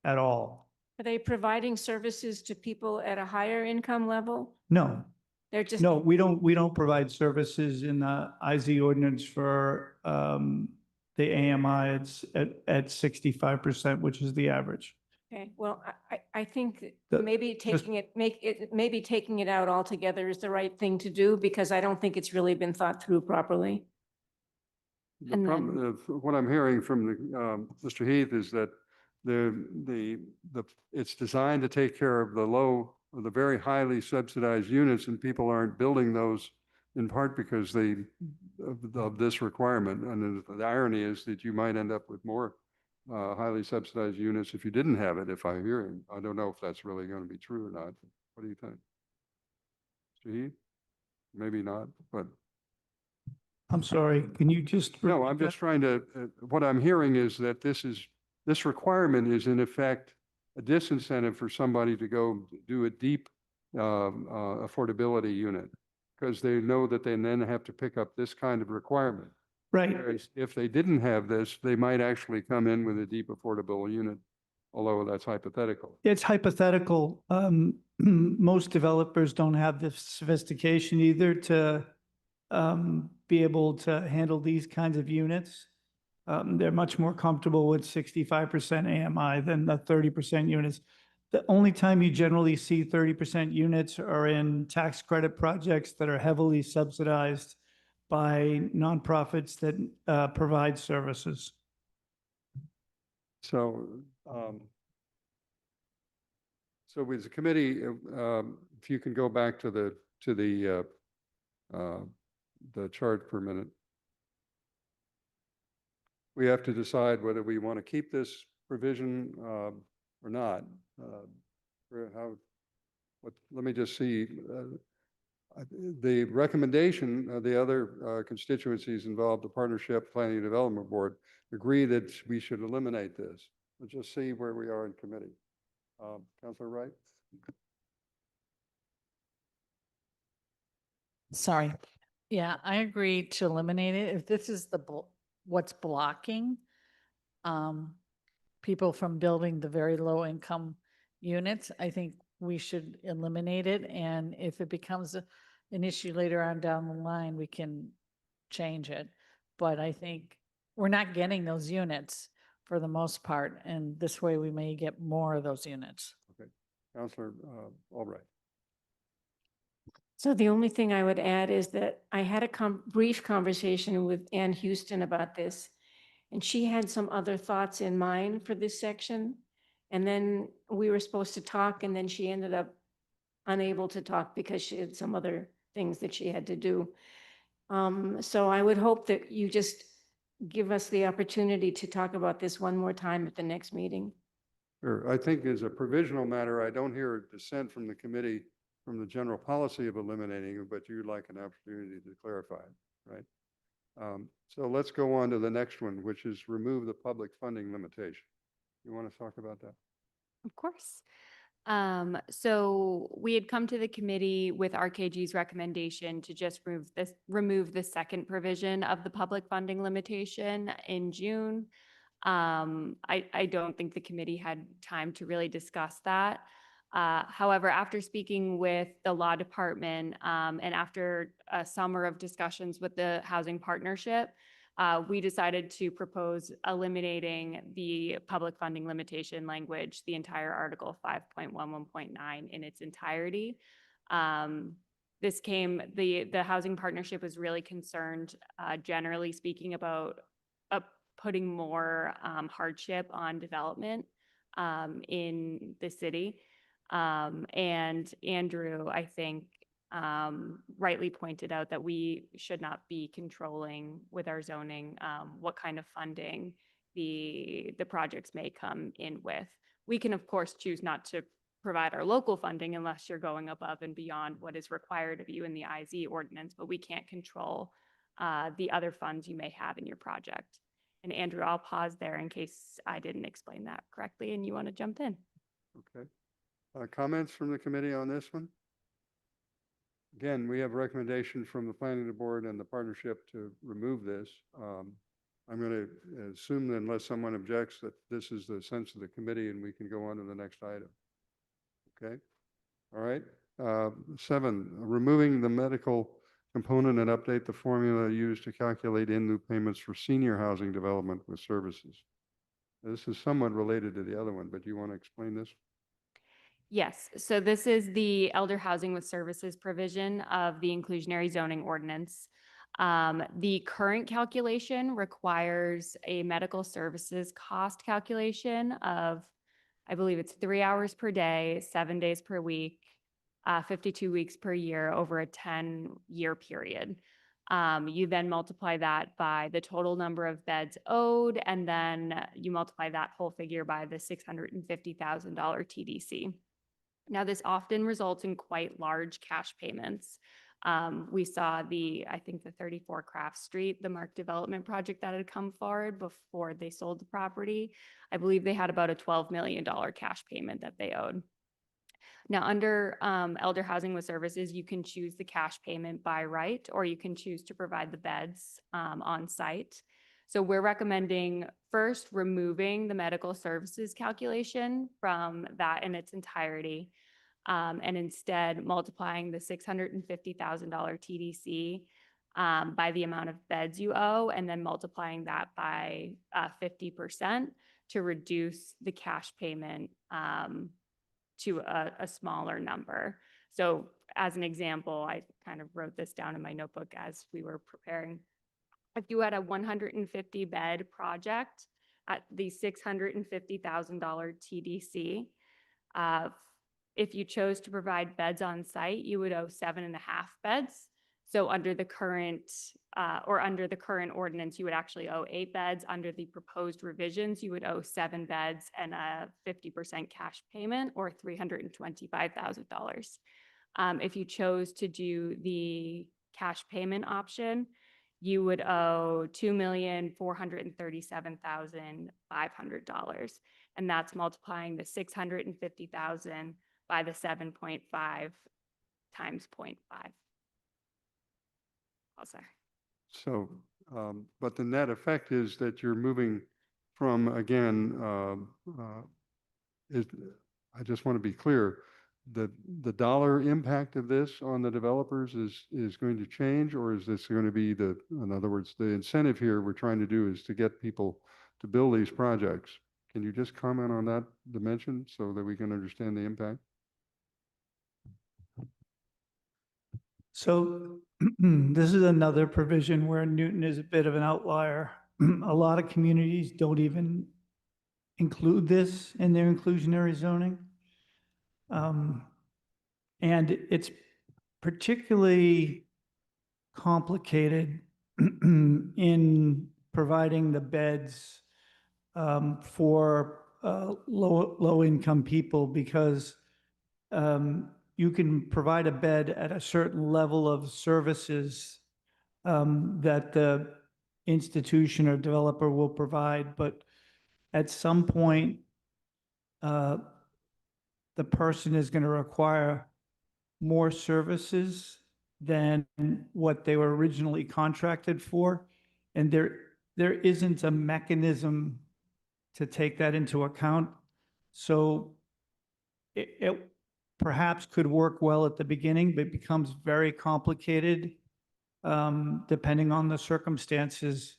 at all. Are they providing services to people at a higher income level? No, They're just. no, we don't provide services in the IZ ordinance for the AMI. It's at 65%, which is the average. Okay, well, I think The- maybe maybe taking it out altogether is the right thing to do because I don't think it's really been thought through properly. The And problem, what I'm hearing from Mr. Heath is that it's designed to take care of the very highly subsidized units, and people aren't building those in part because of this requirement. And the irony is that you might end up with more highly subsidized units if you didn't have it, if I'm hearing. I don't know if that's really going to be true or not. What do you think? Mr. Heath? Maybe not, but. I'm sorry, can you just? No, repeat I'm that? just trying to, what I'm hearing is that this requirement is in effect a disincentive for somebody to go do a deep affordability unit because they know that they then have to pick up this kind of requirement. Right. Whereas if they didn't have this, they might actually come in with a deep affordable unit, although that's hypothetical. It's hypothetical. Most developers don't have the sophistication either to be able to handle these kinds of units. They're much more comfortable with 65% AMI than the 30% units. The only time you generally see 30% units are in tax credit projects that are heavily subsidized by nonprofits that provide services. So, so with the committee, if you can go back to the chart for a minute. We have to decide whether we want to keep this provision or not. Let me just see. The recommendation of the other constituencies involved, the Partnership Planning and Development Board, agree that we should eliminate this. Let's just see where we are in committee. Councilor Wright? Sorry. Yeah, I agree to eliminate it. If this is what's blocking people from building the very low income units, I think we should eliminate it. And if it becomes an issue later on down the line, we can change it. But I think we're not getting those units for the most part. And this way we may get more of those units. Okay. Councilor Albright. So the only thing I would add is that I had a brief conversation with Ann Houston about this, and she had some other thoughts in mind for this section. And then we were supposed to talk, and then she ended up unable to talk because she had some other things that she had to do. So I would hope that you just give us the opportunity to talk about this one more time at the next meeting. Sure. I think as a provisional matter, I don't hear a dissent from the committee from the general policy of eliminating it, but you'd like an opportunity to clarify it, right? So let's go on to the next one, which is remove the public funding limitation. You want to talk about that? Of course. So we had come to the committee with RKG's recommendation to just remove the second provision of the public funding limitation in June. I don't think the committee had time to really discuss that. However, after speaking with the law department, and after a summer of discussions with the housing partnership, we decided to propose eliminating the public funding limitation language, the entire Article 5.11.9 in its entirety. The housing partnership was really concerned, generally speaking, about putting more hardship on development in the city. And Andrew, I think, rightly pointed out that we should not be controlling with our zoning what kind of funding the projects may come in with. We can, of course, choose not to provide our local funding unless you're going above and beyond what is required of you in the IZ ordinance, but we can't control the other funds you may have in your project. And Andrew, I'll pause there in case I didn't explain that correctly and you want to jump in. Okay. Comments from the committee on this one? Again, we have recommendation from the planning board and the partnership to remove this. I'm going to assume that unless someone objects that this is the sense of the committee and we can go on to the next item. Okay. All right. 7, removing the medical component and update the formula used to calculate in lieu payments for senior housing development with services. This is somewhat related to the other one, but do you want to explain this? Yes, so this is the elder housing with services provision of the inclusionary zoning ordinance. The current calculation requires a medical services cost calculation of, I believe it's 3 hours per day, 7 days per week, 52 weeks per year over a 10-year period. You then multiply that by the total number of beds owed, and then you multiply that whole figure by the $650,000 TDC. Now, this often results in quite large cash payments. We saw I think the 34 Craft Street, the Mark development project that had come forward before they sold the property. I believe they had about a $12 million cash payment that they owed. Now, under elder housing with services, you can choose the cash payment by right, or you can choose to provide the beds on site. So we're recommending first removing the medical services calculation from that in its entirety, and instead multiplying the $650,000 TDC by the amount of beds you owe, and then multiplying that by 50% to reduce the cash payment to a smaller number. So as an example, I kind of wrote this down in my notebook as we were preparing. If you had a 150 bed project at the $650,000 TDC, if you chose to provide beds on site, you would owe 7.5 beds. So under the current ordinance, you would actually owe 8 beds. Under the proposed revisions, you would owe 7 beds and a 50% cash payment, or $325,000. If you chose to do the cash payment option, you would owe $2,437,500. And that's multiplying the $650,000 by the 7.5 times 0.5. Oh, sorry. So, but the net effect is that you're moving from, again, I just want to be clear, the dollar impact of this on the developers is going to change, or is this going to be in other words, the incentive here we're trying to do is to get people to build these projects. Can you just comment on that dimension so that we can understand the impact? So this is another provision where Newton is a bit of an outlier. A lot of communities don't even include this in their inclusionary zoning. And it's particularly complicated in providing the beds for low income people because you can provide a bed at a certain level of services that the institution or developer will provide, but at some point, the person is going to require more services than what they were originally contracted for. And there isn't a mechanism to take that into account. So it perhaps could work well at the beginning, but it becomes very complicated depending on the circumstances.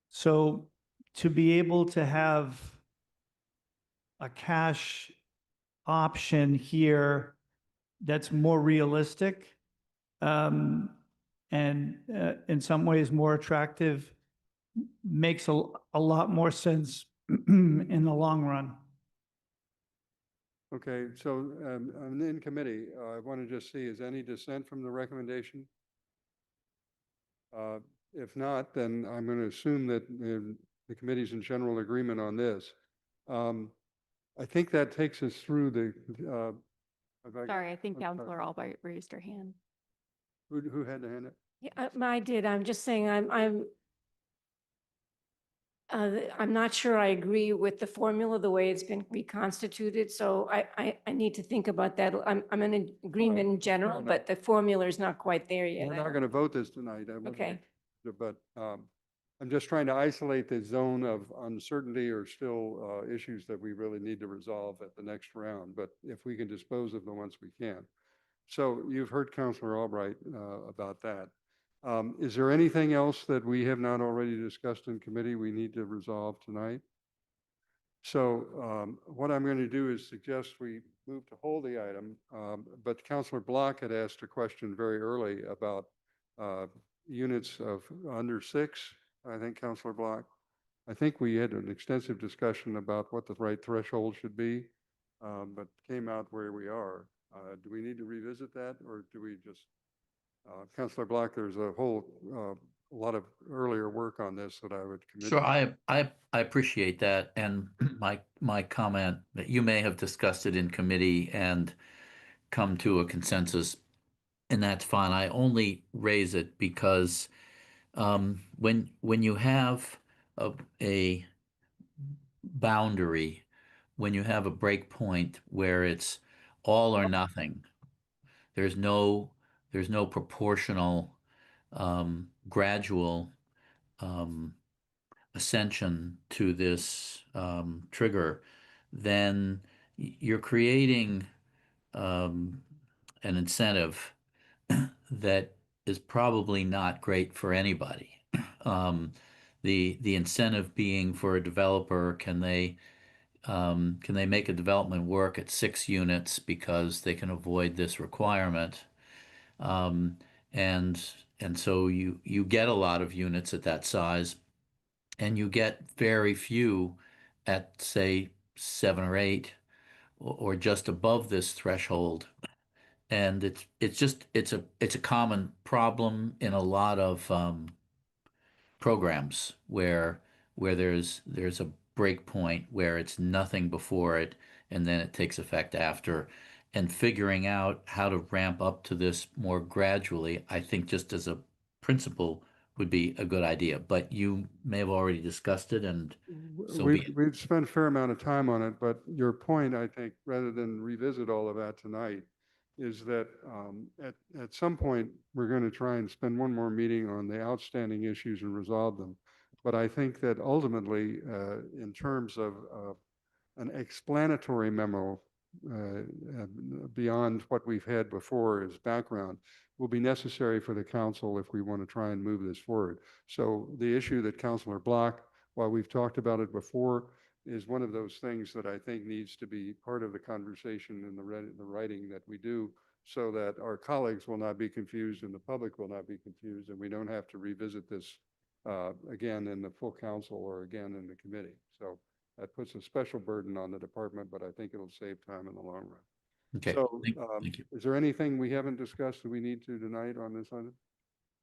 So to be able to have a cash option here that's more realistic and in some ways more attractive makes a lot more sense in the long run. Okay, so I'm in committee. I want to just see, is any dissent from the recommendation? If not, then I'm going to assume that the committee's in general agreement on this. I think that takes us through the. Sorry, I think I'm sorry. Counselor Albright raised her hand. Who had the hand up? Yeah, I did. I'm just saying I'm not sure I agree with the formula, the way it's been reconstituted. So I need to think about that. I'm in agreement in general, no. but the formula is not quite there yet. We're not going to vote this tonight. Okay. But I'm just trying to isolate the zone of uncertainty or still issues that we really need to resolve at the next round. But if we can dispose of them once we can. So you've heard Councilor Albright about that. Is there anything else that we have not already discussed in committee we need to resolve tonight? So what I'm going to do is suggest we move to hold the item, but Councilor Block had asked a question very early about units of under 6. I think Councilor Block, I think we had an extensive discussion about what the right threshold should be, but came out where we are. Do we need to revisit that, or do we just, Councilor Block, there's a whole lot of earlier work on this that I would commit. Sure, I appreciate that, and my comment that you may have discussed it in committee and come to a consensus, and that's fine. I only raise it because when you have a boundary, when you have a break point where it's all or nothing, there's no proportional gradual ascension to this trigger, then you're creating an incentive that is probably not great for anybody. The incentive being for a developer, can they make a development work at 6 units because they can avoid this requirement? And so you get a lot of units at that size, and you get very few at, say, 7 or 8 or just above this threshold. And it's a common problem in a lot of programs where there's a break point where it's nothing before it and then it takes effect after. And figuring out how to ramp up to this more gradually, I think just as a principle would be a good idea. But you may have already discussed it, and so be it. We've spent a fair amount of time on it, but your point, I think, rather than revisit all of that tonight, is that at some point, we're going to try and spend one more meeting on the outstanding issues and resolve them. But I think that ultimately, in terms of an explanatory memo beyond what we've had before as background, will be necessary for the council if we want to try and move this forward. So the issue that Councilor Block, while we've talked about it before, is one of those things that I think needs to be part of the conversation in the writing that we do, so that our colleagues will not be confused and the public will not be confused, and we don't have to revisit this again in the full council or again in the committee. So that puts a special burden on the department, but I think it'll save time in the long run. Okay, So thank you. is there anything we haven't discussed that we need to tonight on this item?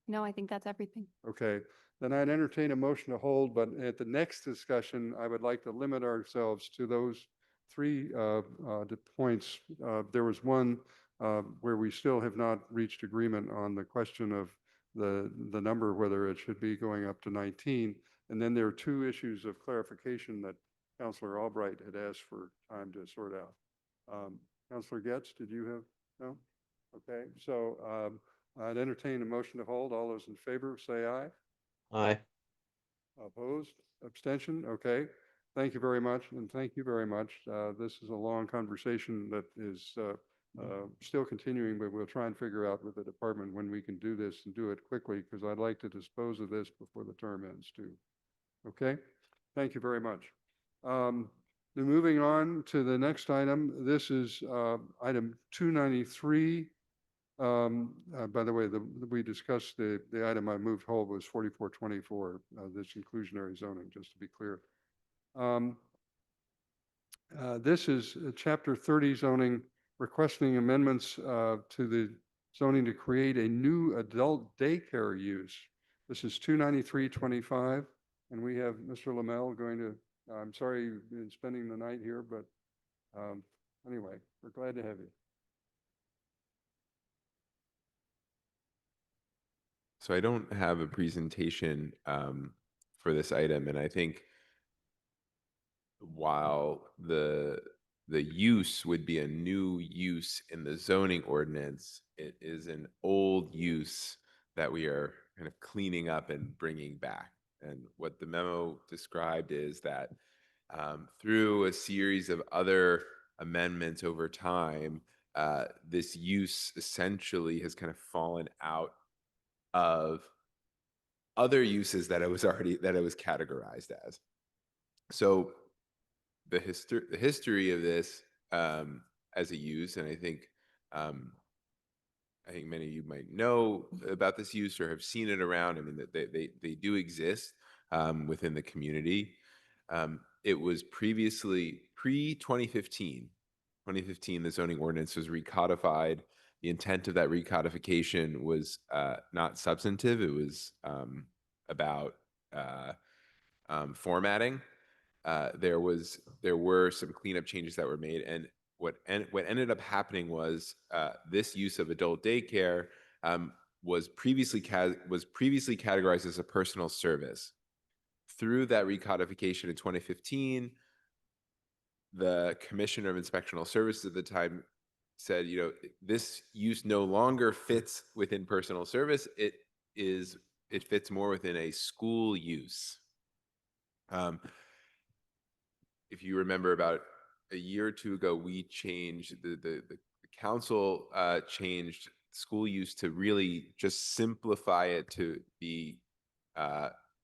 No, I think that's everything. Okay, then I'd entertain a motion to hold, but at the next discussion, I would like to limit ourselves to those three points. There was one where we still have not reached agreement on the question of the number, whether it should be going up to 19. And then there are two issues of clarification that Councilor Albright had asked for time to sort out. Councilor Getz, did you have, no? Okay, so I'd entertain a motion to hold. All those in favor, say aye. Aye. Opposed? Abstention? Okay. Thank you very much, and thank you very much. This is a long conversation that is still continuing, but we'll try and figure out with the department when we can do this and do it quickly, because I'd like to dispose of this before the term ends too. Okay? Thank you very much. Now moving on to the next item. This is item 293. By the way, we discussed the item I moved hold was 4424, this inclusionary zoning, just to be clear. This is Chapter 30 zoning, requesting amendments to the zoning to create a new adult daycare use. This is 29325, and we have Mr. Lamel going to, I'm sorry you've been spending the night here, but anyway, we're glad to have you. So I don't have a presentation for this item, and I think while the use would be a new use in the zoning ordinance, it is an old use that we are kind of cleaning up and bringing back. And what the memo described is that through a series of other amendments over time, this use essentially has kind of fallen out of other uses that it was categorized as. So the history of this as a use, and I think many of you might know about this use or have seen it around. I mean, they do exist within the community. It was previously pre-2015. 2015, the zoning ordinance was recodified. The intent of that recodification was not substantive. It was about formatting. There were some cleanup changes that were made, and what ended up happening was this use of adult daycare was previously categorized as a personal service. Through that recodification in 2015, the Commissioner of Inspectional Services at the time said, this use no longer fits within personal service. It fits more within a school use. If you remember, about a year or two ago, we changed the council changed school use to really just simplify it to be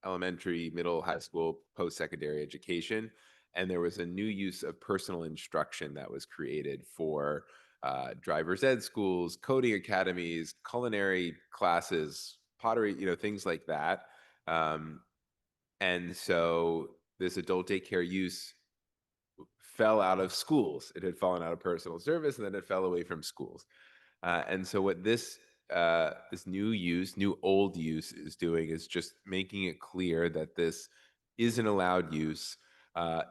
elementary, middle, high school, post-secondary education. And there was a new use of personal instruction that was created for driver's ed schools, coding academies, culinary classes, pottery, things like that. And so this adult daycare use fell out of schools. It had fallen out of personal service, and then it fell away from schools. And so what this new old use is doing is just making it clear that this is an allowed use.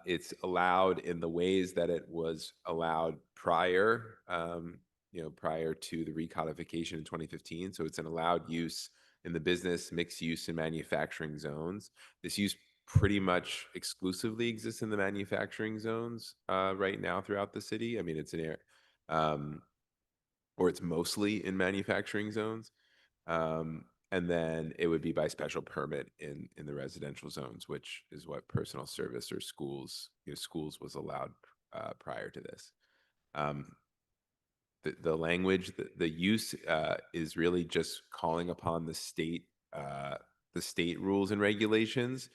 It's allowed in the ways that it was allowed prior to the recodification in 2015. So it's an allowed use in the business, mixed use, and manufacturing zones. This use pretty much exclusively exists in the manufacturing zones right now throughout the city. I mean, it's or it's mostly in manufacturing zones. And then it would be by special permit in the residential zones, which is what personal service or schools was allowed prior to this. The language, the use is really just calling upon the state rules and regulations.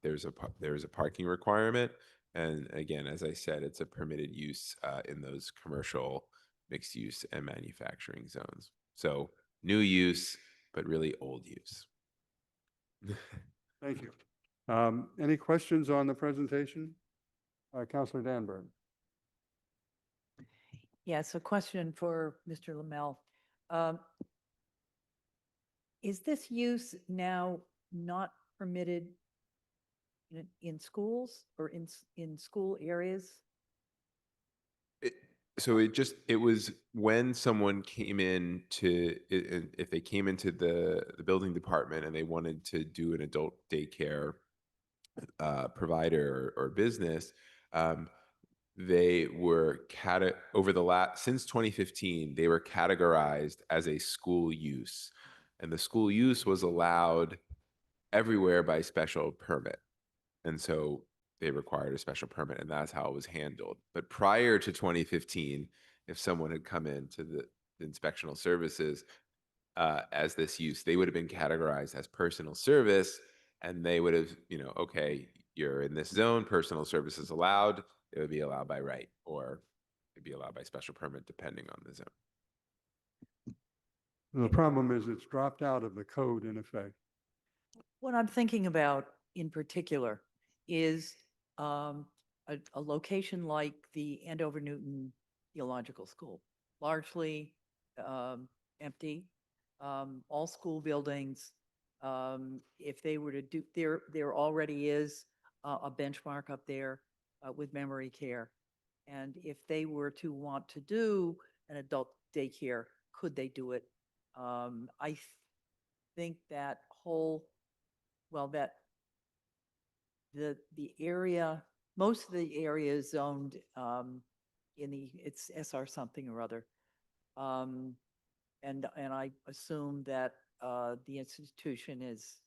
There's a parking requirement, and again, as I said, it's a permitted use in those commercial, mixed use, and manufacturing zones. So new use, but really old use. Thank you. Any questions on the presentation? Councilor Danburn. Yes, a question for Mr. Lamel. Um, Is this use now not permitted in schools or in school areas? So it was when someone came in to, if they came into the building department and they wanted to do an adult daycare provider or business, they were over the last, since 2015, they were categorized as a school use. And the school use was allowed everywhere by special permit. And so they required a special permit, and that's how it was handled. But prior to 2015, if someone had come into the inspectional services as this use, they would have been categorized as personal service, and they would have, okay, you're in this zone, personal service is allowed. It would be allowed by right, or it'd be allowed by special permit, depending on the zone. The problem is it's dropped out of the code in effect. What I'm thinking about in particular is a location like the Andover Newton Theological School, largely empty, all school buildings. If they were to do, there already is a benchmark up there with memory care. And if they were to want to do an adult daycare, could they do it? I think that whole, well, that the area, most of the area is zoned in it's SR something or other. And I assume that the institution is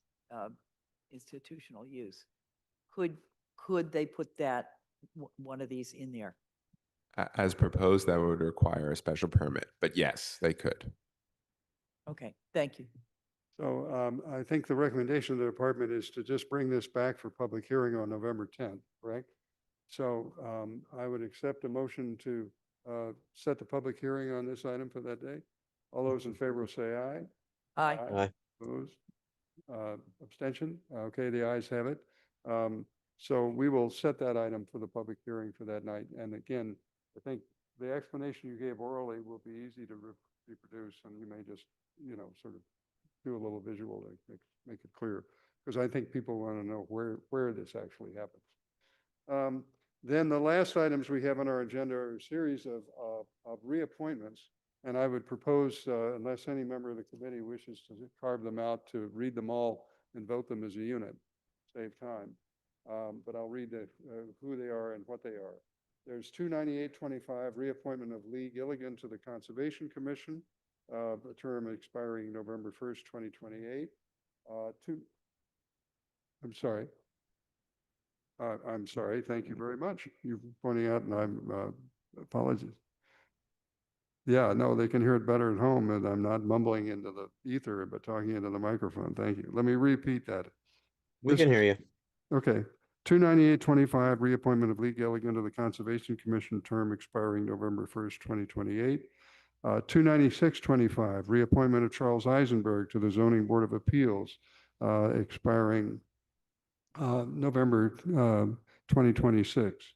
institutional use. Could they put that, one of these in there? As proposed, that would require a special permit, but yes, they could. Okay, thank you. So I think the recommendation of the department is to just bring this back for public hearing on November 10th, correct? So I would accept a motion to set the public hearing on this item for that day. All those in favor will say aye. Aye. Aye. Opposed? Abstention? Okay, the ayes have it. So we will set that item for the public hearing for that night. And again, I think the explanation you gave orally will be easy to reproduce, and you may just, sort of do a little visual to make it clear, because I think people want to know where this actually happens. Then the last items we have on our agenda are a series of reappointments, and I would propose, unless any member of the committee wishes to carve them out, to read them all and vote them as a unit, save time. But I'll read who they are and what they are. There's 29825, reappointment of Lee Gilligan to the Conservation Commission, a term expiring November 1st, 2028. I'm sorry. Thank you very much. You're pointing out, and I'm apologies. Yeah, no, they can hear it better at home, and I'm not mumbling into the ether, but talking into the microphone. Thank you. Let me repeat that. We can hear you. Okay. 29825, reappointment of Lee Gilligan to the Conservation Commission, term expiring November 1st, 2028. 29625, reappointment of Charles Eisenberg to the Zoning Board of Appeals, expiring November 2026.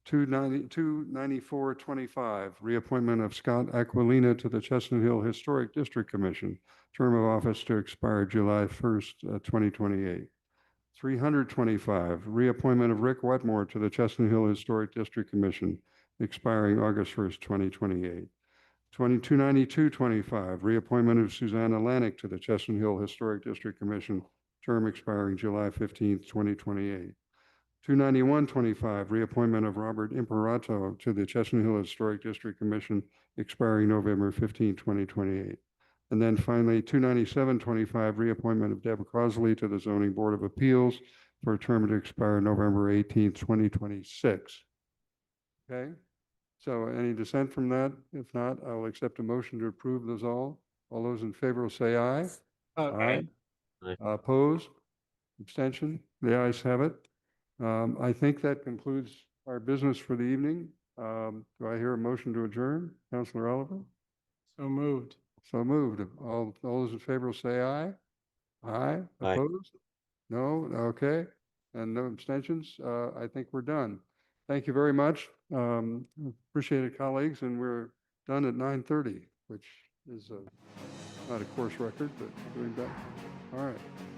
29425, reappointment of Scott Aquilina to the Chestnut Hill Historic District Commission, term of office to expire July 1st, 2028. 325, reappointment of Rick Wetmore to the Chestnut Hill Historic District Commission, expiring August 1st, 2028. 229225, reappointment of Susanna Lanik to the Chestnut Hill Historic District Commission, term expiring July 15th, 2028. 29125, reappointment of Robert Imperato to the Chestnut Hill Historic District Commission, expiring November 15, 2028. And then finally, 29725, reappointment of Deb Crossley to the Zoning Board of Appeals for a term to expire November 18, 2026. Okay, so any dissent from that? If not, I will accept a motion to approve those all. All those in favor will say aye. Aye. Opposed? Abstention? The ayes have it. I think that concludes our business for the evening. Do I hear a motion to adjourn? Councilor Oliver? So moved. So moved. All those in favor will say aye. Aye. Aye. Opposed? No? Okay. And no abstentions? I think we're done. Thank you very much. Appreciate it, colleagues, and we're done at 9:30, which is not a course record, but doing better. All right.